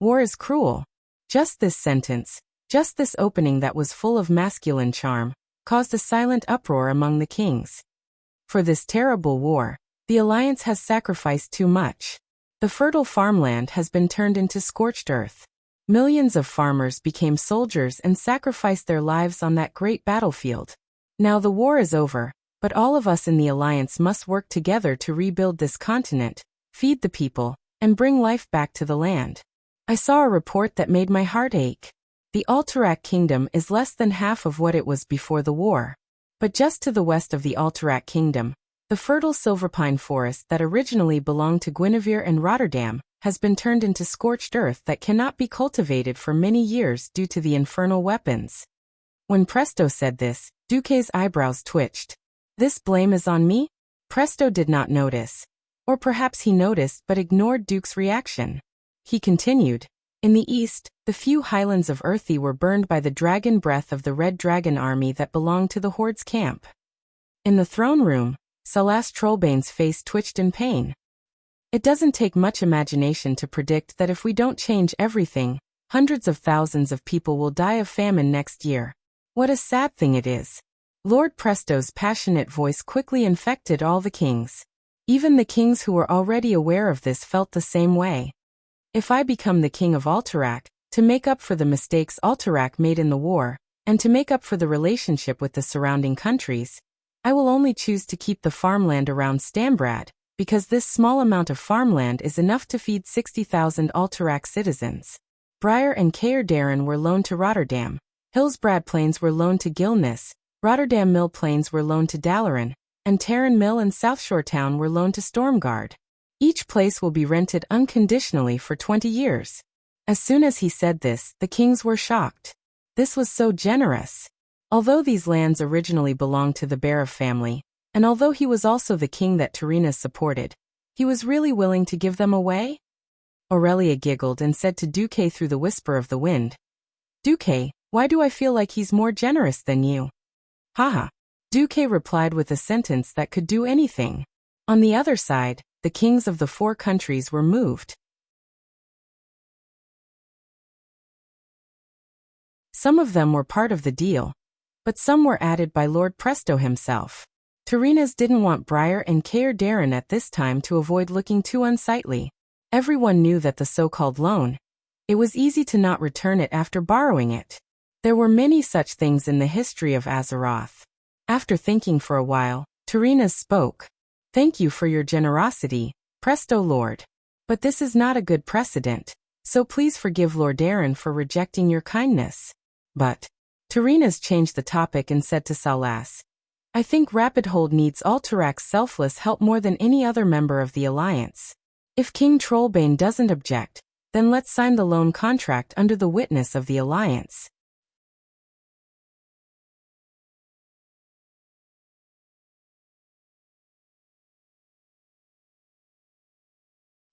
War is cruel. Just this sentence, just this opening that was full of masculine charm, caused a silent uproar among the kings. For this terrible war, the alliance has sacrificed too much. The fertile farmland has been turned into scorched earth. Millions of farmers became soldiers and sacrificed their lives on that great battlefield. Now the war is over, but all of us in the alliance must work together to rebuild this continent, feed the people, and bring life back to the land. I saw a report that made my heart ache. The Alterac kingdom is less than half of what it was before the war. But just to the west of the Alterac kingdom, the fertile silverpine forest that originally belonged to Guinevere and Rotterdam has been turned into scorched earth that cannot be cultivated for many years due to the infernal weapons. When Presto said this, Duque's eyebrows twitched. This blame is on me? Presto did not notice. Or perhaps he noticed but ignored Duke's reaction. He continued, in the east, the few highlands of Earthy were burned by the dragon breath of the Red Dragon army that belonged to the Horde's camp. In the throne room, Salas Trollbane's face twitched in pain. It doesn't take much imagination to predict that if we don't change everything, hundreds of thousands of people will die of famine next year. What a sad thing it is. Lord Presto's passionate voice quickly infected all the kings. Even the kings who were already aware of this felt the same way. If I become the king of Alterac, to make up for the mistakes Alterac made in the war, and to make up for the relationship with the surrounding countries, I will only choose to keep the farmland around Stambrad, because this small amount of farmland is enough to feed 60,000 Alterac citizens. Briar and Caerdaran were loaned to Rotterdam, Hillsbrad Plains were loaned to Gilness, Rotterdam Mill Plains were loaned to Dalaran, and Terran Mill and South Shore Town were loaned to Stormguard. Each place will be rented unconditionally for 20 years. As soon as he said this, the kings were shocked. This was so generous. Although these lands originally belonged to the Barov family, and although he was also the king that Tyrrhenus supported, he was really willing to give them away? Aurelia giggled and said to Duque through the whisper of the wind, Duque, why do I feel like he's more generous than you? Haha. Duque replied with a sentence that could do anything. On the other side, the kings of the 4 countries were moved. Some of them were part of the deal, but some were added by Lord Presto himself. Tyrrhenus didn't want Briar and Caerdaran at this time to avoid looking too unsightly. Everyone knew that the so-called loan, it was easy to not return it after borrowing it. There were many such things in the history of Azeroth. After thinking for a while, Tyrrhenus spoke. Thank you for your generosity, Presto Lord. But this is not a good precedent, so please forgive Lordaeron for rejecting your kindness. But Tyrrhenus changed the topic and said to Salas, I think Rapidhold needs Alterac's selfless help more than any other member of the Alliance. If King Trollbane doesn't object, then let's sign the loan contract under the witness of the Alliance.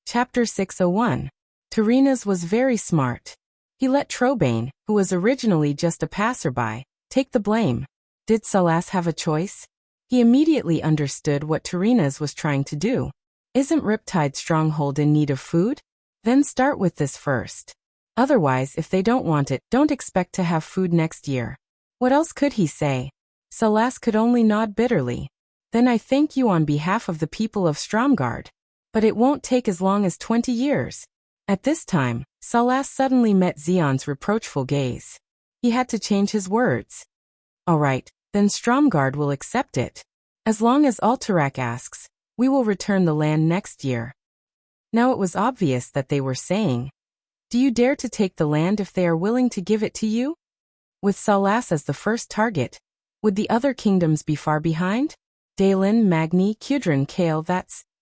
Chapter 601. Tyrrhenus was very smart. He let Trollbane, who was originally just a passerby, take the blame. Did Salas have a choice? He immediately understood what Tyrrhenus was trying to do. Isn't Riptide Stronghold in need of food? Then start with this first. Otherwise, if they don't want it, don't expect to have food next year. What else could he say? Salas could only nod bitterly. Then I thank you on behalf of the people of Stromgard. But it won't take as long as 20 years. At this time, Salas suddenly met Xeon's reproachful gaze. He had to change his words. All right, then Stromgard will accept it. As long as Alterac asks, we will return the land next year. Now it was obvious that they were saying, do you dare to take the land if they are willing to give it to you? With Salas as the first target, would the other kingdoms be far behind? Dalen, Magni, Kudrin, Kale,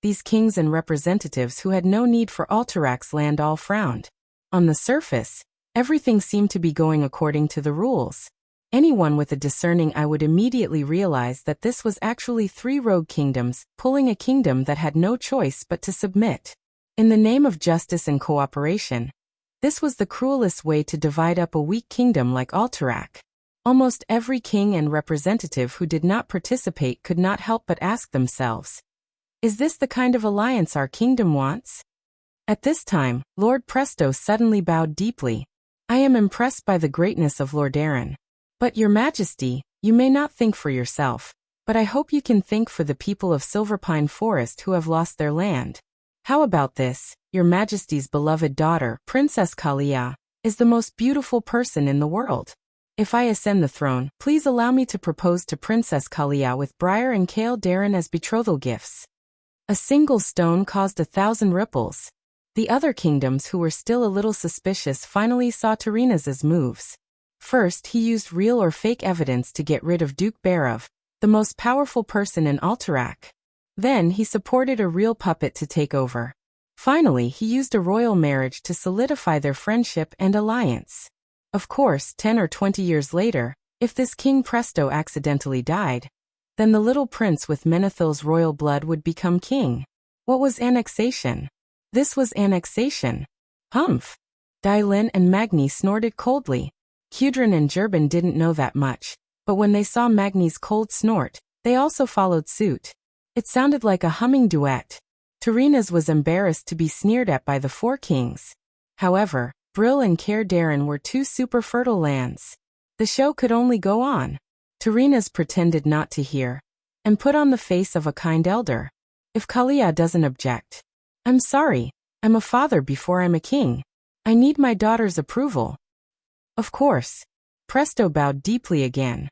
these kings and representatives who had no need for Alterac's land all frowned. On the surface, everything seemed to be going according to the rules. Anyone with a discerning eye would immediately realize that this was actually 3 rogue kingdoms, pulling a kingdom that had no choice but to submit. In the name of justice and cooperation, this was the cruelest way to divide up a weak kingdom like Alterac. Almost every king and representative who did not participate could not help but ask themselves, is this the kind of alliance our kingdom wants? At this time, Lord Presto suddenly bowed deeply. I am impressed by the greatness of Lord Aaron. But Your Majesty, you may not think for yourself, but I hope you can think for the people of Silverpine Forest who have lost their land. How about this? Your Majesty's beloved daughter, Princess Kalia, is the most beautiful person in the world. If I ascend the throne, please allow me to propose to Princess Kalia with Briar and Kale Darren as betrothal gifts. A single stone caused 1,000 ripples. The other kingdoms who were still a little suspicious finally saw Terena's moves. First, he used real or fake evidence to get rid of Duke Barov, the most powerful person in Alterac. Then he supported a real puppet to take over. Finally, he used a royal marriage to solidify their friendship and alliance. Of course, 10 or 20 years later, if this King Presto accidentally died, then the little prince with Menethil's royal blood would become king. What was annexation? This was annexation. Humph! Dylin and Magni snorted coldly. Kudrin and Gerben didn't know that much, but when they saw Magni's cold snort, they also followed suit. It sounded like a humming duet. Terena's was embarrassed to be sneered at by the 4 kings. However, Brill and Caer Darren were 2 super fertile lands. The show could only go on. Terena's pretended not to hear, and put on the face of a kind elder. If Kalia doesn't object. I'm sorry, I'm a father before I'm a king. I need my daughter's approval. Of course. Presto bowed deeply again.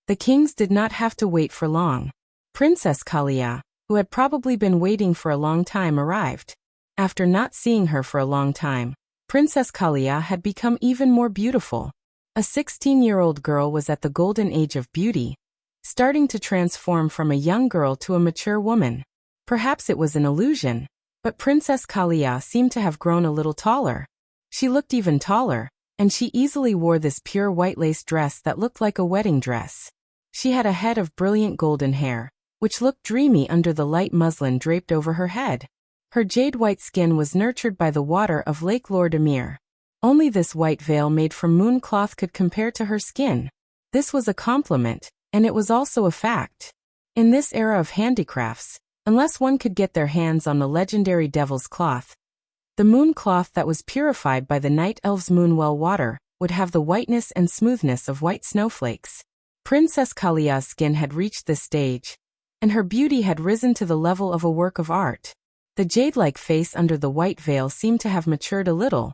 The kings did not have to wait for long. Princess Kalia, who had probably been waiting for a long time, arrived. After not seeing her for a long time, Princess Kalia had become even more beautiful. A 16-year-old girl was at the golden age of beauty, starting to transform from a young girl to a mature woman. Perhaps it was an illusion, but Princess Kalia seemed to have grown a little taller. She looked even taller, and she easily wore this pure white lace dress that looked like a wedding dress. She had a head of brilliant golden hair, which looked dreamy under the light muslin draped over her head. Her jade-white skin was nurtured by the water of Lake Lordamir. Only this white veil made from moon cloth could compare to her skin. This was a compliment, and it was also a fact. In this era of handicrafts, unless one could get their hands on the legendary Devil's Cloth, the moon cloth that was purified by the Night Elves' moonwell water would have the whiteness and smoothness of white snowflakes. Princess Kalia's skin had reached this stage, and her beauty had risen to the level of a work of art. The jade-like face under the white veil seemed to have matured a little,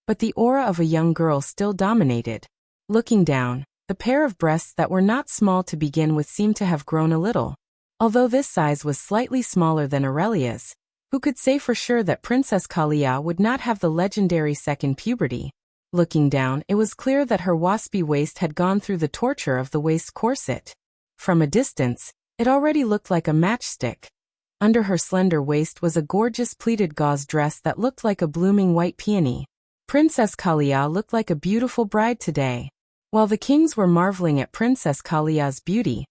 but the aura of a young girl still dominated. Looking down, the pair of breasts that were not small to begin with seemed to have grown a little. Although this size was slightly smaller than Aurelia's, who could say for sure that Princess Kalia would not have the legendary second puberty? Looking down, it was clear that her waspy waist had gone through the torture of the waist corset. From a distance, it already looked like a matchstick. Under her slender waist was a gorgeous pleated gauze dress that looked like a blooming white peony. Princess Kalia looked like a beautiful bride today. While the kings were marveling at Princess Kalia's beauty,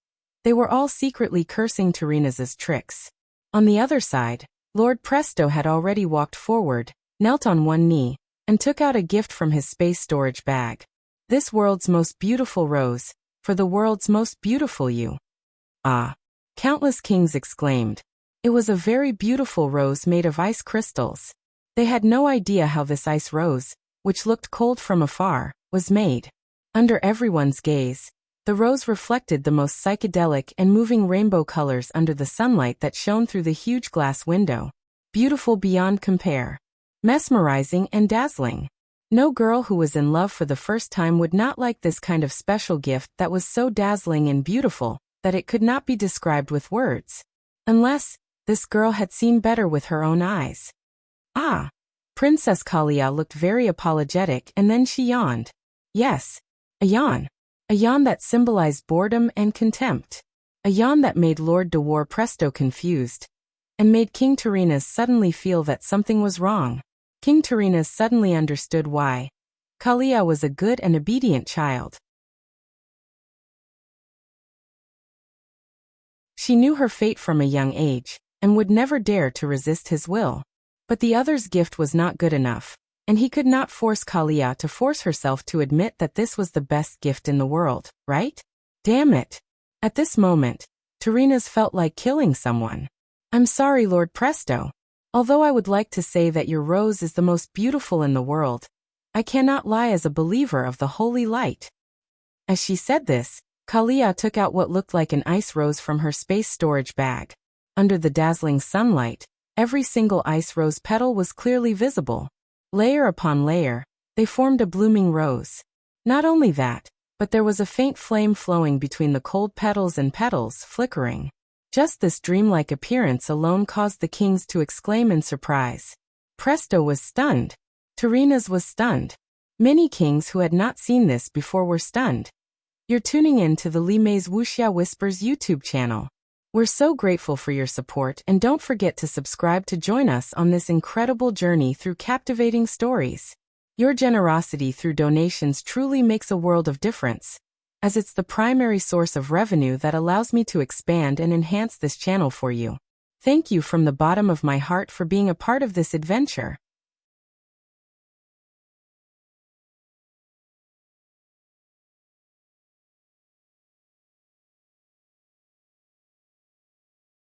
they were all secretly cursing Terena's tricks. On the other side, Lord Presto had already walked forward, knelt on one knee, and took out a gift from his space storage bag. This world's most beautiful rose, for the world's most beautiful you. Ah! Countless kings exclaimed. It was a very beautiful rose made of ice crystals. They had no idea how this ice rose, which looked cold from afar, was made. Under everyone's gaze, the rose reflected the most psychedelic and moving rainbow colors under the sunlight that shone through the huge glass window. Beautiful beyond compare. Mesmerizing and dazzling. No girl who was in love for the first time would not like this kind of special gift that was so dazzling and beautiful that it could not be described with words. Unless this girl had seen better with her own eyes. Ah! Princess Kalia looked very apologetic and then she yawned. Yes, a yawn. A yawn that symbolized boredom and contempt. A yawn that made Lord de War Presto confused, and made King Terenas suddenly feel that something was wrong. King Tarinas suddenly understood why. Kalia was a good and obedient child. She knew her fate from a young age, and would never dare to resist his will. But the other's gift was not good enough, and he could not force Kalia to force herself to admit that this was the best gift in the world, right? Damn it! At this moment, Tarinas felt like killing someone. I'm sorry, Lord Presto. Although I would like to say that your rose is the most beautiful in the world, I cannot lie as a believer of the holy light. As she said this, Kalia took out what looked like an ice rose from her space storage bag. Under the dazzling sunlight, every single ice rose petal was clearly visible. Layer upon layer, they formed a blooming rose. Not only that, but there was a faint flame flowing between the cold petals and petals, flickering. Just this dreamlike appearance alone caused the kings to exclaim in surprise. Presto was stunned. Tarinas was stunned. Many kings who had not seen this before were stunned. You're tuning in to the Limei's Wuxia Whispers YouTube channel. We're so grateful for your support, and don't forget to subscribe to join us on this incredible journey through captivating stories. Your generosity through donations truly makes a world of difference, as it's the primary source of revenue that allows me to expand and enhance this channel for you. Thank you from the bottom of my heart for being a part of this adventure.